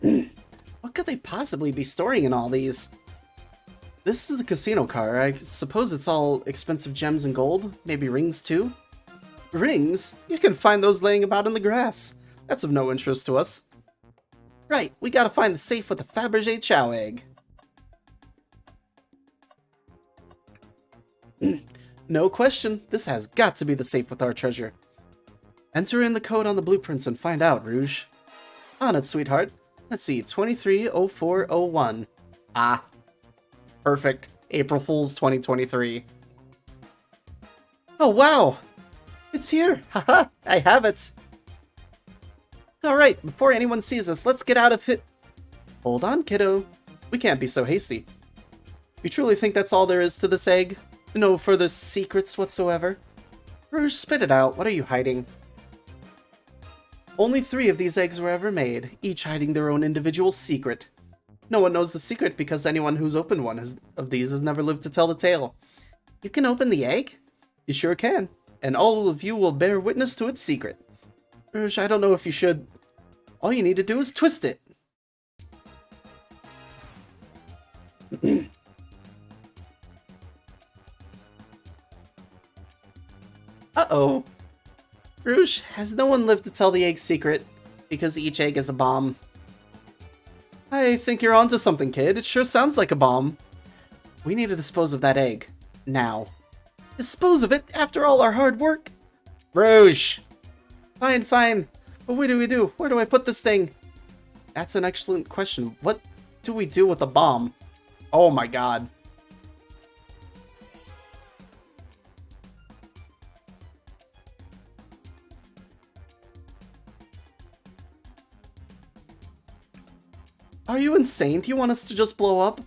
What could they possibly be storing in all these? This is the casino car. I suppose it's all expensive gems and gold. Maybe rings too? Rings? You can find those laying about in the grass. That's of no interest to us. Right, we gotta find the safe with the Fabergé Chow egg. No question, this has got to be the safe with our treasure. Enter in the code on the blueprints and find out, Rouge. On it, sweetheart. Let's see, 230401. Ah. Perfect. April Fool's 2023. Oh, wow! It's here! Haha, I have it! Alright, before anyone sees us, let's get out of it. Hold on, kiddo. We can't be so hasty. You truly think that's all there is to this egg? No further secrets whatsoever? Rouge, spit it out. What are you hiding? Only 3 of these eggs were ever made, each hiding their own individual secret. No one knows the secret because anyone who's opened one of these has never lived to tell the tale. You can open the egg? You sure can. And all of you will bear witness to its secret. Rouge, I don't know if you should. All you need to do is twist it. Uh-oh. Rouge, has no one lived to tell the egg's secret? Because each egg is a bomb. I think you're onto something, kid. It sure sounds like a bomb. We need to dispose of that egg. Now. Dispose of it after all our hard work? Rouge! Fine, fine. But what do we do? Where do I put this thing? That's an excellent question. What do we do with a bomb? Oh my god. Are you insane? Do you want us to just blow up?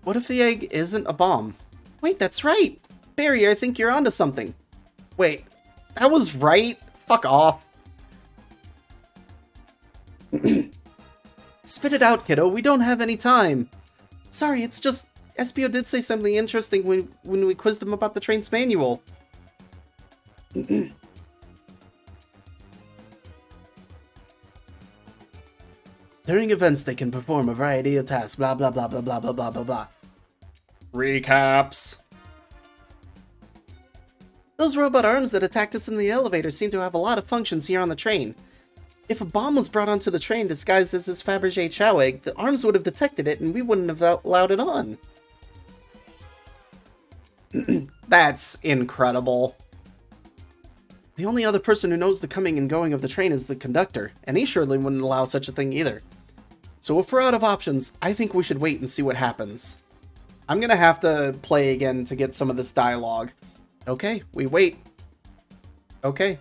What if the egg isn't a bomb? Wait, that's right! Barry, I think you're onto something. Wait, that was right? Fuck off. Spit it out, kiddo. We don't have any time. Sorry, it's just... Espio did say something interesting when we quizzed him about the train's manual. During events, they can perform a variety of tasks, blah blah blah blah blah blah blah blah blah. Recaps. Those robot arms that attacked us in the elevator seem to have a lot of functions here on the train. If a bomb was brought onto the train disguised as this Fabergé Chow egg, the arms would have detected it and we wouldn't have allowed it on. That's incredible. The only other person who knows the coming and going of the train is the conductor, and he surely wouldn't allow such a thing either. So if we're out of options, I think we should wait and see what happens. I'm gonna have to play again to get some of this dialogue. Okay, we wait. Okay.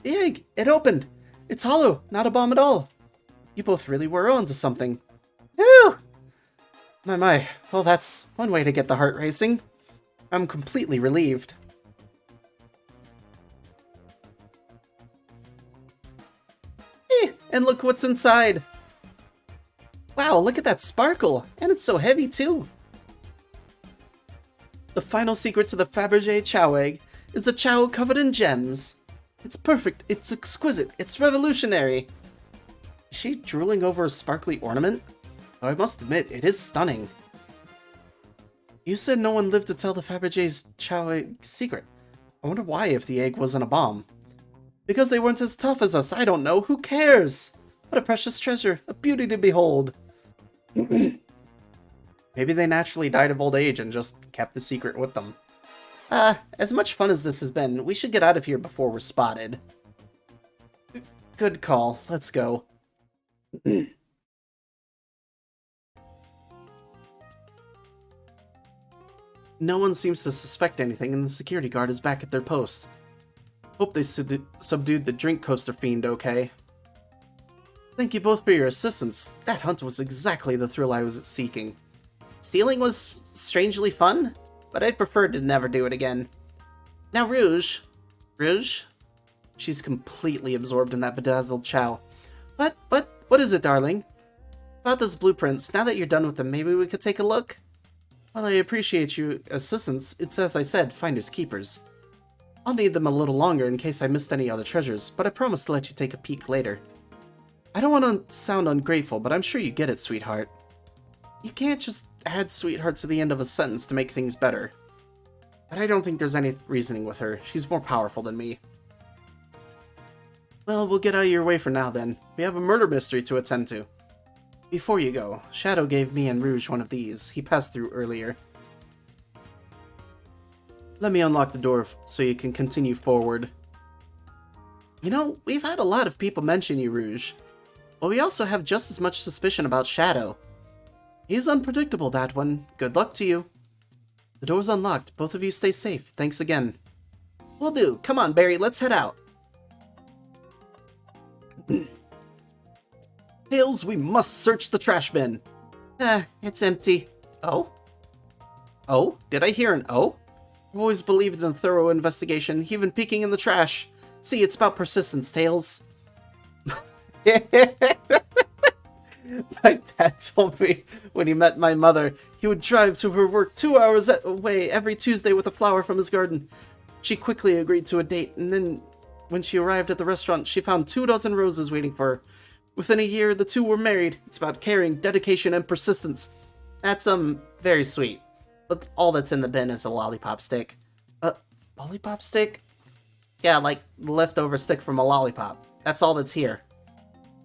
The egg! It opened! It's hollow, not a bomb at all. You both really were onto something. Woo! My. Well, that's one way to get the heart racing. I'm completely relieved. And look what's inside. Wow, look at that sparkle! And it's so heavy, too. The final secret to the Fabergé Chow egg is a chow covered in gems. It's perfect, it's exquisite, it's revolutionary. Is she drooling over a sparkly ornament? Oh, I must admit, it is stunning. You said no one lived to tell the Fabergé's Chow egg secret. I wonder why if the egg wasn't a bomb. Because they weren't as tough as us, I don't know. Who cares? What a precious treasure, a beauty to behold. Maybe they naturally died of old age and just kept the secret with them. As much fun as this has been, we should get out of here before we're spotted. Good call. Let's go. No one seems to suspect anything, and the security guard is back at their post. Hope they subdued the drink coaster fiend okay. Thank you both for your assistance. That hunt was exactly the thrill I was seeking. Stealing was strangely fun, but I'd prefer to never do it again. Now Rouge. Rouge? She's completely absorbed in that bedazzled chow. What is it, darling? About those blueprints, now that you're done with them, maybe we could take a look? While I appreciate your assistance, it's as I said, finders keepers. I'll need them a little longer in case I missed any other treasures, but I promise to let you take a peek later. I don't want to sound ungrateful, but I'm sure you get it, sweetheart. You can't just add sweetheart to the end of a sentence to make things better. But I don't think there's any reasoning with her. She's more powerful than me. Well, we'll get out of your way for now then. We have a murder mystery to attend to. Before you go, Shadow gave me and Rouge one of these. He passed through earlier. Let me unlock the door so you can continue forward. You know, we've had a lot of people mention you, Rouge. But we also have just as much suspicion about Shadow. He's unpredictable, that one. Good luck to you. The door's unlocked. Both of you stay safe. Thanks again. Will do. Come on, Barry, let's head out. Tails, we must search the trash bin. It's empty. Oh? Oh? Did I hear an oh? I've always believed in a thorough investigation, even peeking in the trash. See, it's about persistence, Tails. My dad told me when he met my mother, he would drive to her work 2 hours away every Tuesday with a flower from his garden. She quickly agreed to a date, and then when she arrived at the restaurant, she found 24 roses waiting for her. Within a year, the two were married. It's about caring, dedication, and persistence. That's, very sweet. But all that's in the bin is a lollipop stick. Lollipop stick? Yeah, like the leftover stick from a lollipop. That's all that's here.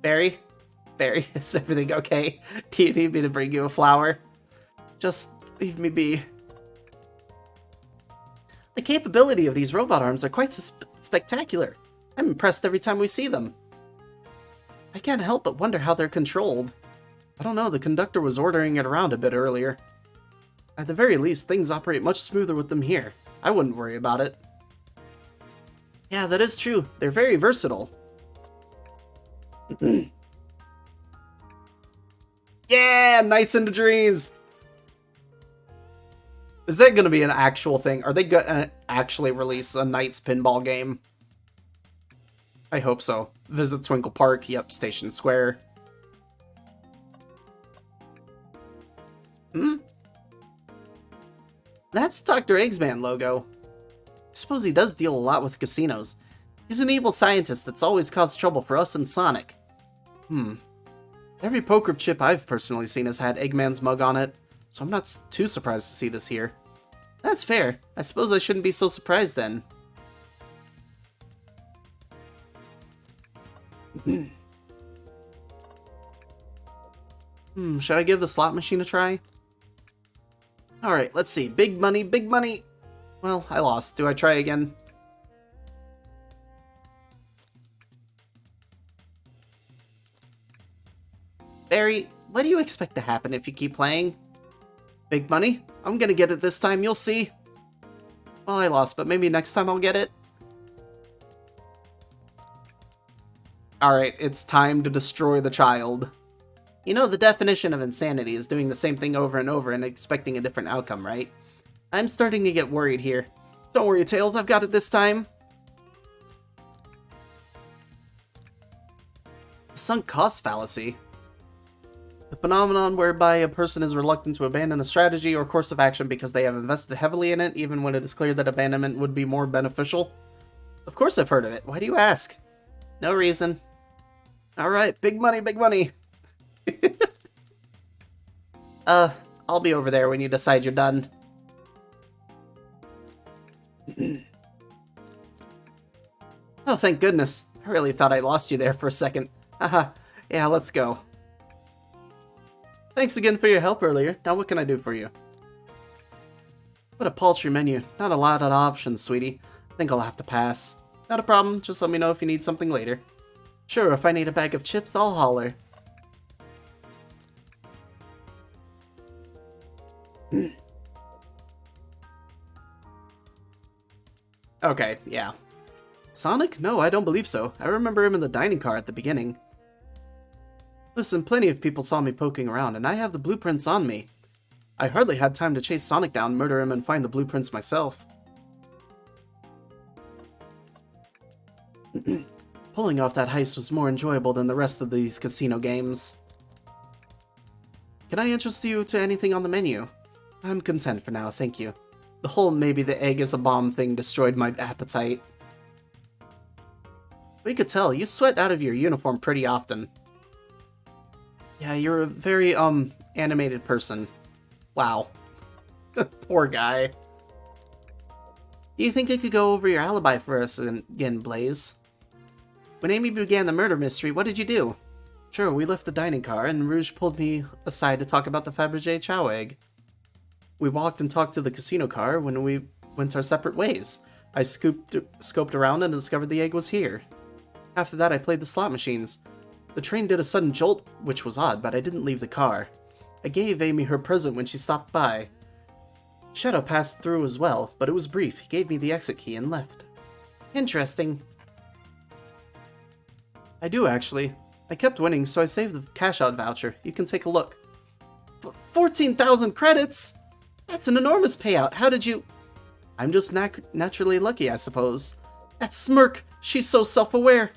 Barry? Barry, is everything okay? Do you need me to bring you a flower? Just leave me be. The capability of these robot arms are quite spectacular. I'm impressed every time we see them. I can't help but wonder how they're controlled. I don't know, the conductor was ordering it around a bit earlier. At the very least, things operate much smoother with them here. I wouldn't worry about it. Yeah, that is true. They're very versatile. Yeah, Nights into Dreams! Is that going to be an actual thing? Are they going to actually release a Knights pinball game? I hope so. Visit Twinkle Park. Yep, Station Square. That's Dr. Eggman logo. I suppose he does deal a lot with casinos. He's an evil scientist that's always caused trouble for us and Sonic. Every poker chip I've personally seen has had Eggman's mug on it, so I'm not too surprised to see this here. That's fair. I suppose I shouldn't be so surprised then. Should I give the slot machine a try? Alright, let's see. Big money, big money! Well, I lost. Do I try again? Barry, what do you expect to happen if you keep playing? Big money? I'm gonna get it this time, you'll see. Well, I lost, but maybe next time I'll get it. Alright, it's time to destroy the child. You know, the definition of insanity is doing the same thing over and over and expecting a different outcome, right? I'm starting to get worried here. Don't worry, Tails, I've got it this time. The sunk cost fallacy. The phenomenon whereby a person is reluctant to abandon a strategy or course of action because they have invested heavily in it, even when it is clear that abandonment would be more beneficial. Of course I've heard of it. Why do you ask? No reason. Alright, big money, big money. I'll be over there when you decide you're done. Oh, thank goodness. I really thought I lost you there for a second. Haha, yeah, let's go. Thanks again for your help earlier. Now what can I do for you? What a paltry menu. Not a lot of options, sweetie. I think I'll have to pass. Not a problem, just let me know if you need something later. Sure, if I need a bag of chips, I'll holler. Okay, yeah. Sonic? No, I don't believe so. I remember him in the dining car at the beginning. Listen, plenty of people saw me poking around, and I have the blueprints on me. I hardly had time to chase Sonic down, murder him, and find the blueprints myself. Pulling off that heist was more enjoyable than the rest of these casino games. Can I interest you to anything on the menu? I'm content for now, thank you. The whole maybe the egg is a bomb thing destroyed my appetite. We could tell, you sweat out of your uniform pretty often. Yeah, you're a very, animated person. Wow. Poor guy. Do you think you could go over your alibi for us again, Blaze? When Amy began the murder mystery, what did you do? Sure, we left the dining car, and Rouge pulled me aside to talk about the Fabergé chow egg. We walked and talked to the casino car when we went our separate ways. I scoped around and discovered the egg was here. After that, I played the slot machines. The train did a sudden jolt, which was odd, but I didn't leave the car. I gave Amy her present when she stopped by. Shadow passed through as well, but it was brief. He gave me the exit key and left. Interesting. I do, actually. I kept winning, so I saved the cash-out voucher. You can take a look. 14,000 credits?! That's an enormous payout. How did you... I'm just naturally lucky, I suppose. That smirk! She's so self-aware!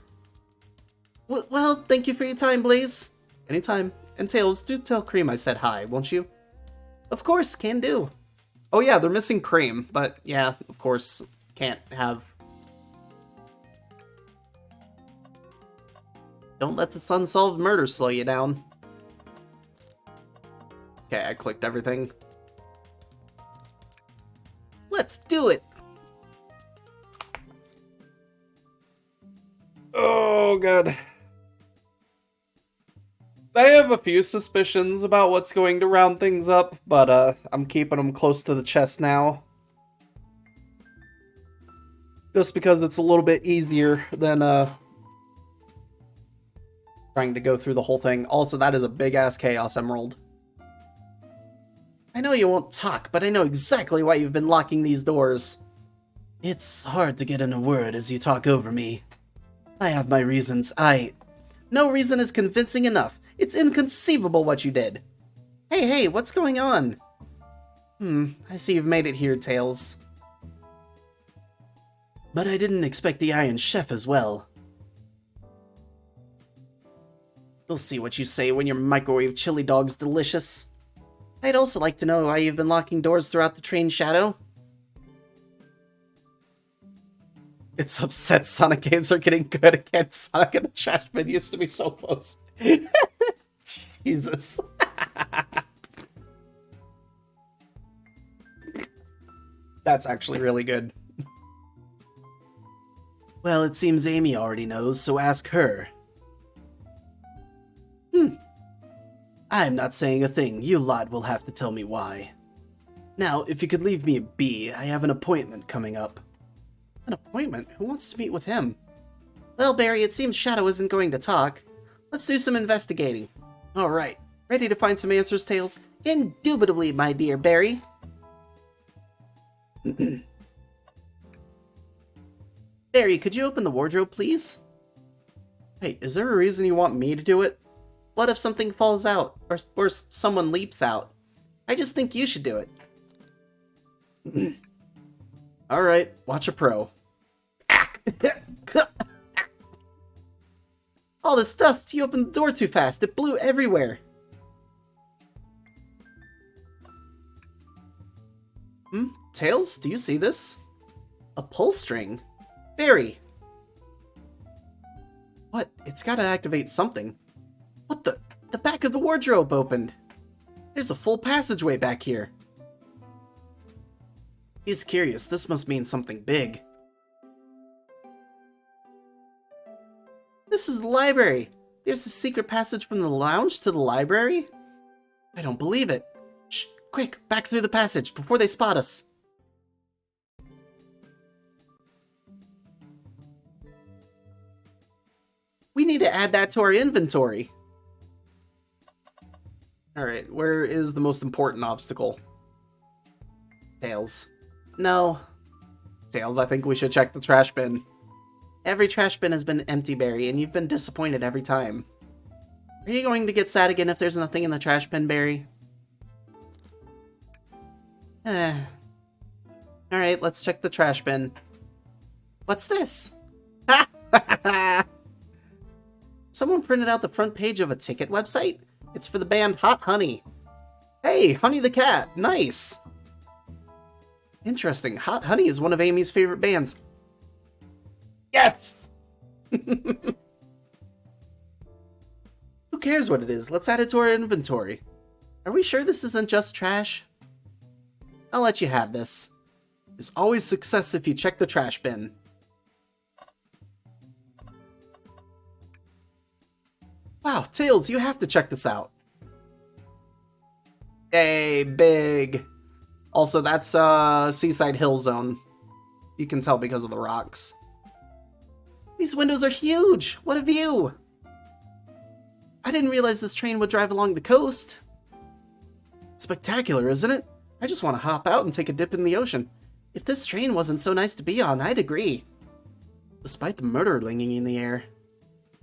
Well, thank you for your time, Blaze. Anytime. And Tails, do tell Cream I said hi, won't you? Of course, can do. Oh yeah, they're missing Cream, but yeah, of course, can't have... Don't let this unsolved murder slow you down. Okay, I clicked everything. Let's do it! Oh, God. I have a few suspicions about what's going to round things up, but I'm keeping them close to the chest now. Just because it's a little bit easier than trying to go through the whole thing. Also, that is a big-ass Chaos Emerald. I know you won't talk, but I know exactly why you've been locking these doors. It's hard to get in a word as you talk over me. I have my reasons. No reason is convincing enough. It's inconceivable what you did. Hey, what's going on? I see you've made it here, Tails. But I didn't expect the Iron Chef as well. We'll see what you say when your microwave chili dog's delicious. I'd also like to know why you've been locking doors throughout the train, Shadow. It's upset Sonic games are getting good again. Sonic and the Trash Bin used to be so close. Jesus. That's actually really good. Well, it seems Amy already knows, so ask her. I'm not saying a thing. You lot will have to tell me why. Now, if you could leave me be, I have an appointment coming up. An appointment? Who wants to meet with him? Well, Barry, it seems Shadow isn't going to talk. Let's do some investigating. Alright, ready to find some answers, Tails? Indubitably, my dear Barry. Barry, could you open the wardrobe, please? Hey, is there a reason you want me to do it? What if something falls out, or someone leaps out? I just think you should do it. Alright, watch a pro. All this dust! You opened the door too fast! It blew everywhere! Tails, do you see this? A pull string? Barry! What? It's gotta activate something. What the? The back of the wardrobe opened! There's a full passageway back here. He's curious. This must mean something big. This is the library! There's a secret passage from the lounge to the library? I don't believe it. Shh! Quick! Back through the passage before they spot us! We need to add that to our inventory. Alright, where is the most important obstacle? Tails. No. Tails, I think we should check the trash bin. Every trash bin has been empty, Barry, and you've been disappointed every time. Are you going to get sad again if there's nothing in the trash bin, Barry? Alright, let's check the trash bin. What's this? Someone printed out the front page of a ticket website? It's for the band Hot Honey. Hey, Honey the Cat. Nice. Interesting. Hot Honey is one of Amy's favorite bands. Yes! Who cares what it is? Let's add it to our inventory. Are we sure this isn't just trash? I'll let you have this. There's always success if you check the trash bin. Wow, Tails, you have to check this out. Hey, big. Also, that's Seaside Hill Zone. You can tell because of the rocks. These windows are huge! What a view! I didn't realize this train would drive along the coast. Spectacular, isn't it? I just want to hop out and take a dip in the ocean. If this train wasn't so nice to be on, I'd agree. Despite the murder lingering in the air.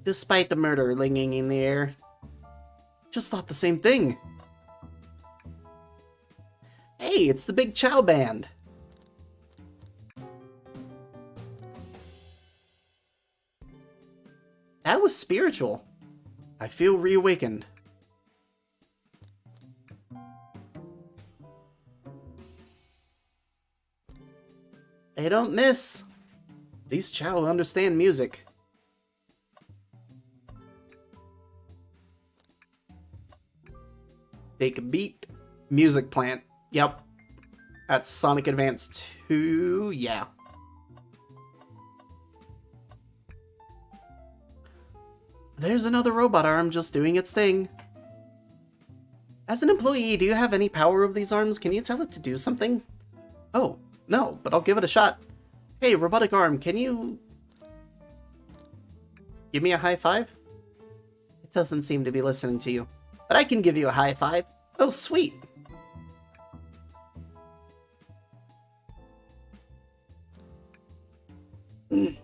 Despite the murder lingering in the air. Just thought the same thing. Hey, it's the Big Chow Band. That was spiritual. I feel reawakened. They don't miss. These Chow understand music. Take a beat. Music plant. Yep. That's Sonic Advance 2. Yeah. There's another robot arm just doing its thing. As an employee, do you have any power over these arms? Can you tell it to do something? Oh, no, but I'll give it a shot. Hey, robotic arm, can you give me a high five? It doesn't seem to be listening to you, but I can give you a high five. Oh, sweet. I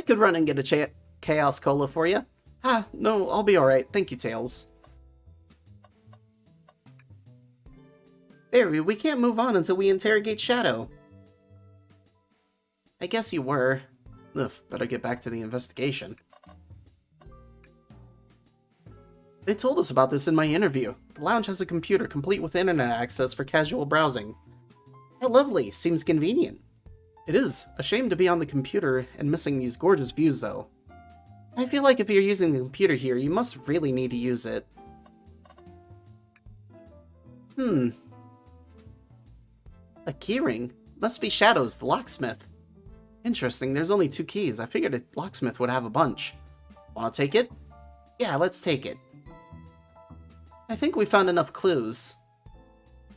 could run and get a Chaos Cola for you. Ah, no, I'll be alright. Thank you, Tails. Barry, we can't move on until we interrogate Shadow. I guess you were. Ugh, better get back to the investigation. They told us about this in my interview. The lounge has a computer complete with internet access for casual browsing. How lovely. Seems convenient. It is. A shame to be on the computer and missing these gorgeous views, though. I feel like if you're using the computer here, you must really need to use it. A keyring? Must be Shadow's, the locksmith. Interesting, there's only 2 keys. I figured a locksmith would have a bunch. Wanna take it? Yeah, let's take it. I think we found enough clues.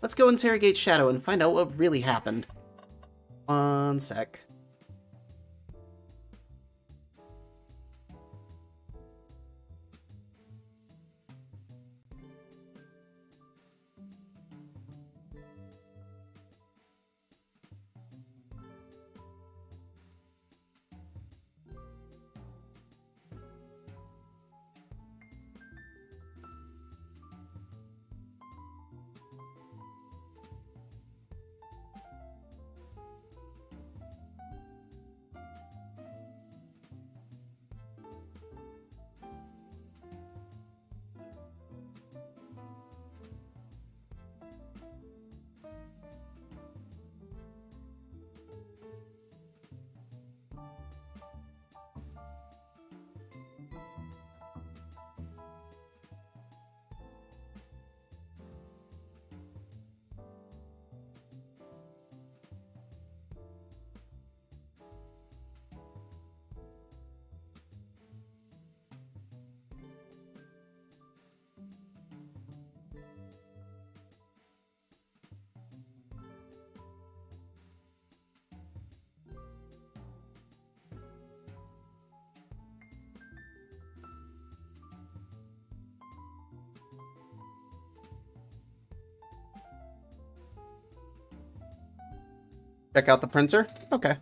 Let's go interrogate Shadow and find out what really happened. One sec. Check out the printer? Okay.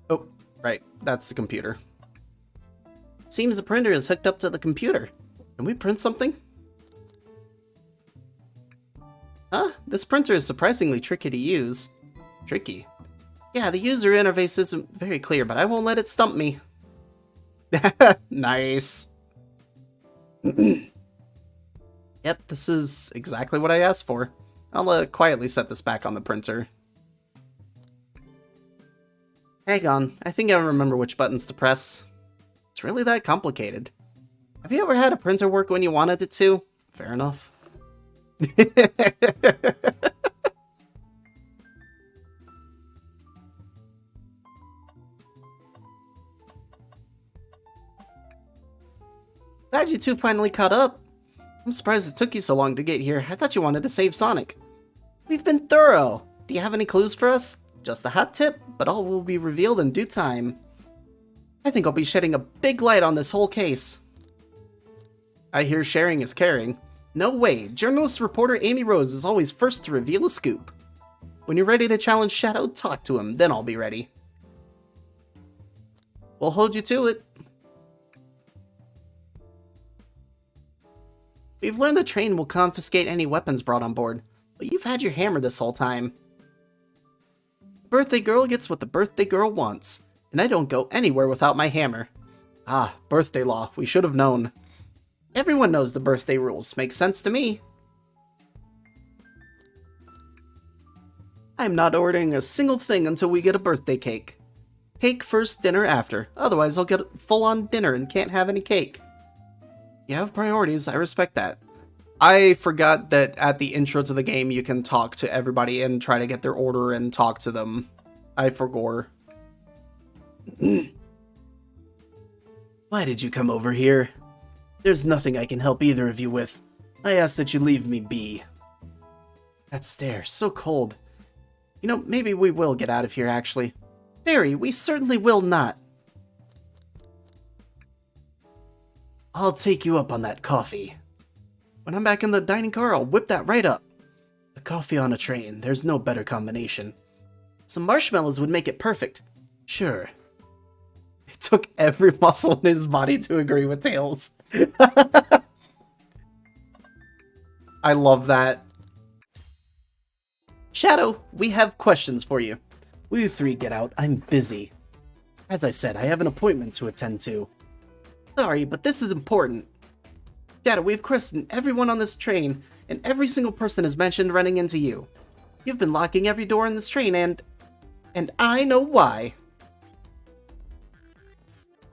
Oh, right. That's the computer. Seems the printer is hooked up to the computer. Can we print something? Huh? This printer is surprisingly tricky to use. Tricky? Yeah, the user interface isn't very clear, but I won't let it stump me. Nice. Yep, this is exactly what I asked for. I'll quietly set this back on the printer. Hang on, I think I remember which buttons to press. It's really that complicated. Have you ever had a printer work when you wanted it to? Fair enough. Glad you two finally caught up. I'm surprised it took you so long to get here. I thought you wanted to save Sonic. We've been thorough. Do you have any clues for us? Just a hot tip, but all will be revealed in due time. I think I'll be shedding a big light on this whole case. I hear sharing is caring. No way. Journalist reporter Amy Rose is always first to reveal a scoop. When you're ready to challenge Shadow, talk to him, then I'll be ready. We'll hold you to it. We've learned the train will confiscate any weapons brought on board, but you've had your hammer this whole time. The birthday girl gets what the birthday girl wants, and I don't go anywhere without my hammer. Ah, birthday law, we should have known. Everyone knows the birthday rules, makes sense to me. I'm not ordering a single thing until we get a birthday cake. Cake first, dinner after, otherwise I'll get full-on dinner and can't have any cake. You have priorities, I respect that. I forgot that at the intro to the game you can talk to everybody and try to get their order and talk to them. I forgot. Why did you come over here? There's nothing I can help either of you with. I ask that you leave me be. That stare, so cold. You know, maybe we will get out of here, actually. Fairy, we certainly will not. I'll take you up on that coffee. When I'm back in the dining car, I'll whip that right up. The coffee on a train, there's no better combination. Some marshmallows would make it perfect. Sure. It took every muscle in his body to agree with Tails. I love that. Shadow, we have questions for you. Will you three get out? I'm busy. As I said, I have an appointment to attend to. Sorry, but this is important. Shadow, we've questioned everyone on this train, and every single person has mentioned running into you. You've been locking every door in this train, and I know why.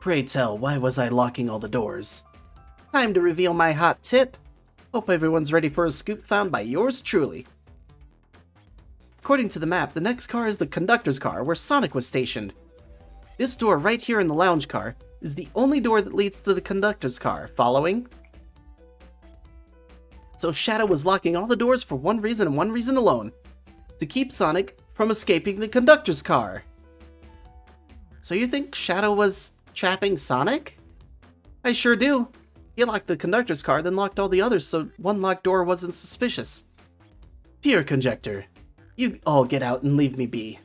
Pray tell, why was I locking all the doors? Time to reveal my hot tip. Hope everyone's ready for a scoop found by yours truly. According to the map, the next car is the conductor's car, where Sonic was stationed. This door right here in the lounge car is the only door that leads to the conductor's car. Following? So Shadow was locking all the doors for one reason and one reason alone. To keep Sonic from escaping the conductor's car. So you think Shadow was trapping Sonic? I sure do. He locked the conductor's car, then locked all the others so one locked door wasn't suspicious. Pure conjecture. You all get out and leave me be.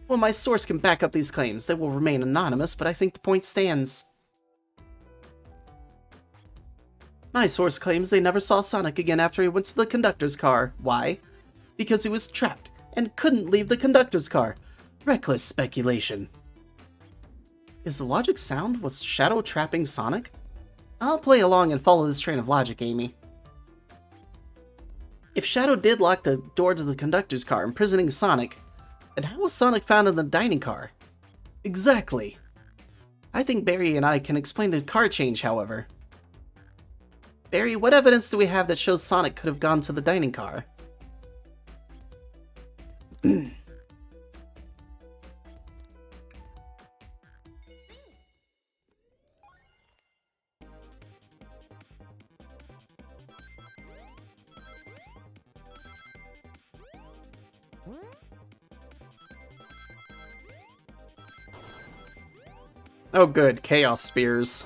Well, my source can back up these claims. They will remain anonymous, but I think the point stands. My source claims they never saw Sonic again after he went to the conductor's car. Why? Because he was trapped and couldn't leave the conductor's car. Reckless speculation. Is the logic sound? Was Shadow trapping Sonic? I'll play along and follow this train of logic, Amy. If Shadow did lock the door to the conductor's car, imprisoning Sonic, then how was Sonic found in the dining car? Exactly. I think Barry and I can explain the car change, however. Barry, what evidence do we have that shows Sonic could have gone to the dining car? Oh good, Chaos Spears.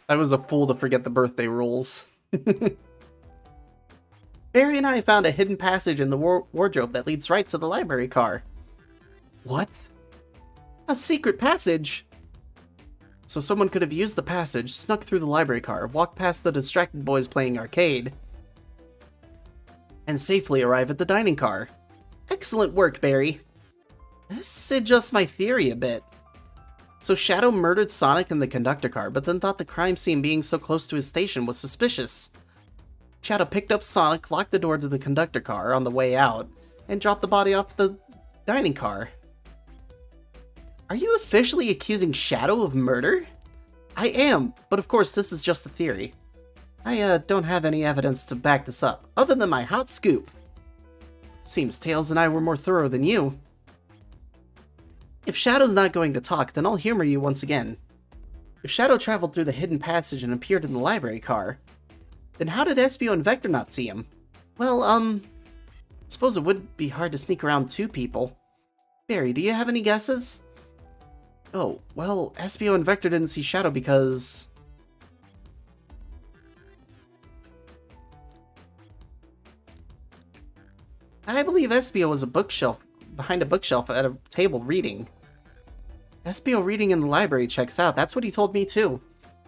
I was a fool to forget the birthday rules. Barry and I found a hidden passage in the wardrobe that leads right to the library car. What? A secret passage? So someone could have used the passage, snuck through the library car, walked past the distracted boys playing arcade, and safely arrive at the dining car. Excellent work, Barry. This adjusts my theory a bit. So Shadow murdered Sonic in the conductor car, but then thought the crime scene being so close to his station was suspicious. Shadow picked up Sonic, locked the door to the conductor car on the way out, and dropped the body off the dining car. Are you officially accusing Shadow of murder? I am, but of course this is just a theory. I don't have any evidence to back this up, other than my hot scoop. Seems Tails and I were more thorough than you. If Shadow's not going to talk, then I'll humor you once again. If Shadow traveled through the hidden passage and appeared in the library car, then how did Espio and Vector not see him? Well, suppose it would be hard to sneak around two people. Barry, do you have any guesses? Oh, well, Espio and Vector didn't see Shadow because... I believe Espio was behind a bookshelf at a table reading. Espio reading in the library checks out. That's what he told me too.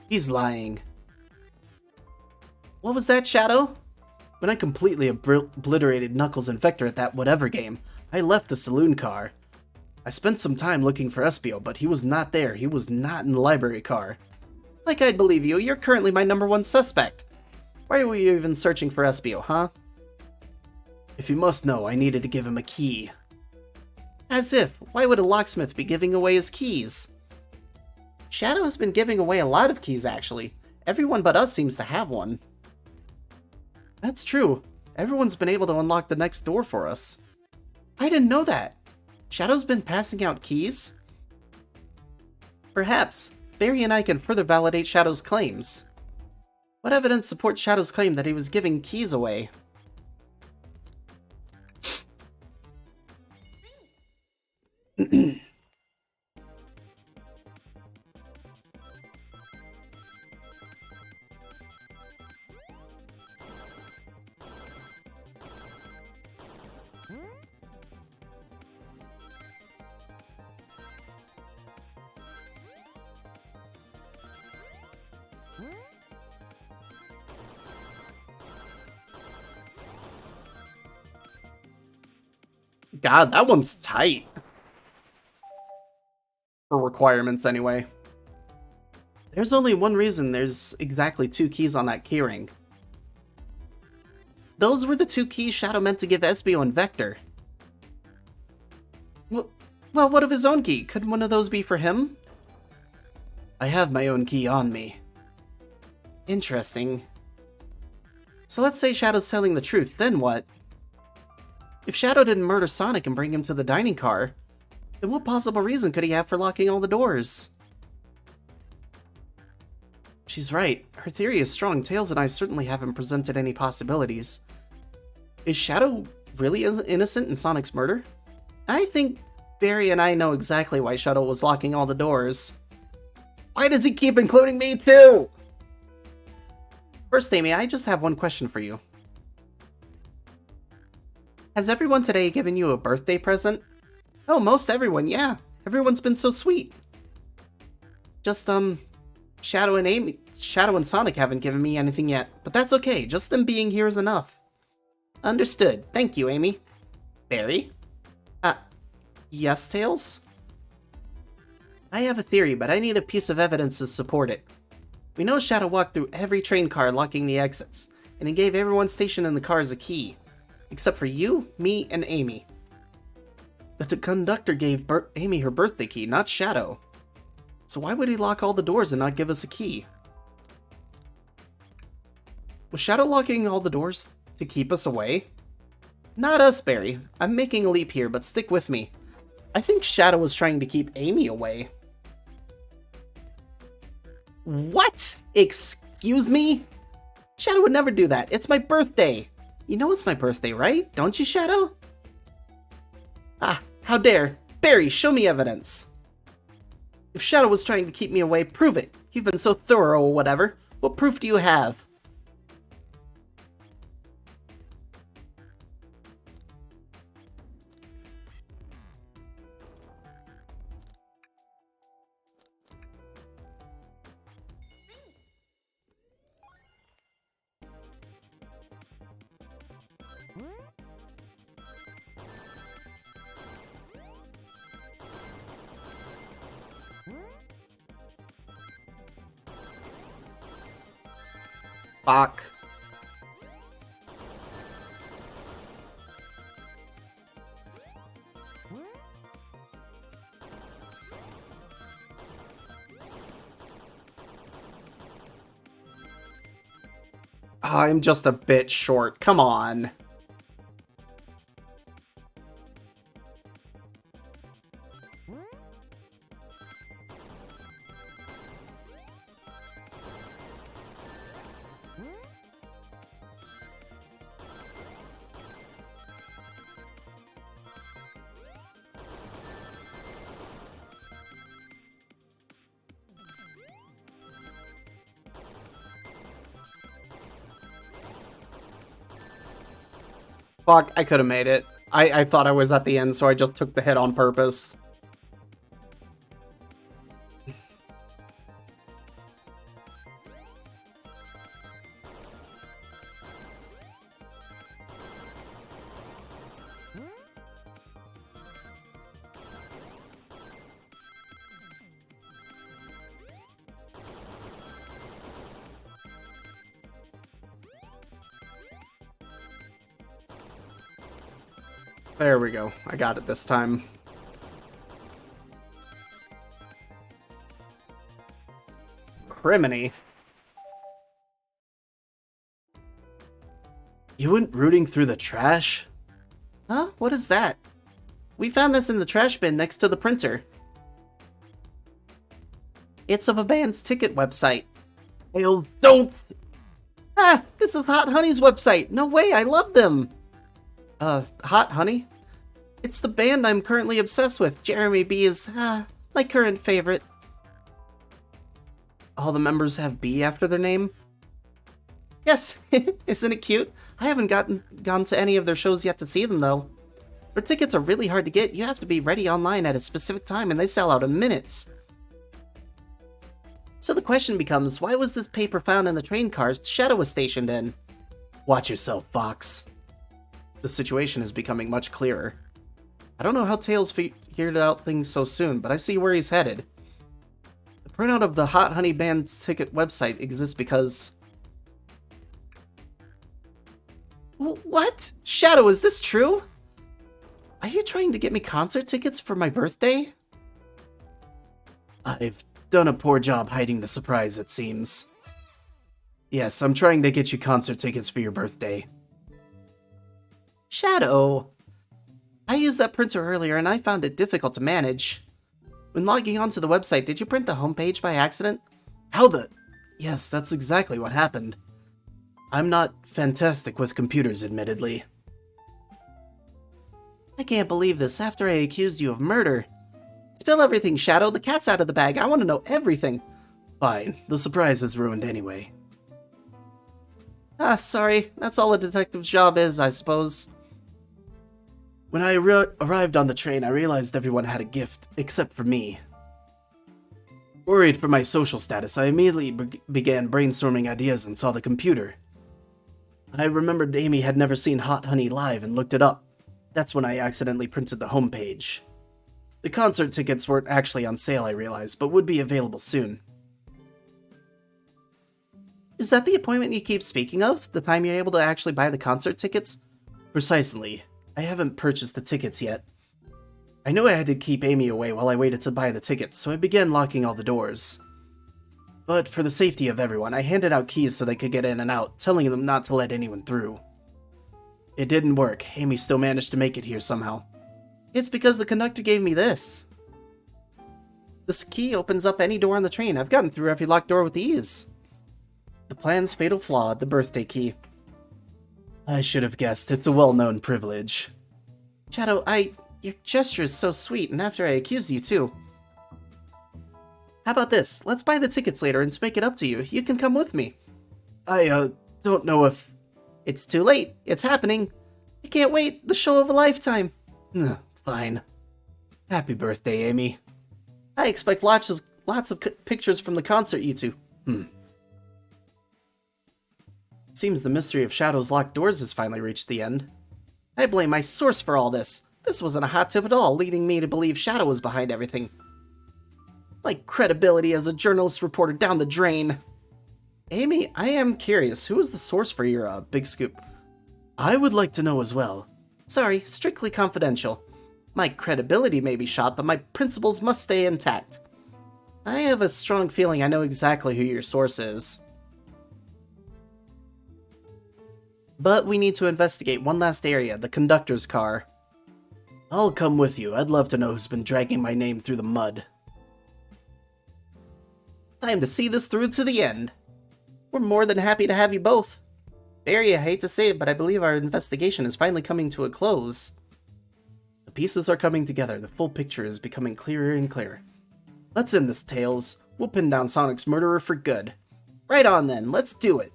He's lying. What was that, Shadow? When I completely obliterated Knuckles and Vector at that whatever game, I left the saloon car. I spent some time looking for Espio, but he was not there. He was not in the library car. Like I'd believe you, you're currently my #1 suspect. Why were you even searching for Espio, huh? If you must know, I needed to give him a key. As if, why would a locksmith be giving away his keys? Shadow has been giving away a lot of keys, actually. Everyone but us seems to have one. That's true. Everyone's been able to unlock the next door for us. I didn't know that. Shadow's been passing out keys? Perhaps. Barry and I can further validate Shadow's claims. What evidence supports Shadow's claim that he was giving keys away? God, that one's tight. For requirements, anyway. There's only one reason there's exactly 2 keys on that keyring. those were the two keys Shadow meant to give Espio and Vector. Well, what of his own key? Couldn't one of those be for him? I have my own key on me. Interesting. So let's say Shadow's telling the truth, then what? If Shadow didn't murder Sonic and bring him to the dining car, then what possible reason could he have for locking all the doors? She's right. Her theory is strong. Tails and I certainly haven't presented any possibilities. Is Shadow really innocent in Sonic's murder? I think Barry and I know exactly why Shadow was locking all the doors. Why does he keep including me too? First, Amy, I just have one question for you. Has everyone today given you a birthday present? Oh, most everyone, yeah. Everyone's been so sweet. Just, Shadow and Sonic haven't given me anything yet, but that's okay. Just them being here is enough. Understood. Thank you, Amy. Barry? Yes, Tails? I have a theory, but I need a piece of evidence to support it. We know Shadow walked through every train car locking the exits, and he gave everyone stationed in the cars a key. Except for you, me, and Amy. The conductor gave Amy her birthday key, not Shadow. So why would he lock all the doors and not give us a key? Was Shadow locking all the doors to keep us away? Not us, Barry. I'm making a leap here, but stick with me. I think Shadow was trying to keep Amy away. What? Excuse me? Shadow would never do that. It's my birthday. You know it's my birthday, right? Don't you, Shadow? How dare. Barry, show me evidence. If Shadow was trying to keep me away, prove it. You've been so thorough or whatever. What proof do you have? Fuck. I'm just a bit short. Come on. Fuck, I could have made it. I thought I was at the end, so I just took the hit on purpose. There we go. I got it this time. Criminy. You went rooting through the trash? Huh? What is that? We found this in the trash bin next to the printer. It's of a band's ticket website. Tails, don't! This is Hot Honey's website. No way, I love them. Hot Honey? It's the band I'm currently obsessed with. Jeremy B is, my current favorite. All the members have B after their name? Yes, isn't it cute? I haven't gone to any of their shows yet to see them, though. Their tickets are really hard to get. You have to be ready online at a specific time, and they sell out in minutes. So the question becomes, why was this paper found in the train cars Shadow was stationed in? Watch yourself, Fox. The situation is becoming much clearer. I don't know how Tails figured out things so soon, but I see where he's headed. The printout of the Hot Honey Band's ticket website exists because... What? Shadow, is this true? Are you trying to get me concert tickets for my birthday? I've done a poor job hiding the surprise, it seems. Yes, I'm trying to get you concert tickets for your birthday. Shadow! I used that printer earlier and I found it difficult to manage. When logging onto the website, did you print the homepage by accident? How the... Yes, that's exactly what happened. I'm not fantastic with computers, admittedly. I can't believe this after I accused you of murder. Spill everything, Shadow. The cat's out of the bag. I want to know everything. Fine. The surprise is ruined anyway. Ah, sorry. That's all a detective's job is, I suppose. When I arrived on the train, I realized everyone had a gift, except for me. Worried for my social status, I immediately began brainstorming ideas and saw the computer. I remembered Amy had never seen Hot Honey live and looked it up. That's when I accidentally printed the homepage. The concert tickets weren't actually on sale, I realized, but would be available soon. Is that the appointment you keep speaking of? The time you're able to actually buy the concert tickets? Precisely. I haven't purchased the tickets yet. I knew I had to keep Amy away while I waited to buy the tickets, so I began locking all the doors. But for the safety of everyone, I handed out keys so they could get in and out, telling them not to let anyone through. It didn't work. Amy still managed to make it here somehow. It's because the conductor gave me this. This key opens up any door on the train. I've gotten through every locked door with ease. The plan's fatal flaw, the birthday key. I should have guessed. It's a well-known privilege. Shadow, your gesture is so sweet, and after I accused you too. How about this? Let's buy the tickets later, and to make it up to you, you can come with me. I, don't know if... It's too late. It's happening. I can't wait. The show of a lifetime. Fine. Happy birthday, Amy. I expect lots of pictures from the concert, you two. Seems the mystery of Shadow's locked doors has finally reached the end. I blame my source for all this. This wasn't a hot tip at all, leading me to believe Shadow was behind everything. My credibility as a journalist reporter down the drain. Amy, I am curious. Who is the source for your, big scoop? I would like to know as well. Sorry, strictly confidential. My credibility may be shot, but my principles must stay intact. I have a strong feeling I know exactly who your source is. But we need to investigate one last area, the conductor's car. I'll come with you. I'd love to know who's been dragging my name through the mud. Time to see this through to the end. We're more than happy to have you both. Barry, I hate to say it, but I believe our investigation is finally coming to a close. The pieces are coming together. The full picture is becoming clearer and clearer. Let's end this, Tails. We'll pin down Sonic's murderer for good. Right on then, let's do it.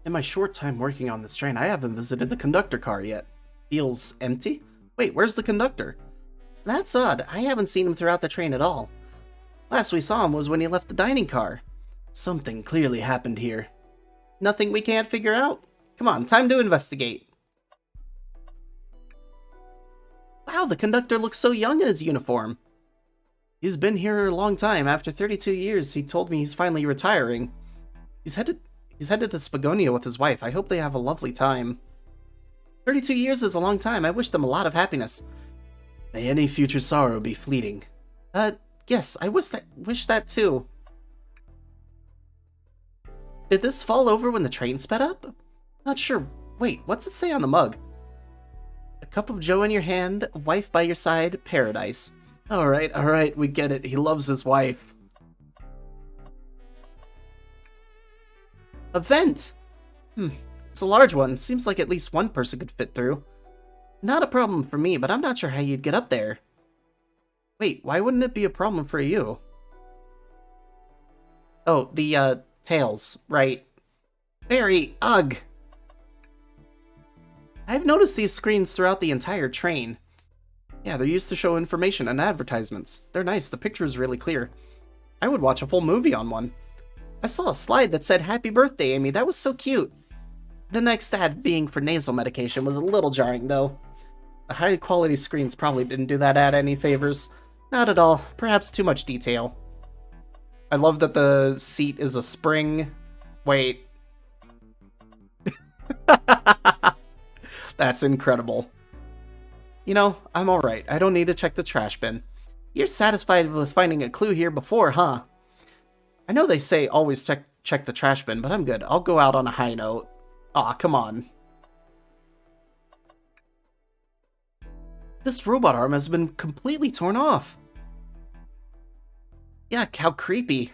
In my short time working on this train, I haven't visited the conductor car yet. Feels empty? Wait, where's the conductor? That's odd. I haven't seen him throughout the train at all. Last we saw him was when he left the dining car. Something clearly happened here. Nothing we can't figure out? Come on, time to investigate. Wow, the conductor looks so young in his uniform. He's been here a long time. After 32 years, he told me he's finally retiring. He's headed to Spagonia with his wife. I hope they have a lovely time. 32 years is a long time. I wish them a lot of happiness. May any future sorrow be fleeting. Yes, I wish that too. Did this fall over when the train sped up? Not sure. Wait, what's it say on the mug? A cup of joe in your hand, a wife by your side, paradise. Alright, we get it. He loves his wife. A vent! It's a large one. Seems like at least one person could fit through. Not a problem for me, but I'm not sure how you'd get up there. Wait, why wouldn't it be a problem for you? Oh, the, tails, right. Barry, ugh! I've noticed these screens throughout the entire train. Yeah, they're used to show information and advertisements. They're nice, the picture is really clear. I would watch a full movie on one. I saw a slide that said happy birthday, Amy. That was so cute. The next ad being for nasal medication was a little jarring, though. The high-quality screens probably didn't do that ad any favors. Not at all. Perhaps too much detail. I love that the seat is a spring. Wait. That's incredible. You know, I'm alright. I don't need to check the trash bin. You're satisfied with finding a clue here before, huh? I know they say always check the trash bin, but I'm good. I'll go out on a high note. Aw, come on. This robot arm has been completely torn off. Yuck, how creepy.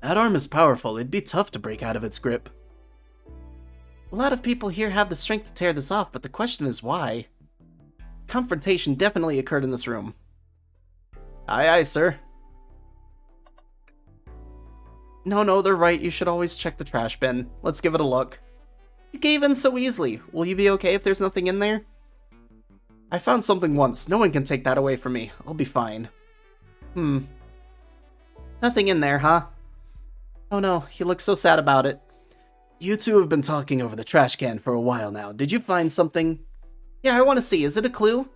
That arm is powerful. It'd be tough to break out of its grip. A lot of people here have the strength to tear this off, but the question is why? Confrontation definitely occurred in this room. Aye, aye, sir. No, they're right. You should always check the trash bin. Let's give it a look. You gave in so easily. Will you be okay if there's nothing in there? I found something once. No one can take that away from me. I'll be fine. Nothing in there, huh? Oh no, you look so sad about it. You two have been talking over the trash can for a while now. Did you find something? Yeah, I want to see. Is it a clue?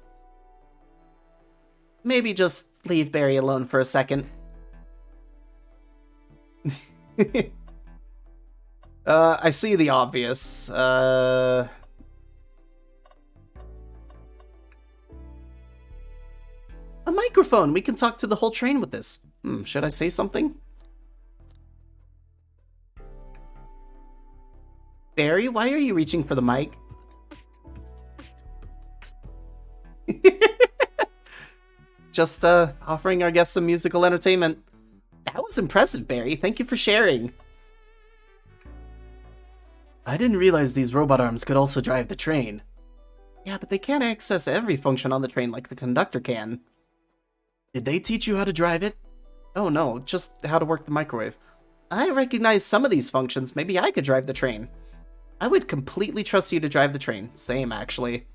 Maybe just leave Barry alone for a second. I see the obvious. A microphone! We can talk to the whole train with this. Should I say something? Barry, why are you reaching for the mic? Just, offering our guests some musical entertainment. That was impressive, Barry. Thank you for sharing. I didn't realize these robot arms could also drive the train. Yeah, but they can't access every function on the train like the conductor can. Did they teach you how to drive it? Oh no, just how to work the microwave. I recognize some of these functions. Maybe I could drive the train. I would completely trust you to drive the train. Same, actually.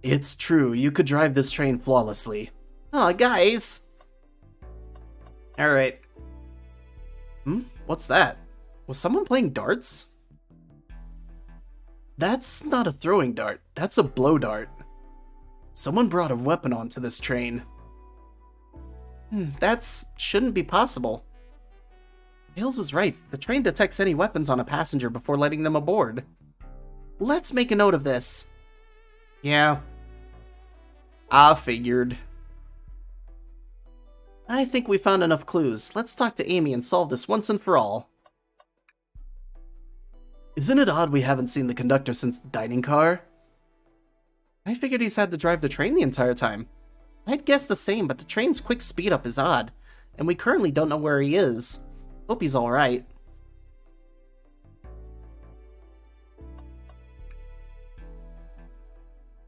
It's true, you could drive this train flawlessly. Aw, guys! Alright. What's that? Was someone playing darts? That's not a throwing dart, that's a blow dart. Someone brought a weapon onto this train. That shouldn't be possible. Hales is right. The train detects any weapons on a passenger before letting them aboard. Let's make a note of this. Yeah. I figured. I think we found enough clues. Let's talk to Amy and solve this once and for all. Isn't it odd we haven't seen the conductor since the dining car? I figured he's had to drive the train the entire time. I'd guess the same, but the train's quick speed up is odd, and we currently don't know where he is. Hope he's alright.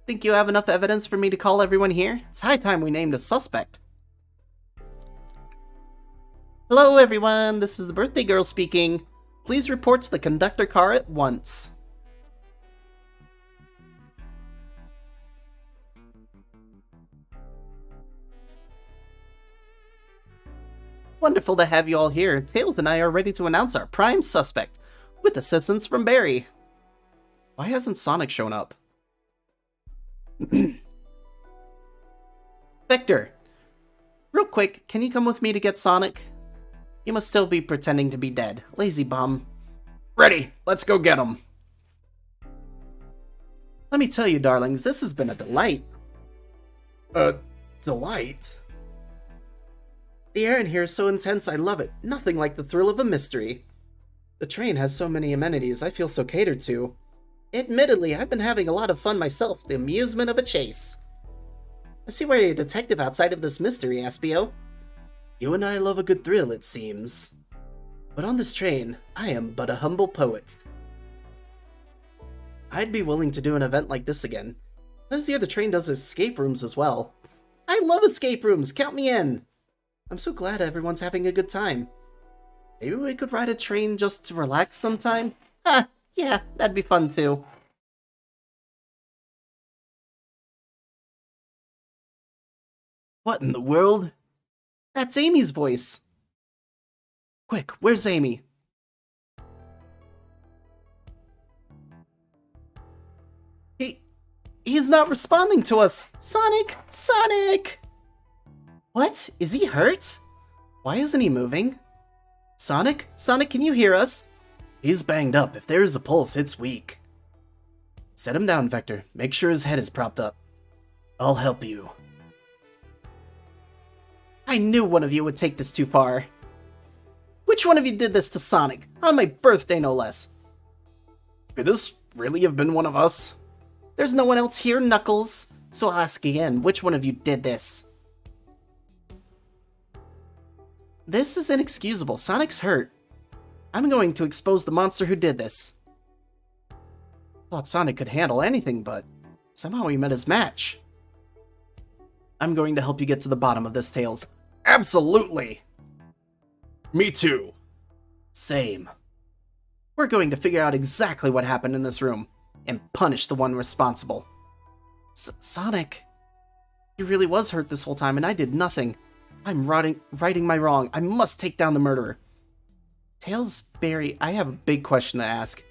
Think you have enough evidence for me to call everyone here? It's high time we named a suspect. Hello everyone, this is the birthday girl speaking. Please report to the conductor car at once. Wonderful to have you all here. Tails and I are ready to announce our prime suspect, with assistance from Barry. Why hasn't Sonic shown up? Vector, real quick, can you come with me to get Sonic? He must still be pretending to be dead. Lazy bum. Ready, let's go get him. Let me tell you, darlings, this has been a delight. Delight? The air in here is so intense, I love it. Nothing like the thrill of a mystery. The train has so many amenities, I feel so catered to. Admittedly, I've been having a lot of fun myself, the amusement of a chase. I see why you're a detective outside of this mystery, Aspio. You and I love a good thrill, it seems. But on this train, I am but a humble poet. I'd be willing to do an event like this again. This year the train does escape rooms as well. I love escape rooms, count me in! I'm so glad everyone's having a good time. Maybe we could ride a train just to relax sometime? Yeah, that'd be fun too. What in the world? That's Amy's voice. Quick, where's Amy? He's not responding to us! Sonic! Sonic! What? Is he hurt? Why isn't he moving? Sonic? Sonic, can you hear us? He's banged up. If there's a pulse, it's weak. Set him down, Vector. Make sure his head is propped up. I'll help you. I knew one of you would take this too far. Which one of you did this to Sonic? On my birthday, no less. Could this really have been one of us? There's no one else here, Knuckles. So I'll ask again, which one of you did this? This is inexcusable. Sonic's hurt. I'm going to expose the monster who did this. Thought Sonic could handle anything, but somehow he met his match. I'm going to help you get to the bottom of this, Tails. Absolutely! Me too. Same. We're going to figure out exactly what happened in this room, and punish the one responsible. Sonic, he really was hurt this whole time, and I did nothing. I'm righting my wrong. I must take down the murderer. Tails, Barry, I have a big question to ask.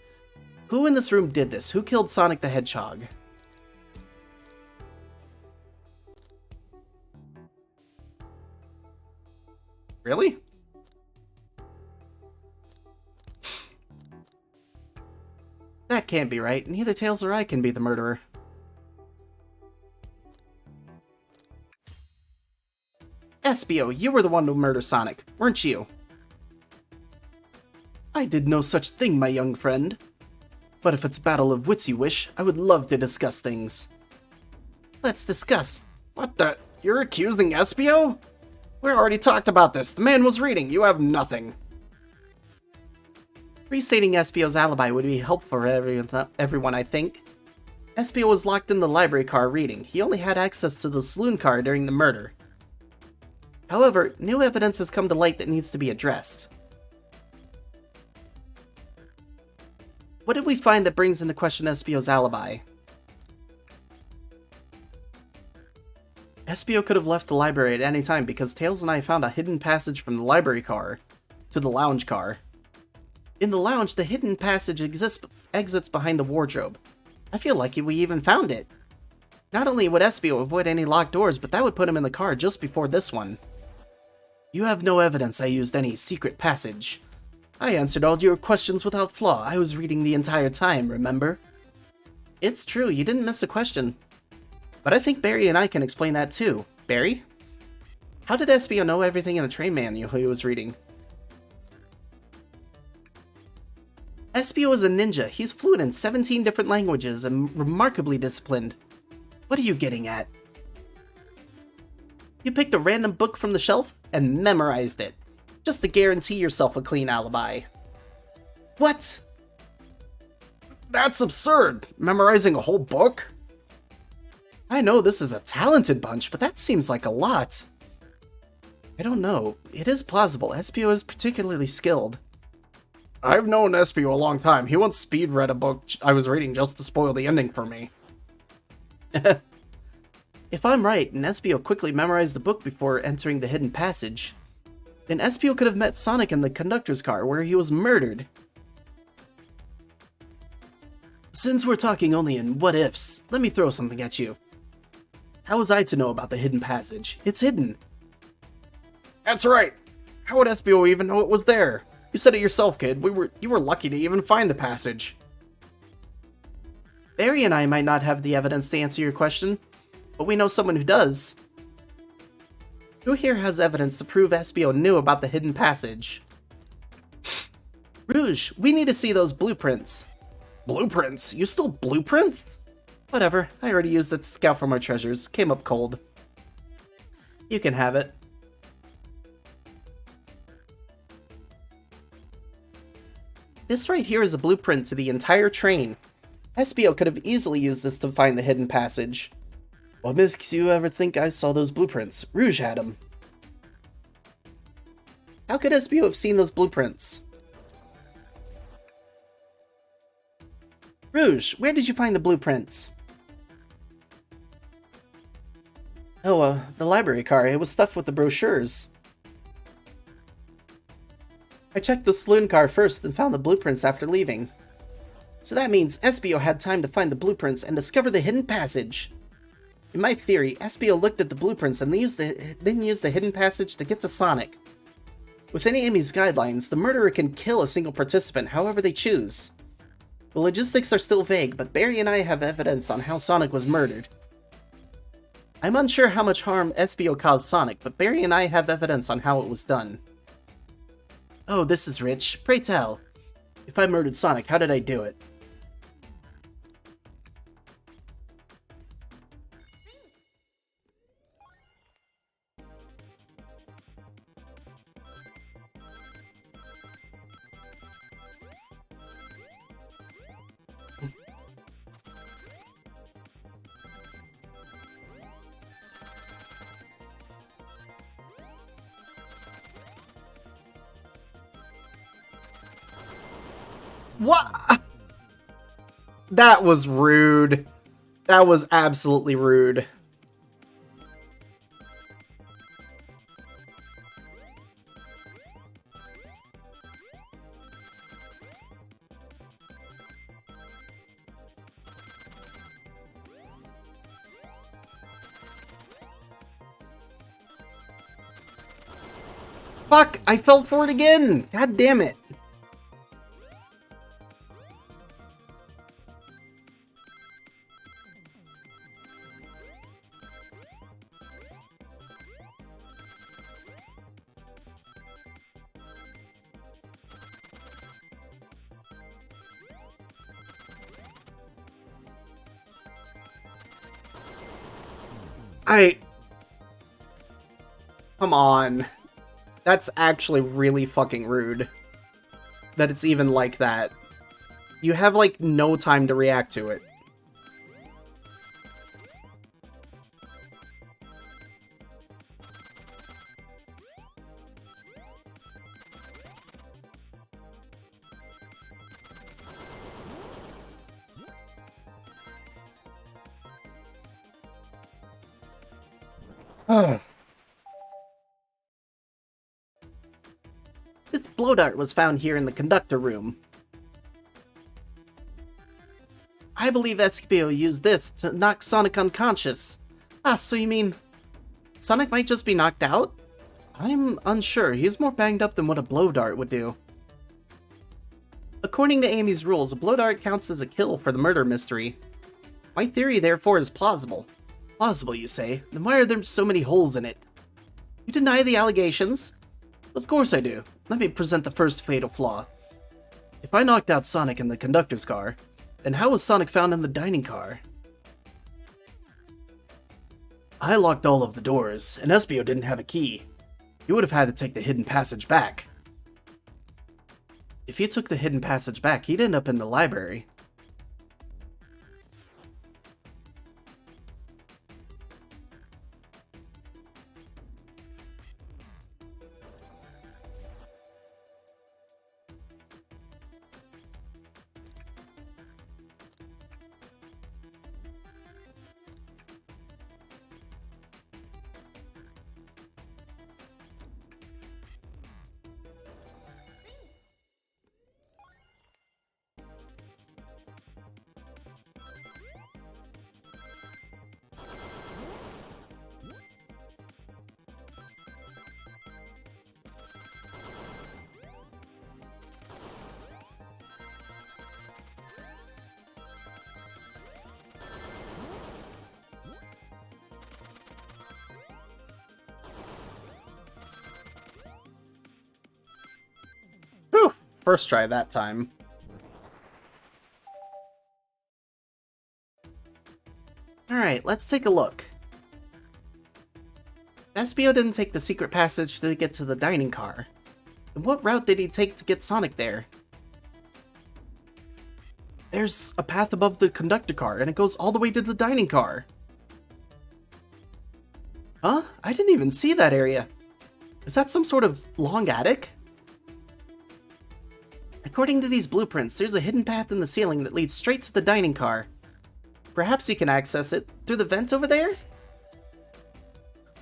Who in this room did this? Who killed Sonic the Hedgehog? Really? That can't be right. Neither Tails or I can be the murderer. Espio, you were the one to murder Sonic, weren't you? I did no such thing, my young friend. But if it's battle of wits you wish, I would love to discuss things. Let's discuss. What the? You're accusing Espio? We already talked about this. The man was reading. You have nothing. Restating Espio's alibi would be helpful for everyone, I think. Espio was locked in the library car reading. He only had access to the saloon car during the murder. However, new evidence has come to light that needs to be addressed. What did we find that brings into question Espio's alibi? Espio could have left the library at any time because Tails and I found a hidden passage from the library car to the lounge car. In the lounge, the hidden passage exits behind the wardrobe. I feel like we even found it. Not only would Espio avoid any locked doors, but that would put him in the car just before this one. You have no evidence I used any secret passage. I answered all your questions without flaw. I was reading the entire time, remember? It's true, you didn't miss a question. But I think Barry and I can explain that too. Barry? How did Espio know everything in the train manual he was reading? Espio is a ninja. He's fluent in 17 different languages and remarkably disciplined. What are you getting at? You picked a random book from the shelf and memorized it, just to guarantee yourself a clean alibi. What? That's absurd. Memorizing a whole book? I know this is a talented bunch, but that seems like a lot. I don't know. It is plausible. Espio is particularly skilled. I've known Espio a long time. He once speed read a book I was reading just to spoil the ending for me. If I'm right, and Espio quickly memorized the book before entering the hidden passage, then Espio could have met Sonic in the conductor's car where he was murdered. Since we're talking only in what-ifs, let me throw something at you. How was I to know about the hidden passage? It's hidden. That's right. How would Espio even know it was there? You said it yourself, kid. You were lucky to even find the passage. Barry and I might not have the evidence to answer your question, but we know someone who does. Who here has evidence to prove Espio knew about the hidden passage? Rouge, we need to see those blueprints. Blueprints? You stole blueprints? Whatever, I already used it to scout for more treasures. Came up cold. You can have it. This right here is a blueprint to the entire train. Espio could have easily used this to find the hidden passage. What makes you ever think I saw those blueprints? Rouge had them. How could Espio have seen those blueprints? Rouge, where did you find the blueprints? Oh, the library car. It was stuffed with the brochures. I checked the saloon car first and found the blueprints after leaving. So that means Espio had time to find the blueprints and discover the hidden passage. In my theory, Espio looked at the blueprints and then used the hidden passage to get to Sonic. Within Amy's guidelines, the murderer can kill a single participant however they choose. The logistics are still vague, but Barry and I have evidence on how Sonic was murdered. I'm unsure how much harm Espio caused Sonic, but Barry and I have evidence on how it was done. Oh, this is rich. Pray tell. If I murdered Sonic, how did I do it? What? That was rude. That was absolutely rude. Fuck! I fell for it again! God damn it. Come on. That's actually really fucking rude. That it's even like that. You have, like, no time to react to it. This blow dart was found here in the conductor room. I believe Espio used this to knock Sonic unconscious. Ah, so you mean Sonic might just be knocked out? I'm unsure. He's more banged up than what a blow dart would do. According to Amy's rules, a blow dart counts as a kill for the murder mystery. My theory, therefore, is plausible. Plausible, you say? Then why are there so many holes in it? You deny the allegations? Of course I do. Let me present the first fatal flaw. If I knocked out Sonic in the conductor's car, then how was Sonic found in the dining car? I locked all of the doors, and Espio didn't have a key. He would have had to take the hidden passage back. If he took the hidden passage back, he'd end up in the library. Whew, first try that time. Alright, let's take a look. Espio didn't take the secret passage to get to the dining car. Then what route did he take to get Sonic there? There's a path above the conductor car, and it goes all the way to the dining car. Huh? I didn't even see that area. Is that some sort of long attic? According to these blueprints, there's a hidden path in the ceiling that leads straight to the dining car. Perhaps you can access it through the vent over there?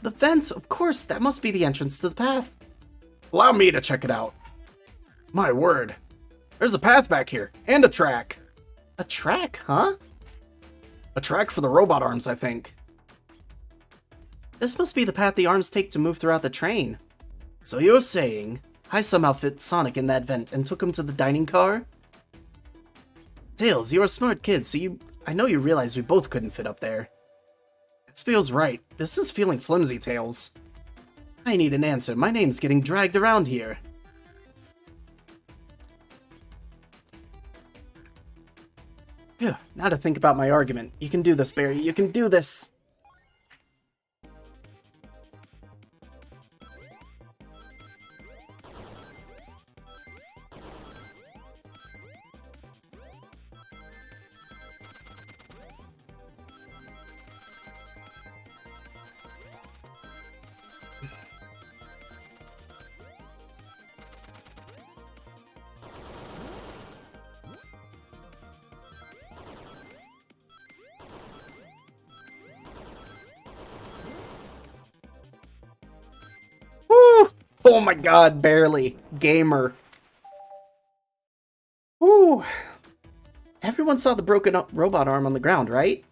The vent, of course, that must be the entrance to the path. Allow me to check it out. My word. There's a path back here, and a track. A track, huh? A track for the robot arms, I think. This must be the path the arms take to move throughout the train. So you're saying I somehow fit Sonic in that vent and took him to the dining car? Tails, you're a smart kid, so I know you realize we both couldn't fit up there. Espio's right. This is feeling flimsy, Tails. I need an answer. My name's getting dragged around here. Phew, now to think about my argument. You can do this, Barry. You can do this. Oh my god, barely. Gamer. Whew. Everyone saw the broken up robot arm on the ground, right?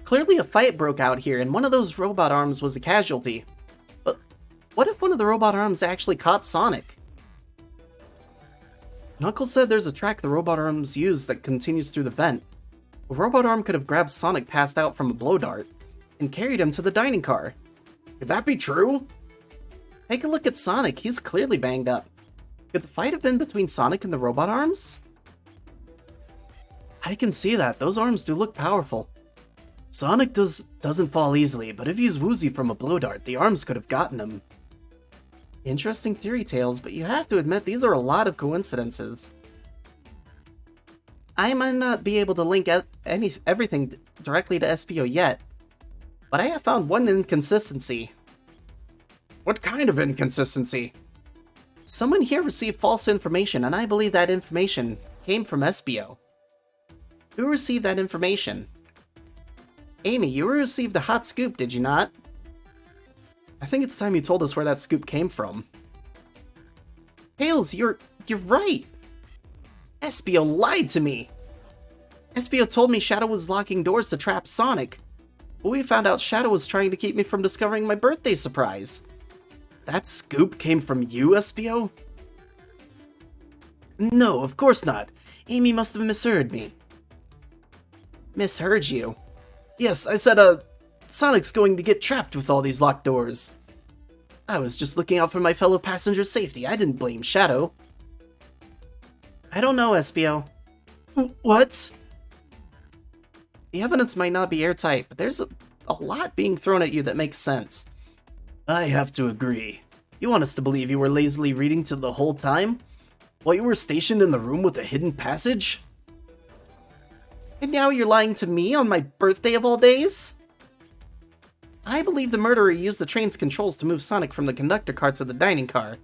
Clearly a fight broke out here, and one of those robot arms was a casualty. But what if one of the robot arms actually caught Sonic? Knuckles said there's a track the robot arms use that continues through the vent. A robot arm could have grabbed Sonic passed out from a blow dart and carried him to the dining car. Could that be true? Take a look at Sonic, he's clearly banged up. Could the fight have been between Sonic and the robot arms? I can see that, those arms do look powerful. Sonic doesn't fall easily, but if he's woozy from a blow dart, the arms could have gotten him. Interesting theory, Tails, but you have to admit these are a lot of coincidences. I might not be able to link everything directly to SPO yet, but I have found one inconsistency. What kind of inconsistency? Someone here received false information, and I believe that information came from SPO. Who received that information? Amy, you received the hot scoop, did you not? I think it's time you told us where that scoop came from. Tails, you're right! SPO lied to me! SPO told me Shadow was locking doors to trap Sonic, but we found out Shadow was trying to keep me from discovering my birthday surprise. That scoop came from you, SPO? No, of course not. Amy must have misheard me. Misheard you? Yes, I said, Sonic's going to get trapped with all these locked doors. I was just looking out for my fellow passenger's safety. I didn't blame Shadow. I don't know, SPO. What? The evidence might not be airtight, but there's a lot being thrown at you that makes sense. I have to agree. You want us to believe you were lazily reading to the whole time? While you were stationed in the room with a hidden passage? And now you're lying to me on my birthday of all days? I believe the murderer used the train's controls to move Sonic from the conductor car to the dining car.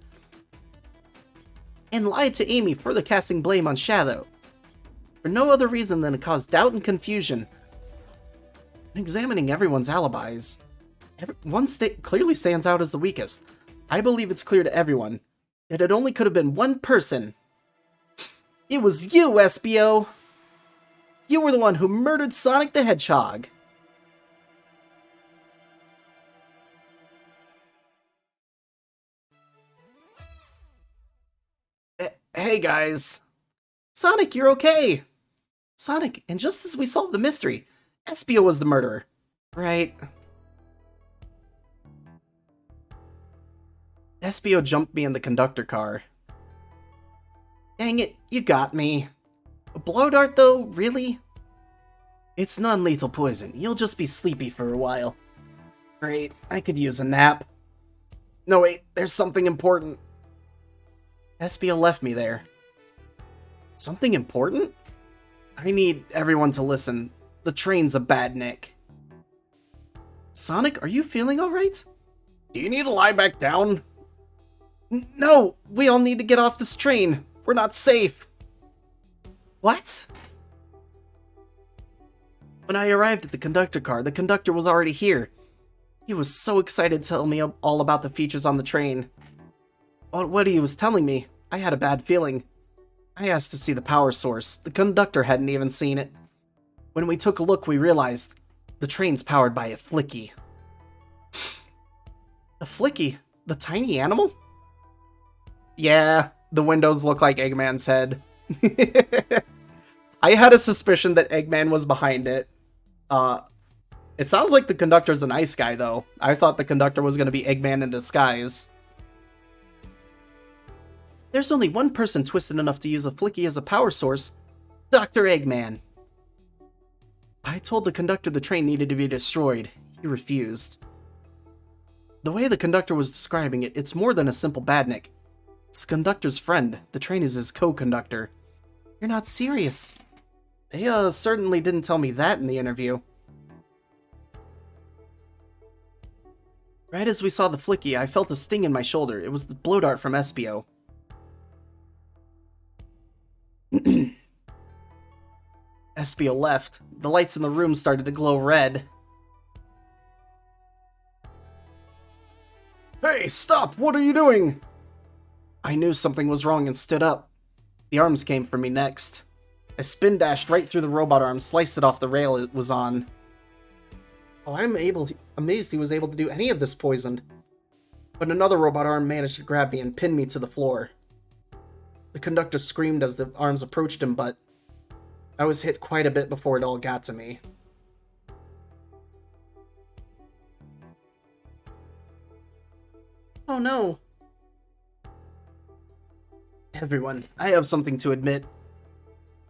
And lied to Amy, further casting blame on Shadow. For no other reason than to cause doubt and confusion. Examining everyone's alibis, one clearly stands out as the weakest. I believe it's clear to everyone that it only could have been one person. It was you, SPO! You were the one who murdered Sonic the Hedgehog! Hey guys! Sonic, you're okay! Sonic, and just as we solved the mystery, SPO was the murderer. Right. SPO jumped me in the conductor car. Dang it, you got me. A blow dart though, really? It's non-lethal poison, you'll just be sleepy for a while. Great, I could use a nap. No wait, there's something important. SPO left me there. Something important? I need everyone to listen. The train's a bad nick. Sonic, are you feeling alright? Do you need to lie back down? No, we all need to get off this train. We're not safe. What? When I arrived at the conductor car, the conductor was already here. He was so excited to tell me all about the features on the train. What he was telling me, I had a bad feeling. I asked to see the power source. The conductor hadn't even seen it. When we took a look, we realized the train's powered by a flicky. A flicky? The tiny animal? Yeah, the windows look like Eggman's head. I had a suspicion that Eggman was behind it. It sounds like the conductor's a nice guy, though. I thought the conductor was going to be Eggman in disguise. There's only one person twisted enough to use a flicky as a power source. Dr. Eggman. I told the conductor the train needed to be destroyed. He refused. The way the conductor was describing it, it's more than a simple badnik. It's the conductor's friend. The train is his co-conductor. You're not serious. They certainly didn't tell me that in the interview. Right as we saw the flicky, I felt a sting in my shoulder. It was the blow dart from Espio. Espio left. The lights in the room started to glow red. Hey, stop! What are you doing? I knew something was wrong and stood up. The arms came for me next. I spin dashed right through the robot arm, sliced it off the rail it was on. Oh, I'm amazed he was able to do any of this poisoned. But another robot arm managed to grab me and pin me to the floor. The conductor screamed as the arms approached him, but I was hit quite a bit before it all got to me. Oh no. Everyone, I have something to admit.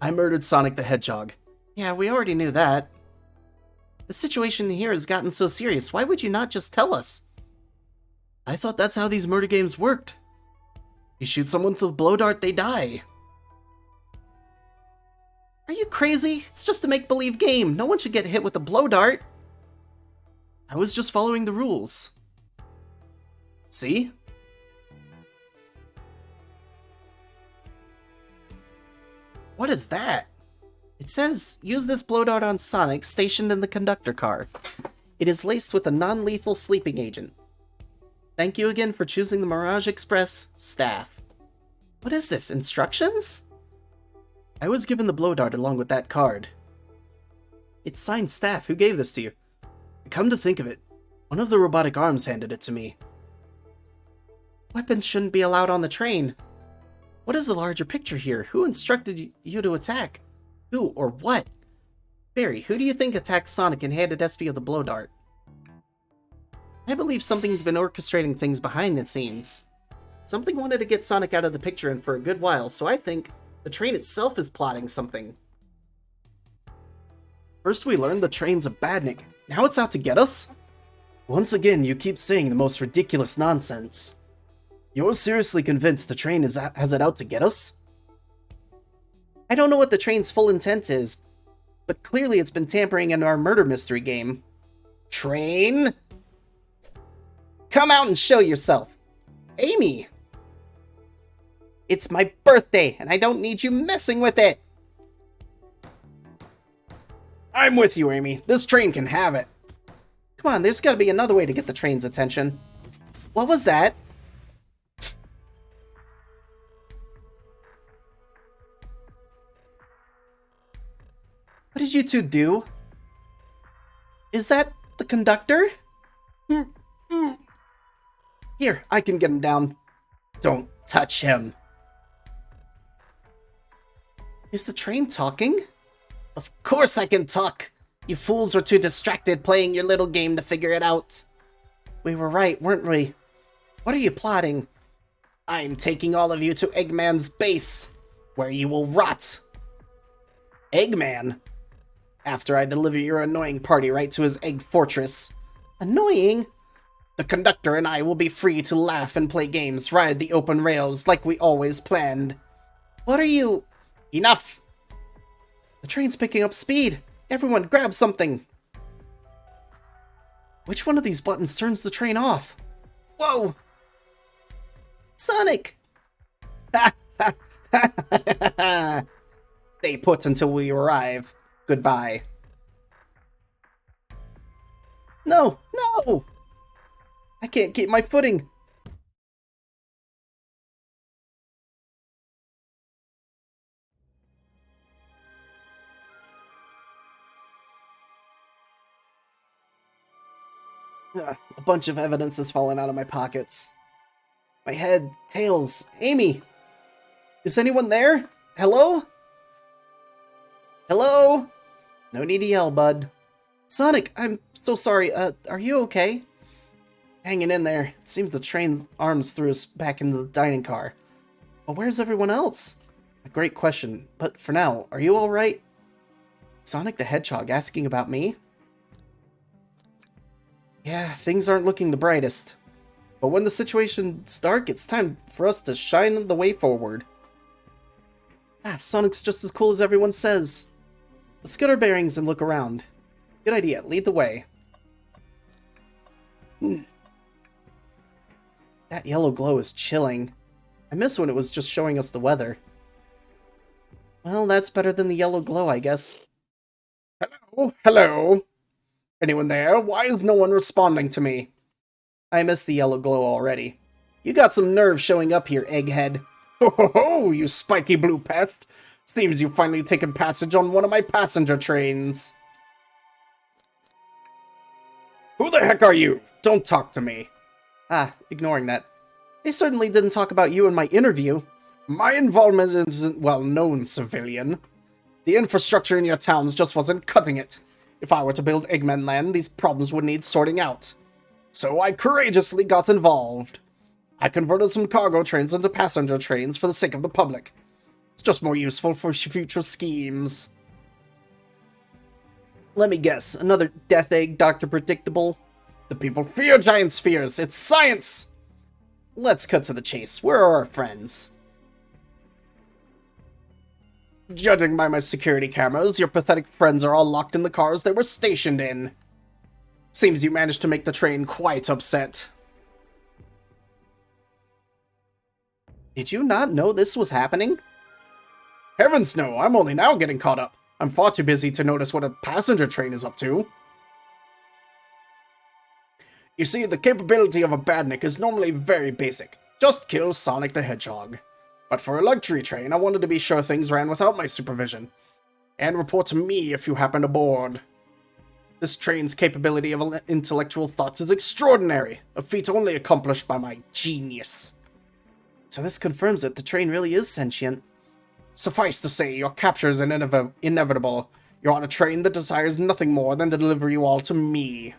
I murdered Sonic the Hedgehog. Yeah, we already knew that. The situation here has gotten so serious, why would you not just tell us? I thought that's how these murder games worked. You shoot someone with a blow dart, they die. Are you crazy? It's just a make-believe game. No one should get hit with a blow dart. I was just following the rules. See? What is that? It says, use this blow dart on Sonic stationed in the conductor car. It is laced with a non-lethal sleeping agent. Thank you again for choosing the Mirage Express staff. What is this, instructions? I was given the blow dart along with that card. It's signed staff. Who gave this to you? Come to think of it, one of the robotic arms handed it to me. Weapons shouldn't be allowed on the train. What is the larger picture here? Who instructed you to attack? Who or what? Barry, who do you think attacked Sonic and handed Espio the blow dart? I believe something's been orchestrating things behind the scenes. Something wanted to get Sonic out of the picture and for a good while, so I think the train itself is plotting something. First we learned the train's a badnik. Now it's out to get us? Once again, you keep saying the most ridiculous nonsense. You're seriously convinced the train has it out to get us? I don't know what the train's full intent is, but clearly it's been tampering in our murder mystery game. Train? Come out and show yourself. Amy! It's my birthday, and I don't need you messing with it! I'm with you, Amy. This train can have it. Come on, there's gotta be another way to get the train's attention. What was that? What did you two do? Is that the conductor? Here, I can get him down. Don't touch him. Is the train talking? Of course I can talk. You fools were too distracted playing your little game to figure it out. We were right, weren't we? What are you plotting? I'm taking all of you to Eggman's base, where you will rot. Eggman? After I deliver your annoying party right to his egg fortress. Annoying? The conductor and I will be free to laugh and play games, ride the open rails like we always planned. What are you... Enough! The train's picking up speed. Everyone grab something. Which one of these buttons turns the train off? Whoa! Sonic! Stay put until we arrive. Goodbye. No! No! I can't keep my footing. A bunch of evidence has fallen out of my pockets. My head, Tails, Amy! Is anyone there? Hello? Hello? No need to yell, bud. Sonic, I'm so sorry. Are you okay? Hanging in there. It seems the train's arms threw us back into the dining car. But where's everyone else? A great question, but for now, are you alright? Sonic the Hedgehog asking about me? Yeah, things aren't looking the brightest. But when the situation's dark, it's time for us to shine the way forward. Sonic's just as cool as everyone says. Let's get our bearings and look around. Good idea, lead the way. That yellow glow is chilling. I miss when it was just showing us the weather. Well, that's better than the yellow glow, I guess. Hello? Hello? Anyone there? Why is no one responding to me? I miss the yellow glow already. You got some nerve showing up here, egghead. Ho ho ho, you spiky blue pest! Seems you've finally taken passage on one of my passenger trains. Who the heck are you? Don't talk to me. Ignoring that. They certainly didn't talk about you in my interview. My involvement isn't well known, civilian. The infrastructure in your towns just wasn't cutting it. If I were to build Eggman Land, these problems would need sorting out. So I courageously got involved. I converted some cargo trains into passenger trains for the sake of the public. It's just more useful for future schemes. Let me guess, another death egg, Dr. Predictable? The people fear giant spheres, it's science! Let's cut to the chase, where are our friends? Judging by my security cameras, your pathetic friends are all locked in the cars they were stationed in. Seems you managed to make the train quite upset. Did you not know this was happening? Heavens no, I'm only now getting caught up. I'm far too busy to notice what a passenger train is up to. You see, the capability of a badnik is normally very basic. Just kill Sonic the Hedgehog. But for a luxury train, I wanted to be sure things ran without my supervision. And report to me if you happen aboard. This train's capability of intellectual thoughts is extraordinary, a feat only accomplished by my genius. So this confirms that the train really is sentient. Suffice to say, your capture is inevitable. You're on a train that desires nothing more than to deliver you all to me.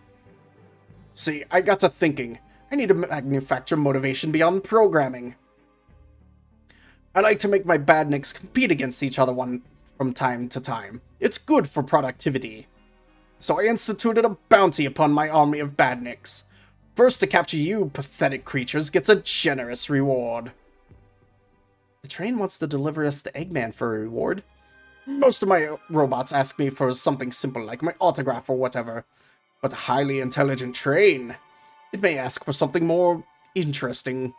See, I got to thinking. I need to manufacture motivation beyond programming. I like to make my badniks compete against each other from time to time. It's good for productivity. So I instituted a bounty upon my army of badniks. First to capture you, pathetic creatures, gets a generous reward. The train wants to deliver us to Eggman for a reward. Most of my robots ask me for something simple like my autograph or whatever. But a highly intelligent train, it may ask for something more interesting.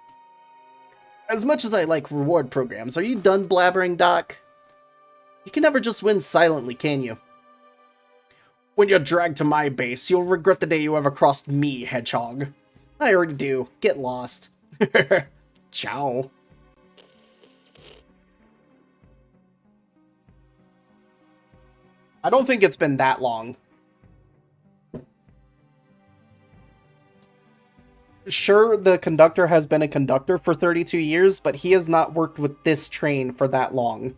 As much as I like reward programs, are you done blabbering, Doc? You can never just win silently, can you? When you're dragged to my base, you'll regret the day you ever crossed me, Hedgehog. I already do. Get lost. Ciao. I don't think it's been that long. Sure, the conductor has been a conductor for 32 years, but he has not worked with this train for that long.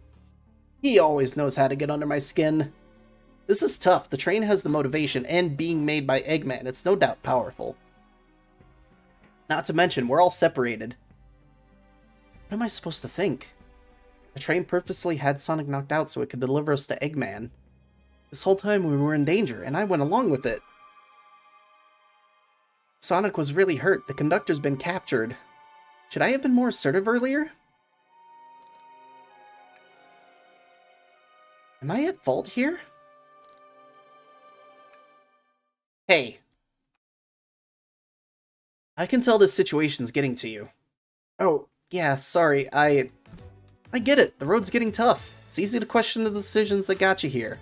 He always knows how to get under my skin. This is tough. The train has the motivation, and being made by Eggman, it's no doubt powerful. Not to mention, we're all separated. What am I supposed to think? The train purposely had Sonic knocked out so it could deliver us to Eggman. This whole time we were in danger, and I went along with it. Sonic was really hurt. The conductor's been captured. Should I have been more assertive earlier? Am I at fault here? Hey. I can tell this situation's getting to you. Oh, yeah, sorry, I get it. The road's getting tough. It's easy to question the decisions that got you here.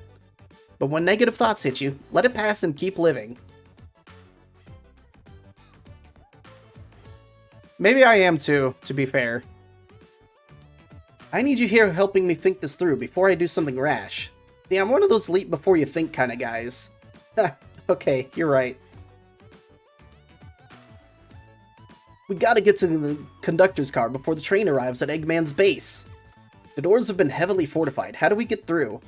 But when negative thoughts hit you, let it pass and keep living. Maybe I am too, to be fair. I need you here helping me think this through before I do something rash. See, I'm one of those leap before you think kind of guys. Okay, you're right. We gotta get to the conductor's car before the train arrives at Eggman's base. The doors have been heavily fortified. How do we get through?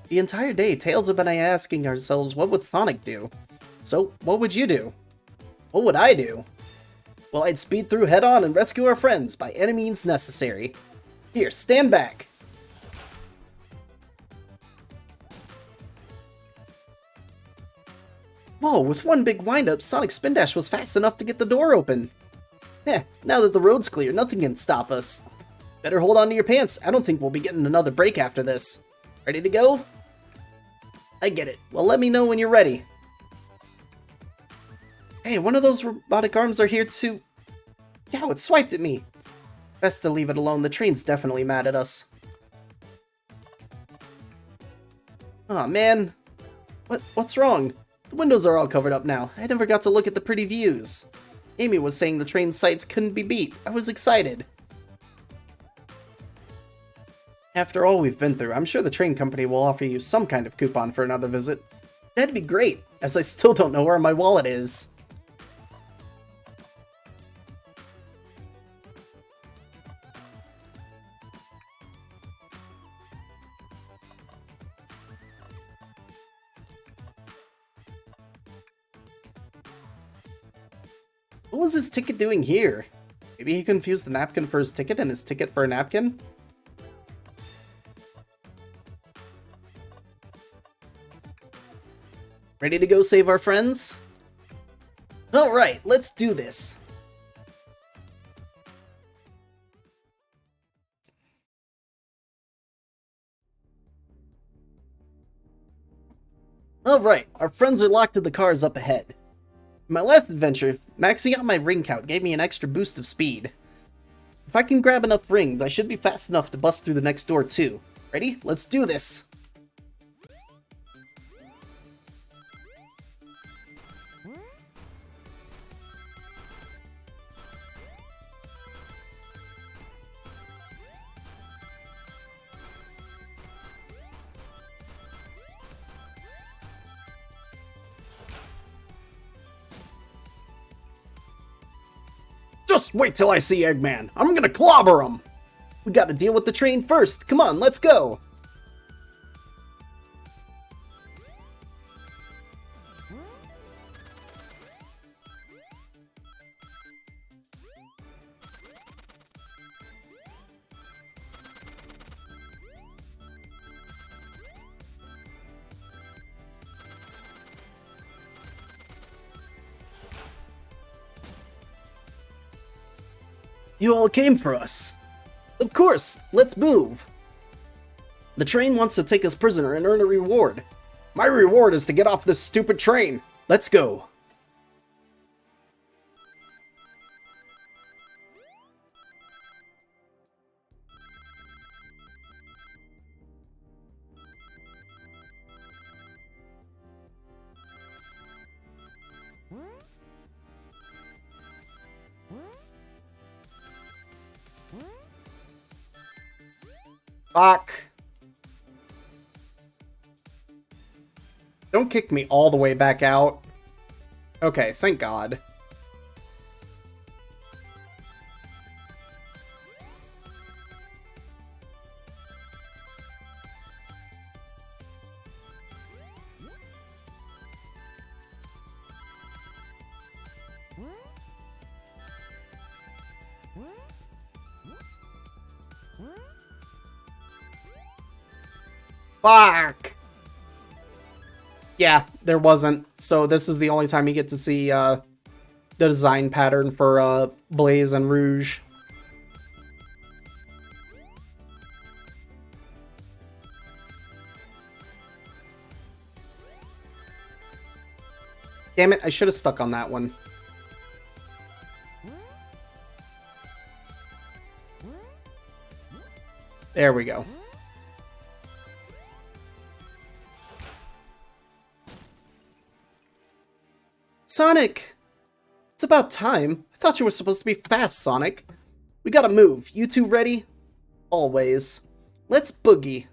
The entire day, Tails have been asking ourselves, what would Sonic do? So, what would you do? What would I do? Well, I'd speed through head-on and rescue our friends by any means necessary. Here, stand back! Whoa, with one big wind-up, Sonic's spin dash was fast enough to get the door open. Heh, now that the road's clear, nothing can stop us. Better hold on to your pants. I don't think we'll be getting another break after this. Ready to go? I get it. Well, let me know when you're ready. Hey, one of those robotic arms are here too. Yeah, it swiped at me. Best to leave it alone. The train's definitely mad at us. Aw, man. What's wrong? The windows are all covered up now. I never got to look at the pretty views. Amy was saying the train sights couldn't be beat. I was excited. After all we've been through, I'm sure the train company will offer you some kind of coupon for another visit. That'd be great, as I still don't know where my wallet is. What was his ticket doing here? Maybe he confused the napkin for his ticket and his ticket for a napkin? Ready to go save our friends? Alright, let's do this! Alright, our friends are locked in the cars up ahead. In my last adventure, maxing out my ring count gave me an extra boost of speed. If I can grab enough rings, I should be fast enough to bust through the next door too. Ready? Let's do this! Just wait till I see Eggman. I'm gonna clobber him. We gotta deal with the train first. Come on, let's go. You all came for us. Of course, let's move. The train wants to take us prisoner and earn a reward. My reward is to get off this stupid train. Let's go. Fuck. Don't kick me all the way back out. Okay, thank God. Fuck! Yeah, there wasn't. So this is the only time you get to see the design pattern for Blaze and Rouge. Damn it, I should have stuck on that one. There we go. Sonic! It's about time. I thought you were supposed to be fast, Sonic. We gotta move. You two ready? Always. Let's boogie.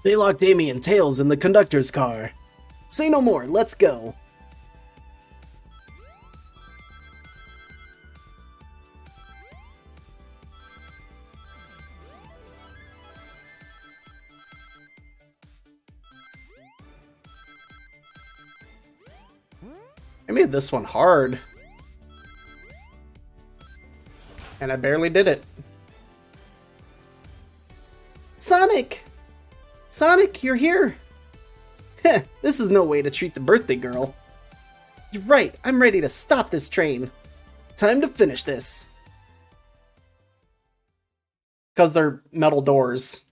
They locked Amy and Tails in the conductor's car. Say no more, let's go. I made this one hard. And I barely did it. Sonic! Sonic, you're here! Heh, this is no way to treat the birthday girl. You're right, I'm ready to stop this train. Time to finish this. Because they're metal doors.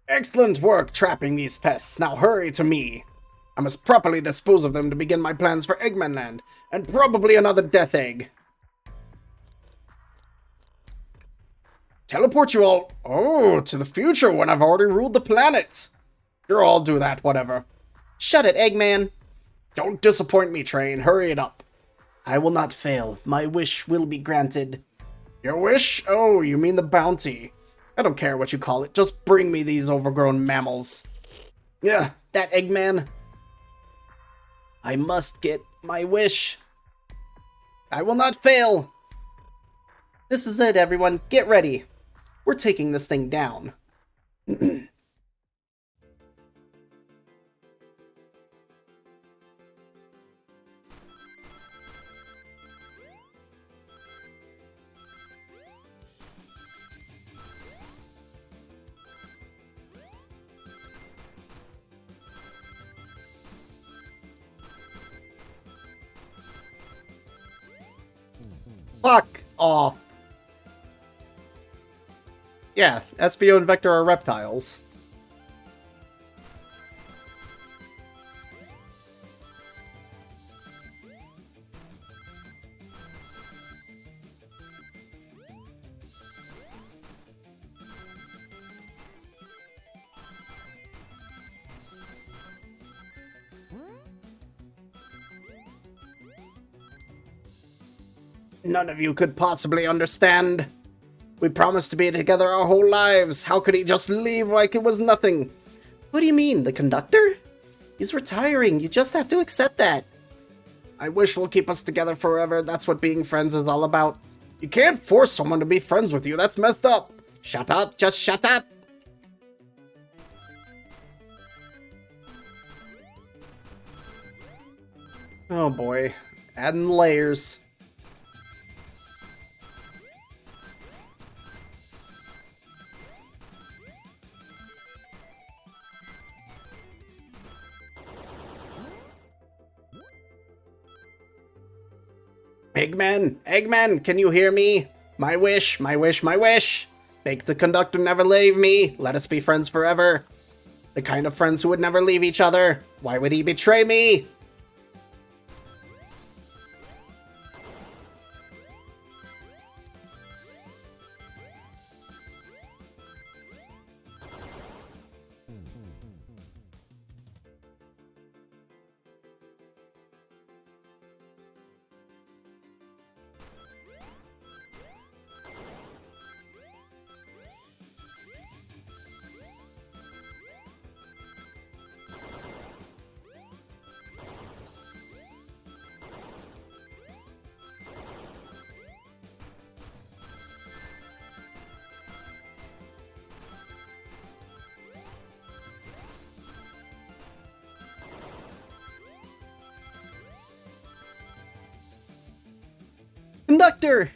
Excellent work trapping these pests. Now hurry to me. I must properly dispose of them to begin my plans for Eggman Land, and probably another Death Egg. Teleport you all, to the future when I've already ruled the planet. Sure, I'll do that, whatever. Shut it, Eggman. Don't disappoint me, train. Hurry it up. I will not fail. My wish will be granted. Your wish? Oh, you mean the bounty. I don't care what you call it. Just bring me these overgrown mammals. Yeah, that Eggman. I must get my wish. I will not fail. This is it, everyone. Get ready. We're taking this thing down. Fuck off. Yeah, SPO and Vector are reptiles. None of you could possibly understand. We promised to be together our whole lives. How could he just leave like it was nothing? What do you mean, the conductor? He's retiring. You just have to accept that. I wish will keep us together forever. That's what being friends is all about. You can't force someone to be friends with you. That's messed up. Shut up. Just shut up. Oh boy. Adding layers. Eggman! Eggman! Can you hear me? My wish, my wish, my wish! Make the conductor never leave me! Let us be friends forever! The kind of friends who would never leave each other! Why would he betray me? Conductor!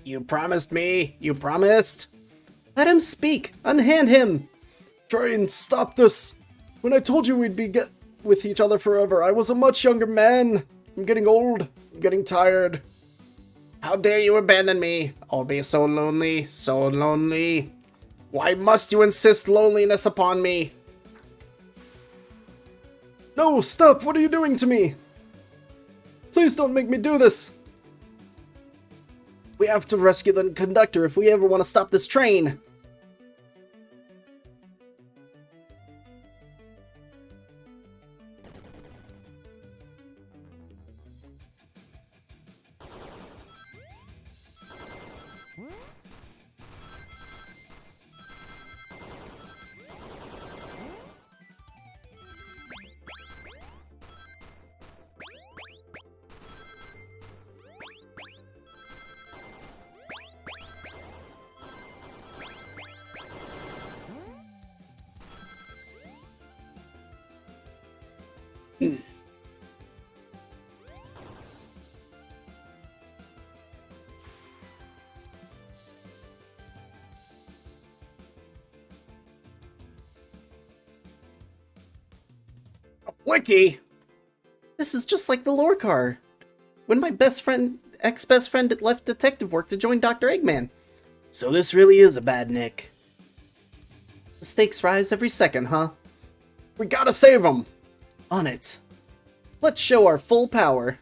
You promised me. You promised. Let him speak. Unhand him. Train, stop this. When I told you we'd be with each other forever, I was a much younger man. I'm getting old. I'm getting tired. How dare you abandon me? I'll be so lonely. So lonely. Why must you insist loneliness upon me? No, stop. What are you doing to me? Please don't make me do this! We have to rescue the conductor if we ever want to stop this train! Wiki! This is just like the lore car. When my ex-best friend left detective work to join Dr. Eggman. So this really is a bad Nick. The stakes rise every second, huh? We gotta save him! On it. Let's show our full power.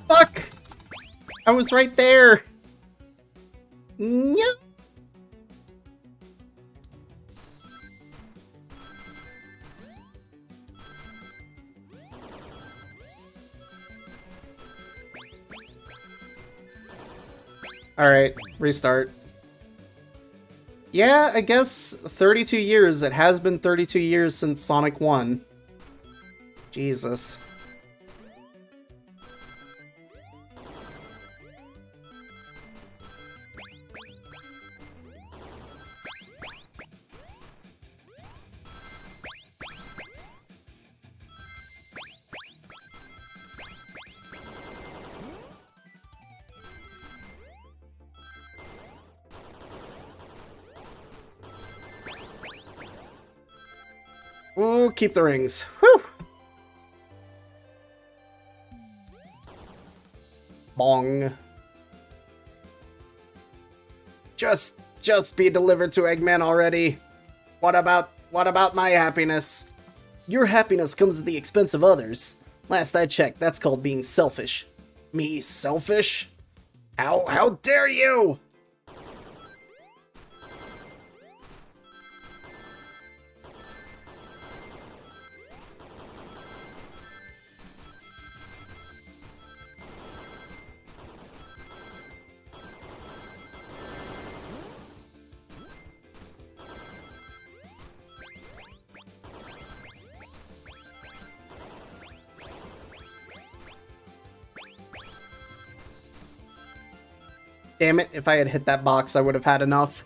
Fuck! I was right there! Yep. Alright, restart. Yeah, I guess 32 years. It has been 32 years since Sonic 1. Jesus. Ooh, keep the rings. Whew! Bong. Just be delivered to Eggman already. What about my happiness? Your happiness comes at the expense of others. Last I checked, that's called being selfish. Me selfish? How dare you? Damn it, if I had hit that box, I would have had enough.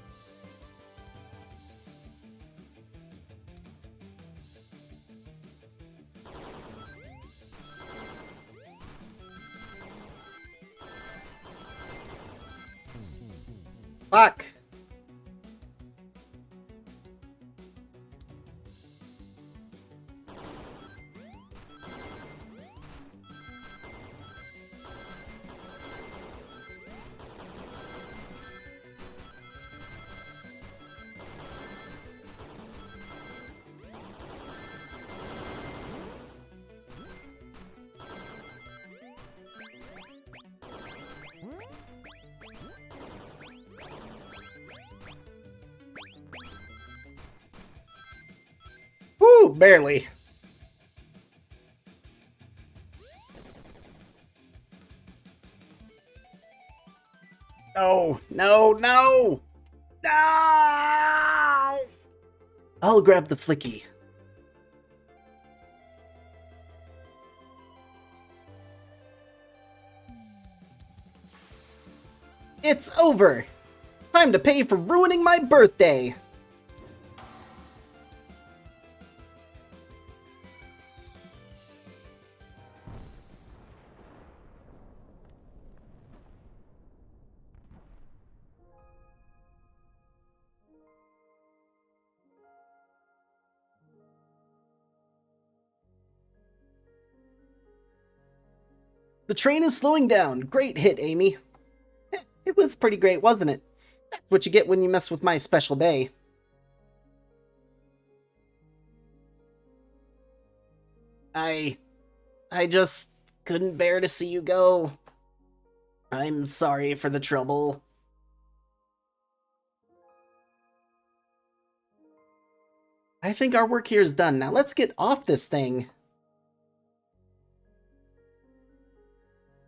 Fuck! Woo, barely. No, no, no! No! I'll grab the flicky. It's over! Time to pay for ruining my birthday! The train is slowing down. Great hit, Amy. It was pretty great, wasn't it? That's what you get when you mess with my special day. I just couldn't bear to see you go. I'm sorry for the trouble. I think our work here is done. Now let's get off this thing.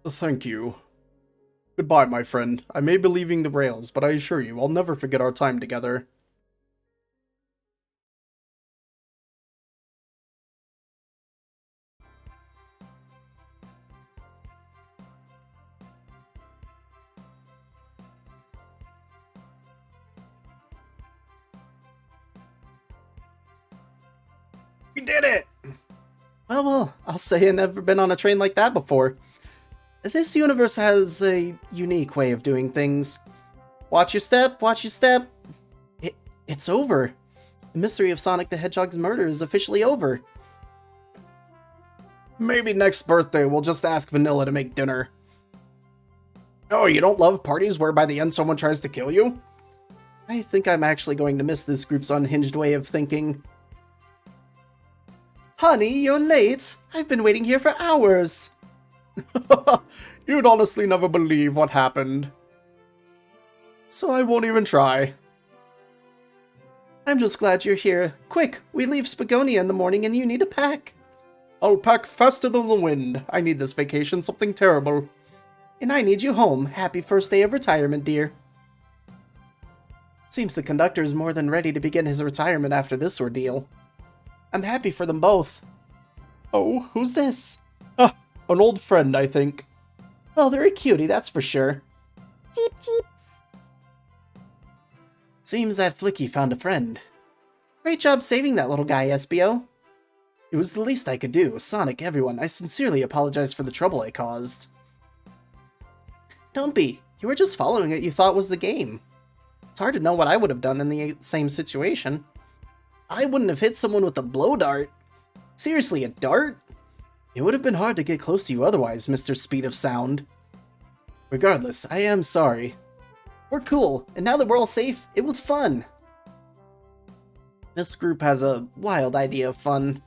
Thank you. Goodbye, my friend. I may be leaving the rails, but I assure you, I'll never forget our time together. We did it! Well, I'll say I've never been on a train like that before. This universe has a unique way of doing things. Watch your step, watch your step. It's over. The mystery of Sonic the Hedgehog's murder is officially over. Maybe next birthday we'll just ask Vanilla to make dinner. Oh, you don't love parties where by the end someone tries to kill you? I think I'm actually going to miss this group's unhinged way of thinking. Honey, you're late. I've been waiting here for hours. You'd honestly never believe what happened. So I won't even try. I'm just glad you're here. Quick, we leave Spagonia in the morning and you need to pack. I'll pack faster than the wind. I need this vacation something terrible. And I need you home. Happy first day of retirement, dear. Seems the conductor is more than ready to begin his retirement after this ordeal. I'm happy for them both. Oh, who's this? Ah, an old friend, I think. Well, they're a cutie, that's for sure. Cheep, cheep. Seems that Flicky found a friend. Great job saving that little guy, Espio. It was the least I could do. Sonic, everyone, I sincerely apologize for the trouble I caused. Don't be. You were just following what you thought was the game. It's hard to know what I would have done in the same situation. I wouldn't have hit someone with a blow dart. Seriously, a dart? It would have been hard to get close to you otherwise, Mr. Speed of Sound. Regardless, I am sorry. We're cool, and now that we're all safe, it was fun. This group has a wild idea of fun.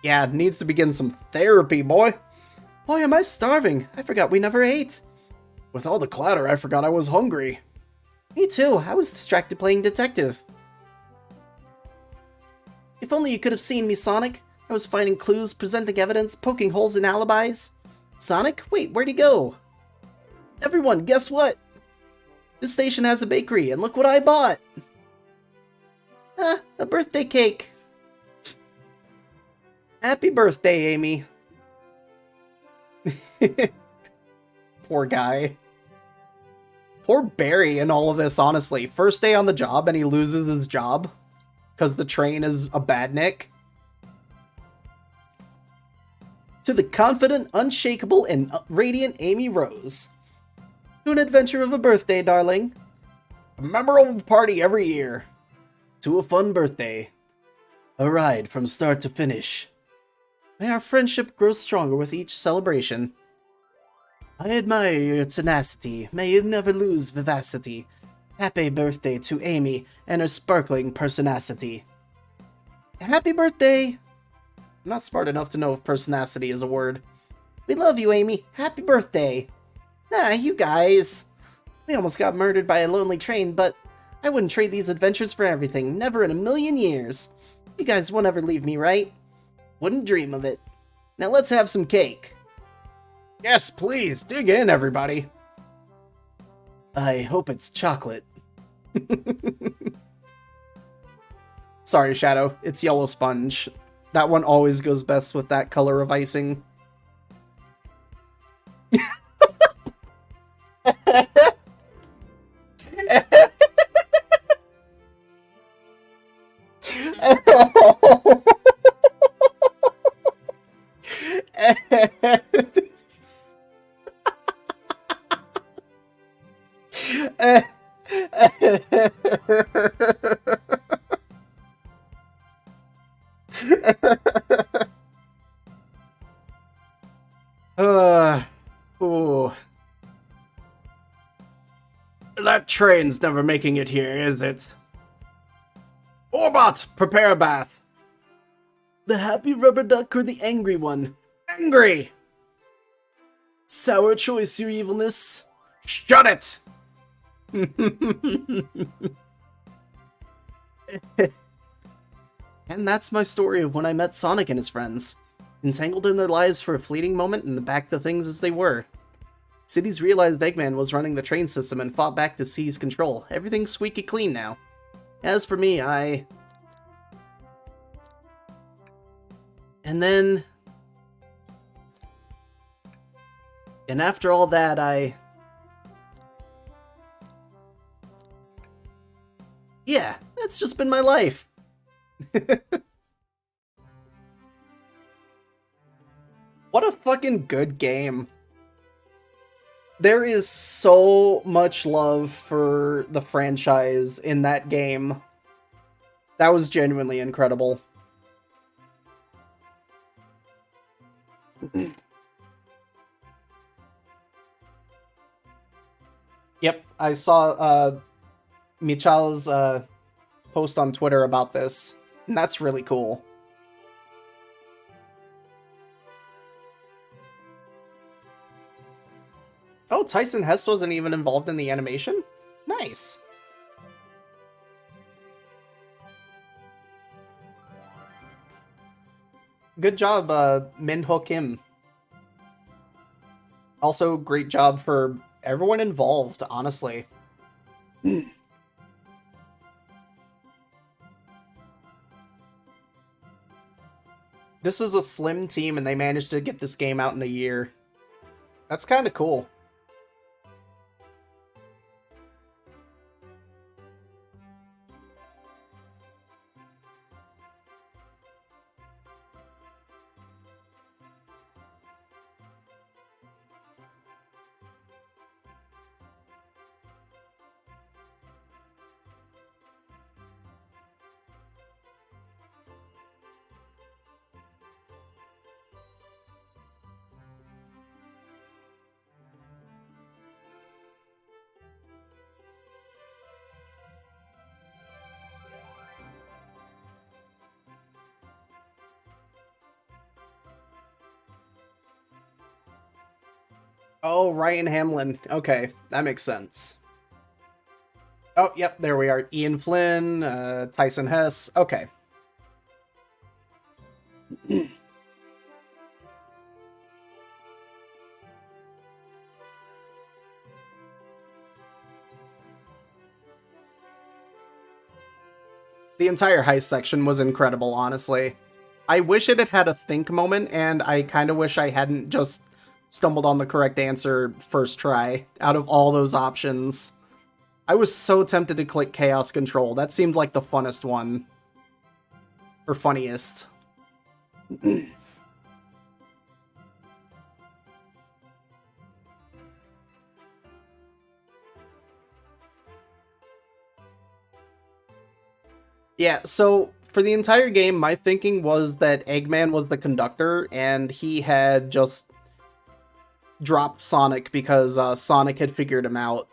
Yeah, it needs to begin some therapy, boy. Boy, am I starving. I forgot we never ate. With all the clatter, I forgot I was hungry. Me too, I was distracted playing detective. If only you could have seen me, Sonic. I was finding clues, presenting evidence, poking holes in alibis. Sonic? Wait, where'd he go? Everyone, guess what? This station has a bakery, and look what I bought! Ah, a birthday cake! Happy birthday, Amy. Poor guy. Poor Barry in all of this, honestly. First day on the job, and he loses his job. Because the train is a badnik. To the confident, unshakable, and radiant Amy Rose. To an adventure of a birthday, darling. A memorable party every year. To a fun birthday. A ride from start to finish. May our friendship grow stronger with each celebration. I admire your tenacity. May you never lose vivacity. Happy birthday to Amy and her sparkling personacity. Happy birthday! I'm not smart enough to know if personacity is a word. We love you, Amy. Happy birthday! Ah, you guys. We almost got murdered by a lonely train, but I wouldn't trade these adventures for everything. Never in a million years. You guys won't ever leave me, right? Wouldn't dream of it. Now let's have some cake. Yes, please. Dig in, everybody. I hope it's chocolate. Sorry, Shadow. It's yellow sponge. That one always goes best with that color of icing. Ooh. That train's never making it here, is it? Orbot, prepare a bath. The happy rubber duck or the angry one? Angry! Sour choice, your evilness. Shut it! And that's my story of when I met Sonic and his friends. Entangled in their lives for a fleeting moment and back to things as they were. Cities realized Eggman was running the train system and fought back to seize control. Everything's squeaky clean now. As for me, I... And then... And after all that, Yeah, that's just been my life. What a fucking good game. There is so much love for the franchise in that game. That was genuinely incredible. Yep, I saw Michal's post on Twitter about this, and that's really cool. Oh, Tyson Hess wasn't even involved in the animation? Nice. Good job, Min-ho Kim. Also, great job for everyone involved, honestly. This is a slim team, and they managed to get this game out in a year. That's kind of cool. Oh, Ryan Hamlin. Okay, that makes sense. Oh, yep, there we are. Ian Flynn, Tyson Hess. Okay. The entire heist section was incredible, honestly. I wish it had had a think moment, and I kind of wish I hadn't just stumbled on the correct answer first try out of all those options. I was so tempted to click Chaos Control. That seemed like the funnest one. Or funniest. Yeah, so for the entire game, my thinking was that Eggman was the conductor, and he had just dropped Sonic because Sonic had figured him out.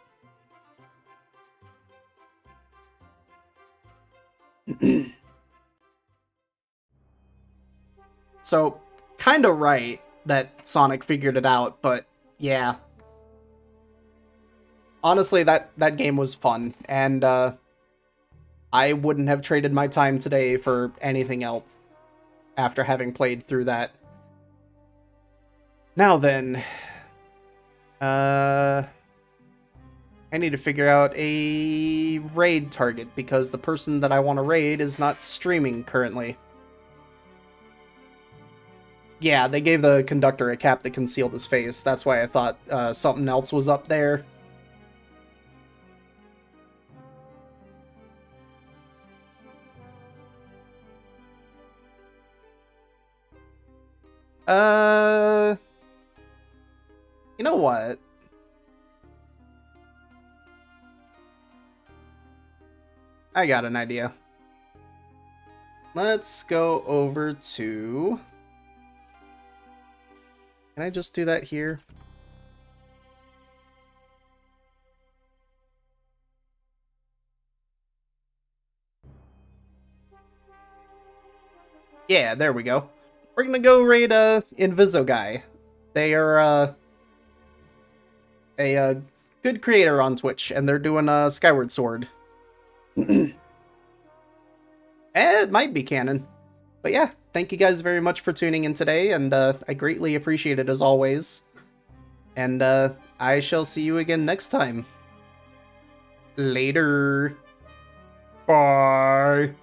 So, kind of right that Sonic figured it out, but yeah. Honestly, that game was fun, and I wouldn't have traded my time today for anything else after having played through that. Now then, I need to figure out a raid target because the person that I want to raid is not streaming currently. Yeah, they gave the conductor a cap that concealed his face. That's why I thought something else was up there. You know what? I got an idea. Let's go over to... Can I just do that here? Yeah, there we go. We're gonna go raid Inviso Guy. They are a good creator on Twitch, and they're doing Skyward Sword. It might be canon. But yeah, thank you guys very much for tuning in today, and I greatly appreciate it as always. And I shall see you again next time. Later. Bye.